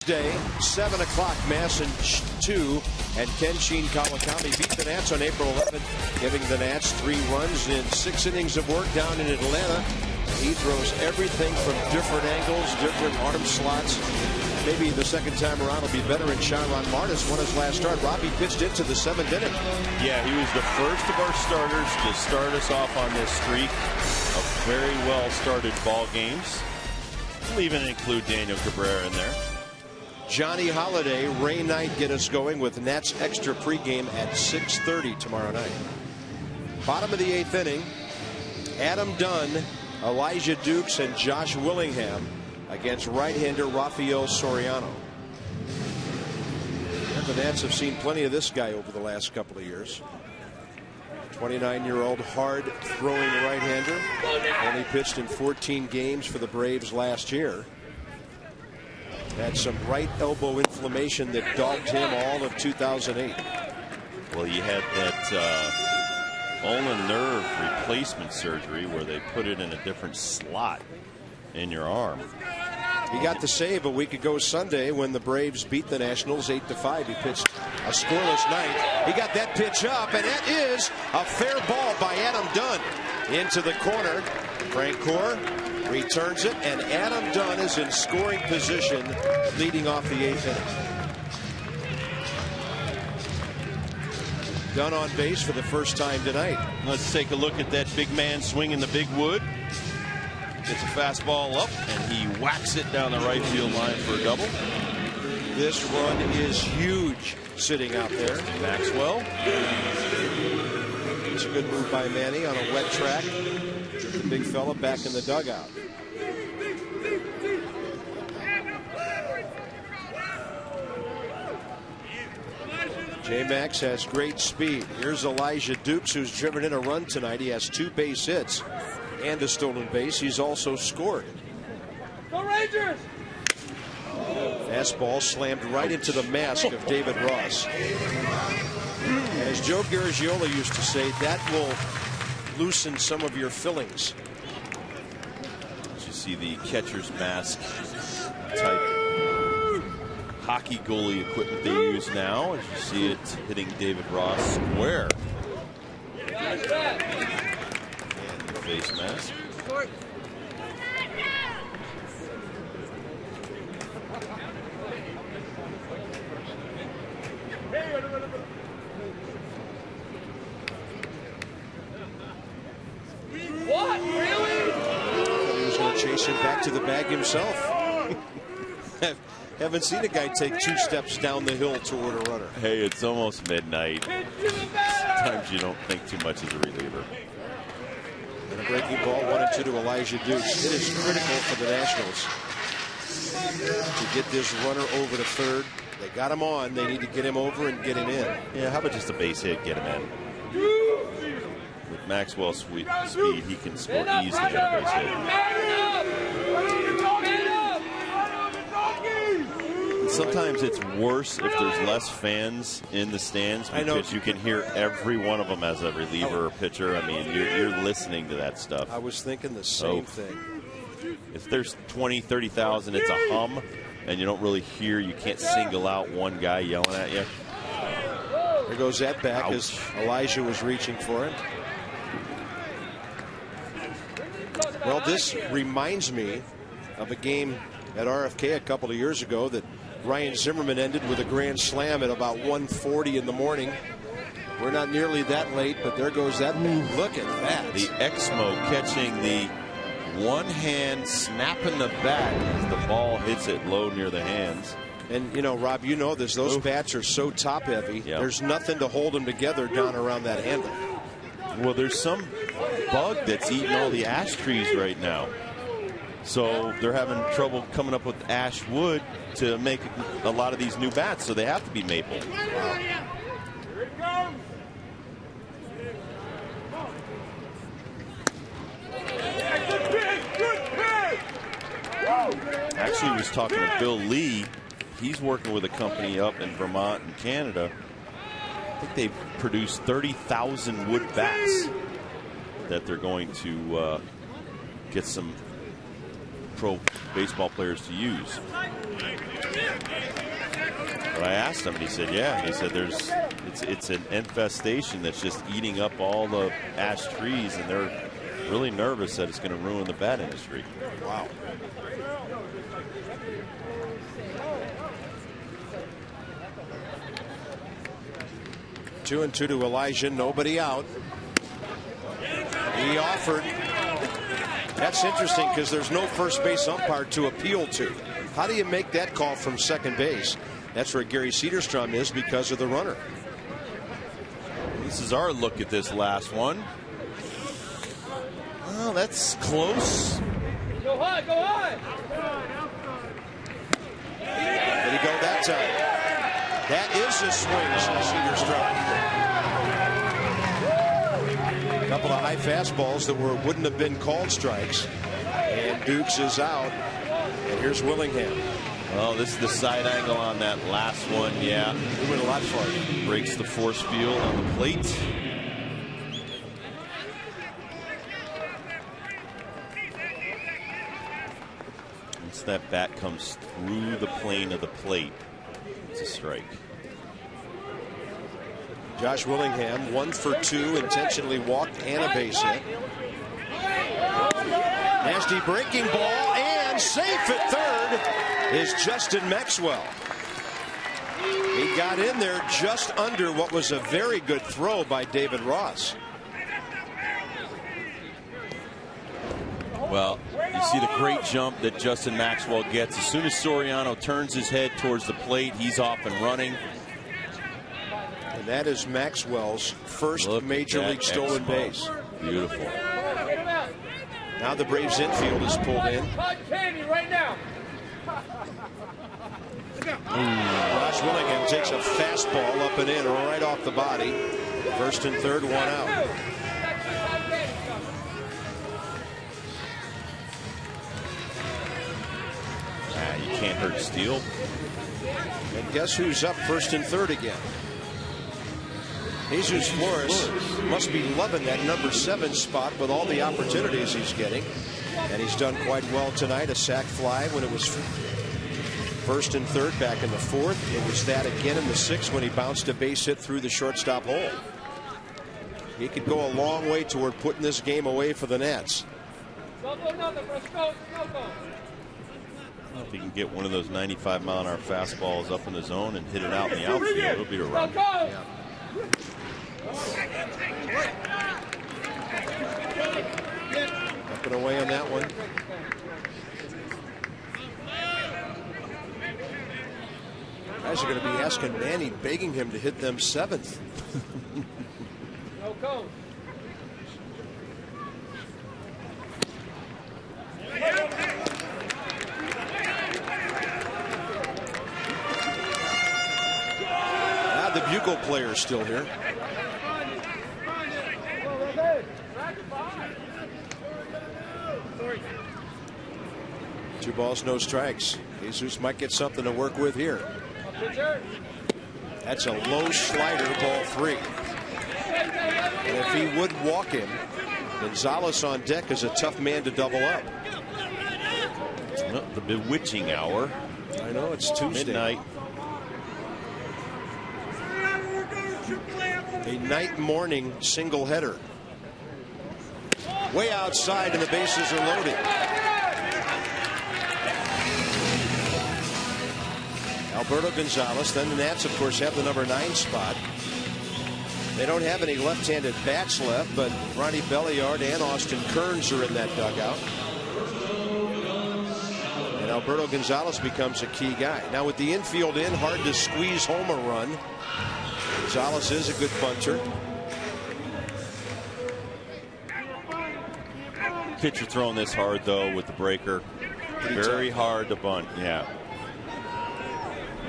[SPEAKER 1] Day, 7 o'clock, Masson 2 and Kenshin Kawakami beat the Nats on April 11th, giving the Nats 3 runs in 6 innings of work down in Atlanta. He throws everything from different angles, different arm slots. Maybe the second time around will be better. And Sharon Martis won his last start. Robbie pitched into the 7th inning.
[SPEAKER 2] Yeah, he was the first of our starters to start us off on this streak of very well started ball games. We'll even include Daniel Cabrera in there.
[SPEAKER 1] Johnny Holiday, Ray Knight get us going with Nats Extra pregame at 6:30 tomorrow night. Bottom of the 8th inning, Adam Dunn, Elijah Dukes, and Josh Willingham against right-hander Rafael Soriano. And the Nats have seen plenty of this guy over the last couple of years. 29-year-old hard-throwing right-hander. Only pitched in 14 games for the Braves last year. Had some right elbow inflammation that dogged him all of 2008.
[SPEAKER 2] Well, you had that ulnar nerve replacement surgery where they put it in a different slot in your arm.
[SPEAKER 1] He got the save a week ago Sunday when the Braves beat the Nationals 8-5. He pitched a scoreless ninth. He got that pitch up, and that is a fair ball by Adam Dunn into the corner. Frank Core returns it, and Adam Dunn is in scoring position leading off the 8th inning. Dunn on base for the first time tonight.
[SPEAKER 2] Let's take a look at that big man swinging the big wood. Gets a fastball up, and he whacks it down the right field line for a double.
[SPEAKER 1] This run is huge sitting out there.
[SPEAKER 2] Maxwell.
[SPEAKER 1] It's a good move by Manny on a wet track. Get the big fella back in the dugout. J-Max has great speed. Here's Elijah Dukes, who's driven in a run tonight. He has 2 base hits and a stolen base. He's also scored.
[SPEAKER 5] Go Rangers!
[SPEAKER 1] Fastball slammed right into the mask of David Ross. As Joe Garagiola used to say, that will loosen some of your fillings.
[SPEAKER 2] You see the catcher's mask type hockey goalie equipment they use now, as you see it hitting David Ross square. And the face mask.
[SPEAKER 5] What? Really?
[SPEAKER 1] He was going to chase him back to the bag himself. Haven't seen a guy take 2 steps down the hill toward a runner.
[SPEAKER 2] Hey, it's almost midnight. Sometimes you don't think too much as a reliever.
[SPEAKER 1] And a breaking ball, 1-2 to Elijah Dukes. It is critical for the Nationals to get this runner over to third. They got him on. They need to get him over and get him in.
[SPEAKER 2] Yeah, how about just a base hit, get him in? With Maxwell's speed, he can score easily on a base hit. Sometimes it's worse if there's less fans in the stands because you can hear every one of them as a reliever or pitcher. I mean, you're listening to that stuff.
[SPEAKER 1] I was thinking the same thing.
[SPEAKER 2] If there's 20, 30,000, it's a hum, and you don't really hear. You can't single out one guy yelling at you.
[SPEAKER 1] There goes that back as Elijah was reaching for him. Well, this reminds me of a game at RFK a couple of years ago that Ryan Zimmermann ended with a grand slam at about 1:40 in the morning. We're not nearly that late, but there goes that bat. Look at that.
[SPEAKER 2] The Exmo catching the one hand, snapping the bat as the ball hits it low near the hands.
[SPEAKER 1] And, you know, Rob, you know this. Those bats are so top heavy. Yep. There's nothing to hold them together down around that handle.
[SPEAKER 2] Well, there's some bug that's eating all the ash trees right now. So they're having trouble coming up with ash wood to make a lot of these new bats, so they have to be maple. Wow. Actually, was talking to Bill Lee. He's working with a company up in Vermont and Canada. I think they've produced 30,000 wood bats that they're going to get some pro baseball players to use. But I asked him, and he said, yeah. He said it's an infestation that's just eating up all the ash trees, and they're really nervous that it's going to ruin the bat industry.
[SPEAKER 1] Wow. Two and two to Elijah, nobody out. He offered. That's interesting because there's no first base umpire to appeal to. How do you make that call from second base? That's where Gary Cederstrom is because of the runner.
[SPEAKER 2] This is our look at this last one. Well, that's close.
[SPEAKER 5] Go high, go high.
[SPEAKER 1] Did he go that time? That is a swing, Cederstrom. A couple of high fastballs that wouldn't have been called strikes. And Dukes is out. And here's Willingham.
[SPEAKER 2] Oh, this is the side angle on that last one. Yeah,
[SPEAKER 1] it went a lot farther.
[SPEAKER 2] Breaks the force field on the plate. Once that bat comes through the plane of the plate, it's a strike.
[SPEAKER 1] Josh Willingham, 1 for 2, intentionally walked and a base hit. Nasty breaking ball, and safe at third is Justin Maxwell. He got in there just under what was a very good throw by David Ross.
[SPEAKER 2] Well, you see the great jump that Justin Maxwell gets. As soon as Soriano turns his head towards the plate, he's off and running.
[SPEAKER 1] And that is Maxwell's first Major League stolen base.
[SPEAKER 2] Beautiful.
[SPEAKER 1] Now the Braves infield is pulled in. Josh Willingham takes a fastball up and in right off the body. First and third, 1 out.
[SPEAKER 2] You can't hurt Steele.
[SPEAKER 1] And guess who's up first and third again? Jesus Flores must be loving that number 7 spot with all the opportunities he's getting. And he's done quite well tonight. A sac fly when it was first and third back in the 4th. It was that again in the 6th when he bounced a base hit through the shortstop hole. He could go a long way toward putting this game away for the Nats.
[SPEAKER 2] If he can get one of those 95-mile-an-hour fastballs up in the zone and hit it out in the outfield, it'll be a run.
[SPEAKER 1] Yeah. Up and away on that one. Guys are going to be asking Manny, begging him to hit them 7th.
[SPEAKER 5] No coach.
[SPEAKER 1] The bugle player's still here. Two balls, no strikes. Jesus might get something to work with here. That's a low slider, ball 3. And if he would walk him, Gonzalez on deck is a tough man to double up.
[SPEAKER 2] Well, the bewitching hour.
[SPEAKER 1] I know, it's Tuesday.
[SPEAKER 2] Midnight.
[SPEAKER 1] A night-morning single header. Way outside and the bases are loaded. Alberto Gonzalez. Then the Nats, of course, have the number 9 spot. They don't have any left-handed bats left, but Ronnie Belliard and Austin Kearns are in that dugout. And Alberto Gonzalez becomes a key guy. Now with the infield in, hard to squeeze home a run. Gonzalez is a good punter.
[SPEAKER 2] Pitcher throwing this hard, though, with the breaker. Very hard to bunt, yeah.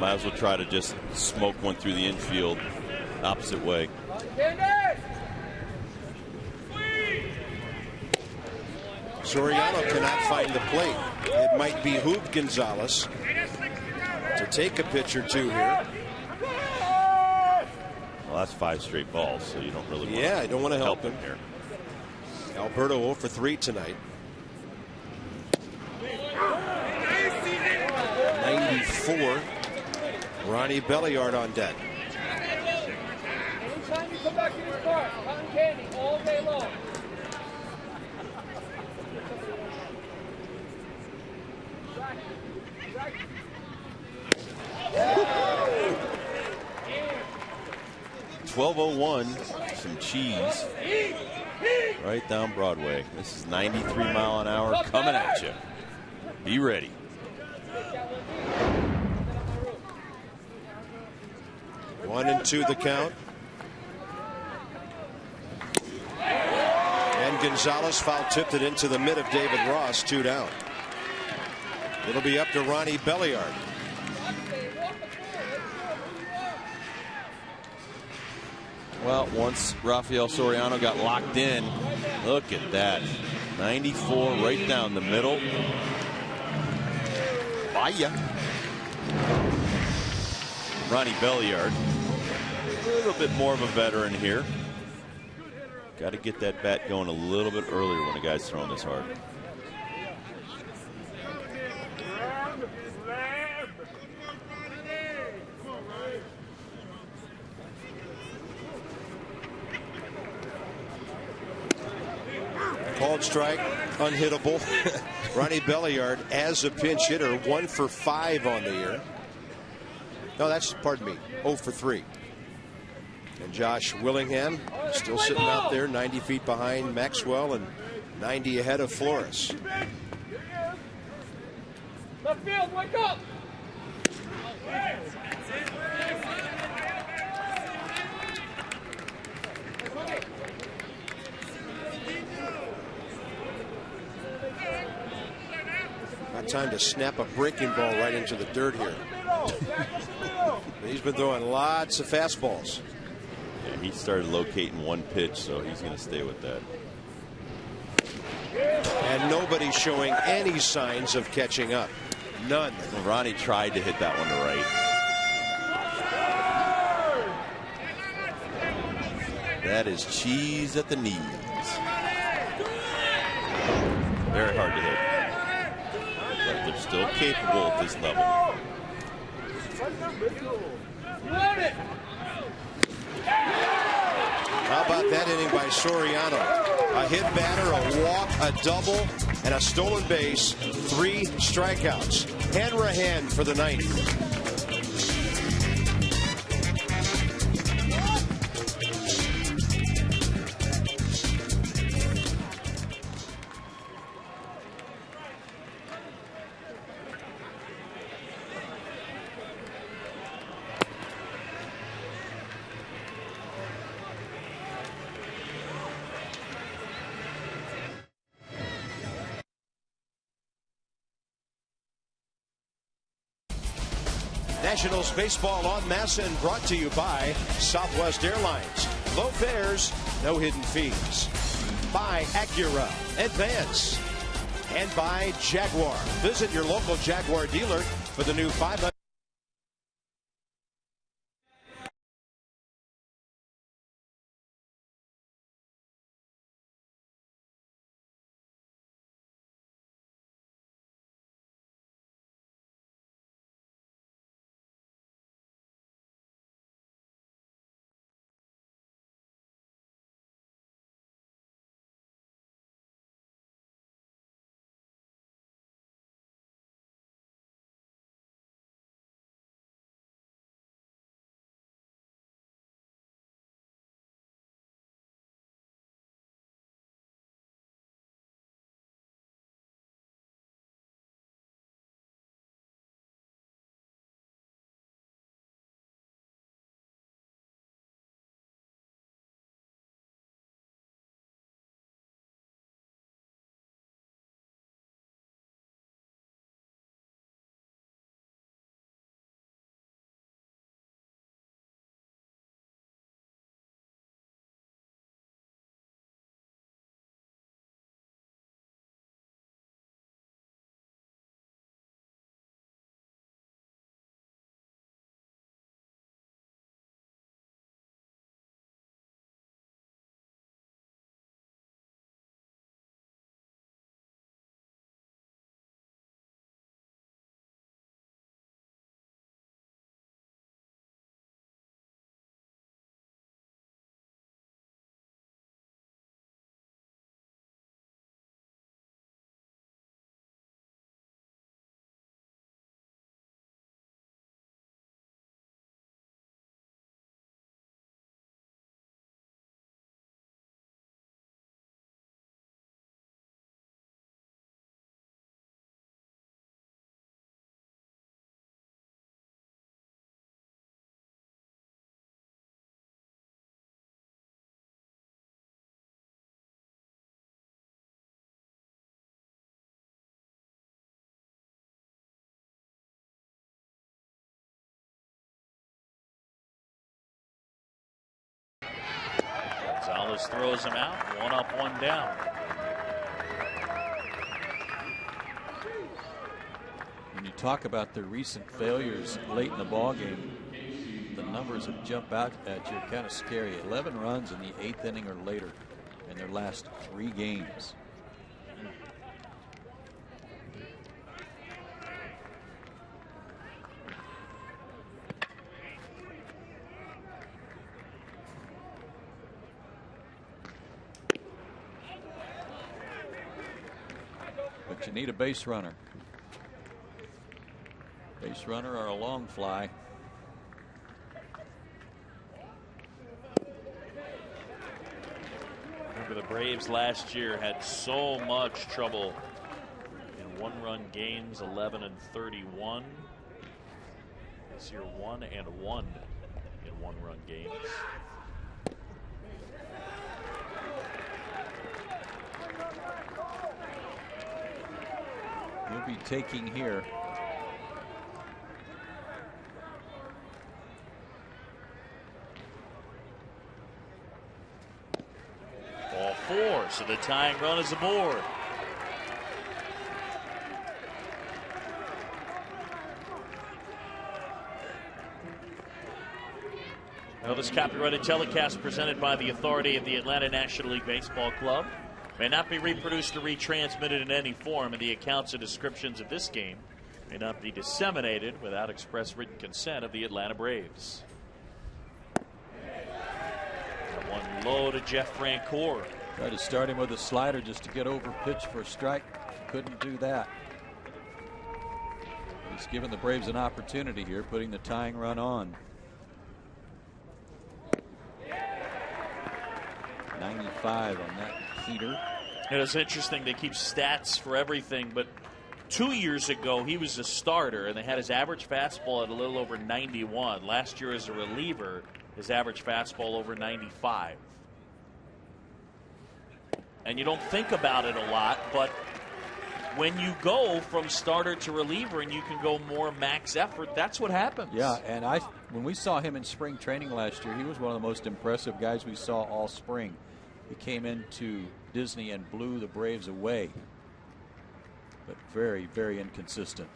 [SPEAKER 2] Might as well try to just smoke one through the infield opposite way.
[SPEAKER 1] Soriano cannot find the plate. It might behoove Gonzalez to take a pitch or two here.
[SPEAKER 2] Well, that's 5 straight balls, so you don't really want
[SPEAKER 1] I don't want to help him
[SPEAKER 2] here.
[SPEAKER 1] Alberto 0 for 3 tonight. 94. Ronnie Belliard on deck.
[SPEAKER 5] Anytime you come back to this park, cotton candy all day long.
[SPEAKER 2] .1201, some cheese right down Broadway. This is 93 mile an hour coming at you. Be ready.
[SPEAKER 1] One and 2 the count. And Gonzalez foul tipped it into the mid of David Ross, 2 down. It'll be up to Ronnie Belliard.
[SPEAKER 2] Well, once Rafael Soriano got locked in, look at that. 94 right down the middle. Vaya. Ronnie Belliard, a little bit more of a veteran here. Got to get that bat going a little bit earlier when a guy's throwing this hard.
[SPEAKER 1] Called strike, unhittable. Ronnie Belliard as a pinch hitter, 1 for 5 on the year. No, that's, pardon me, 0 for 3. And Josh Willingham still sitting out there 90 feet behind Maxwell and 90 ahead of Flores.
[SPEAKER 5] Left field, wake up!
[SPEAKER 1] Got time to snap a breaking ball right into the dirt here. He's been throwing lots of fastballs.
[SPEAKER 2] Yeah, he started locating one pitch, so he's going to stay with that.
[SPEAKER 1] And nobody's showing any signs of catching up. None.
[SPEAKER 2] Well, Ronnie tried to hit that one to right. That is cheese at the knees. Very hard to hit. But they're still capable at this level.
[SPEAKER 1] How about that inning by Soriano? A hit batter, a walk, a double, and a stolen base. 3 strikeouts. Hanrahan for the 9th. Nationals baseball en masse and brought to you by Southwest Airlines. Low fares, no hidden fees. By Acura Advance. And by Jaguar. Visit your local Jaguar dealer for the new 500.
[SPEAKER 8] Gonzalez throws him out. 1 up, 1 down.
[SPEAKER 9] When you talk about their recent failures late in the ballgame, the numbers that jump out at you are kind of scary. 11 runs in the 8th inning or later in their last 3 games. but you need a base runner. Base runner or a long fly.
[SPEAKER 8] Remember, the Braves last year had so much trouble in one-run games, 11 and 31. This year, 1 and 1 in one-run games.
[SPEAKER 9] He'll be taking here.
[SPEAKER 8] Ball 4, so the tying run is aboard. Now, this copyrighted telecast presented by the authority of the Atlanta National League Baseball Club may not be reproduced or retransmitted in any form, and the accounts and descriptions of this game may not be disseminated without express written consent of the Atlanta Braves. That one low to Jeff Francoeur.
[SPEAKER 9] Tried to start him with a slider just to get over pitch for a strike. Couldn't do that. He's given the Braves an opportunity here, putting the tying run on. 95 on that heater.
[SPEAKER 8] It's interesting, they keep stats for everything, but 2 years ago he was a starter and they had his average fastball at a little over 91. Last year as a reliever, his average fastball over 95. And you don't think about it a lot, but when you go from starter to reliever and you can go more max effort, that's what happens.
[SPEAKER 9] Yeah, and when we saw him in spring training last year, he was one of the most impressive guys we saw all spring. He came into Disney and blew the Braves away, but very, very inconsistent.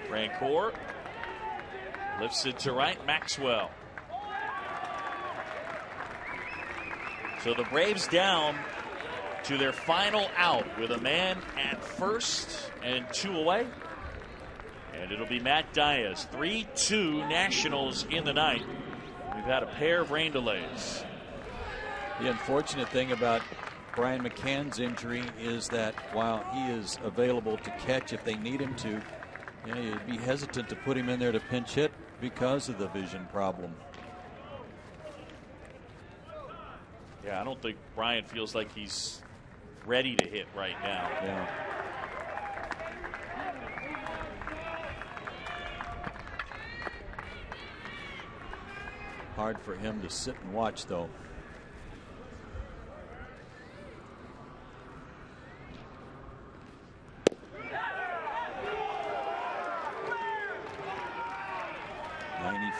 [SPEAKER 8] Francoeur lifts it to right. Maxwell. So the Braves down to their final out with a man at first and 2 away. And it'll be Matt Diaz. 3-2 Nationals in the ninth. We've had a pair of rain delays.
[SPEAKER 9] The unfortunate thing about Brian McCann's injury is that while he is available to catch if they need him to, you'd be hesitant to put him in there to pinch hit because of the vision problem.
[SPEAKER 8] Yeah, I don't think Brian feels like he's ready to hit right now.
[SPEAKER 9] Yeah. Hard for him to sit and watch, though.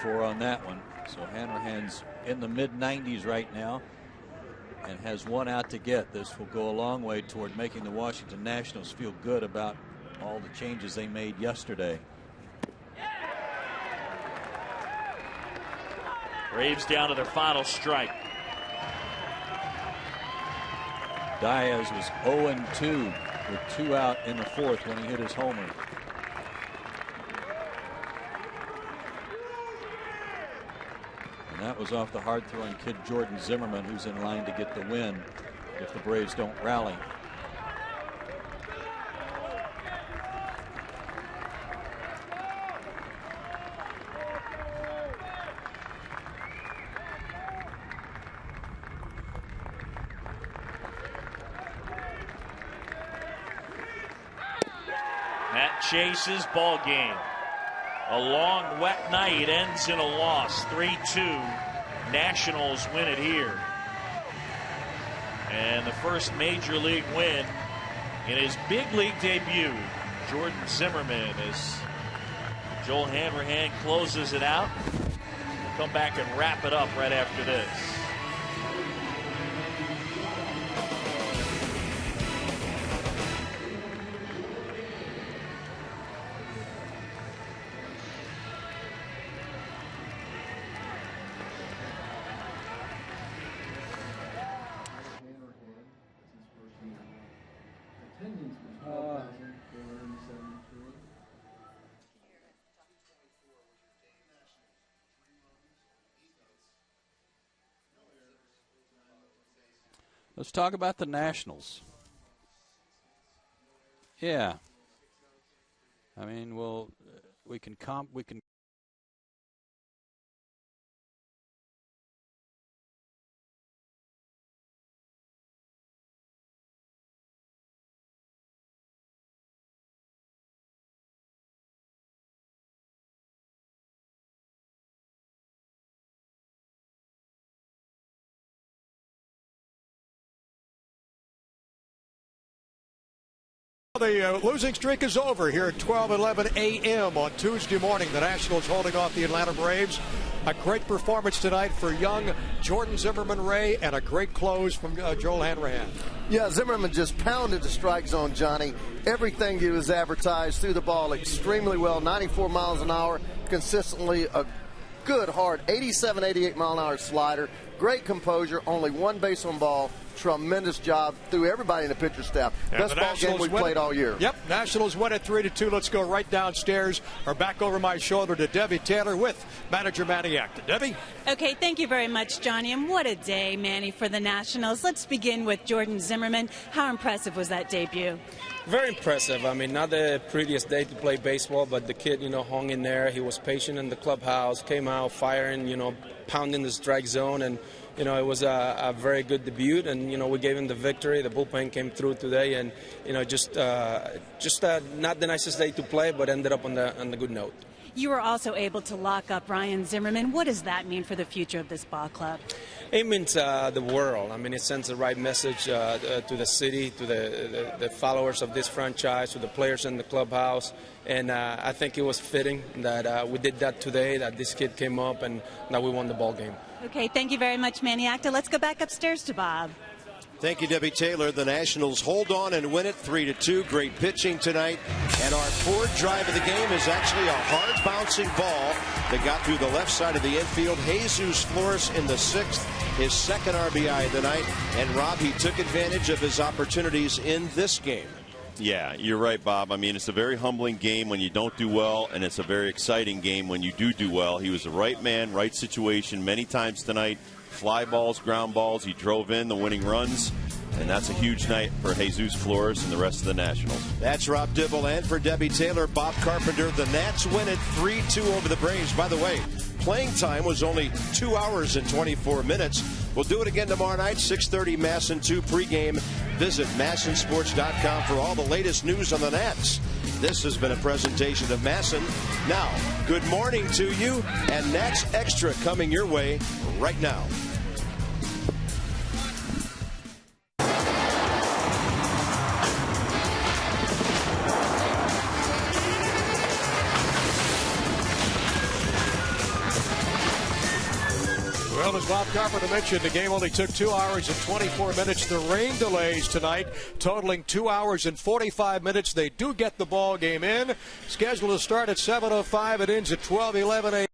[SPEAKER 9] On that one. So Hanrahan's in the mid-90s right now and has one out to get. This will go a long way toward making the Washington Nationals feel good about all the changes they made yesterday.
[SPEAKER 8] Braves down to their final strike.
[SPEAKER 9] Diaz was 0-2 with 2 out in the 4th when he hit his homer. That was off the hard-throwing kid Jordan Zimmermann, who's in line to get the win if the Braves don't rally.
[SPEAKER 8] Matt Chase's ball game. A long, wet night ends in a loss. 3-2. Nationals win it here. And the first major league win in his big league debut. Jordan Zimmermann as Joel Hanrahan closes it out. We'll come back and wrap it up right after this.
[SPEAKER 9] Let's talk about the Nationals. Yeah. I mean, we can
[SPEAKER 7] The losing streak is over here at 12:11 a.m. on Tuesday morning. The Nationals holding off the Atlanta Braves. A great performance tonight for young Jordan Zimmermann Ray, and a great close from Joel Hanrahan.
[SPEAKER 10] Yeah, Zimmermann just pounded the strike zone, Johnny. Everything he was advertised, threw the ball extremely well, 94 miles an hour, consistently a good, hard 87, 88 mile an hour slider. Great composure, only one base on ball. Tremendous job through everybody in the pitcher staff.
[SPEAKER 7] And
[SPEAKER 10] best ball game we've played all year.
[SPEAKER 7] Yep, Nationals win at 3-2. Let's go right downstairs or back over my shoulder to Debbie Taylor with manager Manny Acton. Debbie?
[SPEAKER 4] Okay, thank you very much, Johnny. And what a day, Manny, for the Nationals. Let's begin with Jordan Zimmermann. How impressive was that debut?
[SPEAKER 11] Very impressive. I mean, not the prettiest day to play baseball, but the kid, hung in there. He was patient in the clubhouse, came out firing, pounding the strike zone, and it was a very good debut, and we gave him the victory. The bullpen came through today, and just not the nicest day to play, but ended up on the good note.
[SPEAKER 4] You were also able to lock up Ryan Zimmermann. What does that mean for the future of this ball club?
[SPEAKER 11] It means the world. I mean, it sends the right message to the city, to the followers of this franchise, to the players in the clubhouse. And I think it was fitting that we did that today, that this kid came up and that we won the ball game.
[SPEAKER 4] Okay, thank you very much, Manny Acta. Let's go back upstairs to Bob.
[SPEAKER 1] Thank you, Debbie Taylor. The Nationals hold on and win it 3-2. Great pitching tonight. And our fourth drive of the game is actually a hard bouncing ball that got through the left side of the infield. Jesus Flores in the sixth, his second RBI of the night. And Rob, he took advantage of his opportunities in this game.
[SPEAKER 2] Yeah, you're right, Bob. I mean, it's a very humbling game when you don't do well, and it's a very exciting game when you do well. He was the right man, right situation many times tonight. Fly balls, ground balls. He drove in the winning runs, and that's a huge night for Jesus Flores and the rest of the Nationals.
[SPEAKER 1] That's Rob Dibble, and for Debbie Taylor, Bob Carpenter. The Nats win it 3-2 over the Braves. By the way, playing time was only 2 hours and 24 minutes. We'll do it again tomorrow night, 6:30 Masson 2 pregame. Visit MassonSports.com for all the latest news on the Nats. This has been a presentation of Masson. Now, good morning to you, and Nats Extra coming your way right now.
[SPEAKER 7] Well, as Bob Carpenter mentioned, the game only took 2 hours and 24 minutes. The rain delays tonight, totaling 2 hours and 45 minutes. They do get the ball game in. Scheduled to start at 7:05. It ends at 12:11 a.m.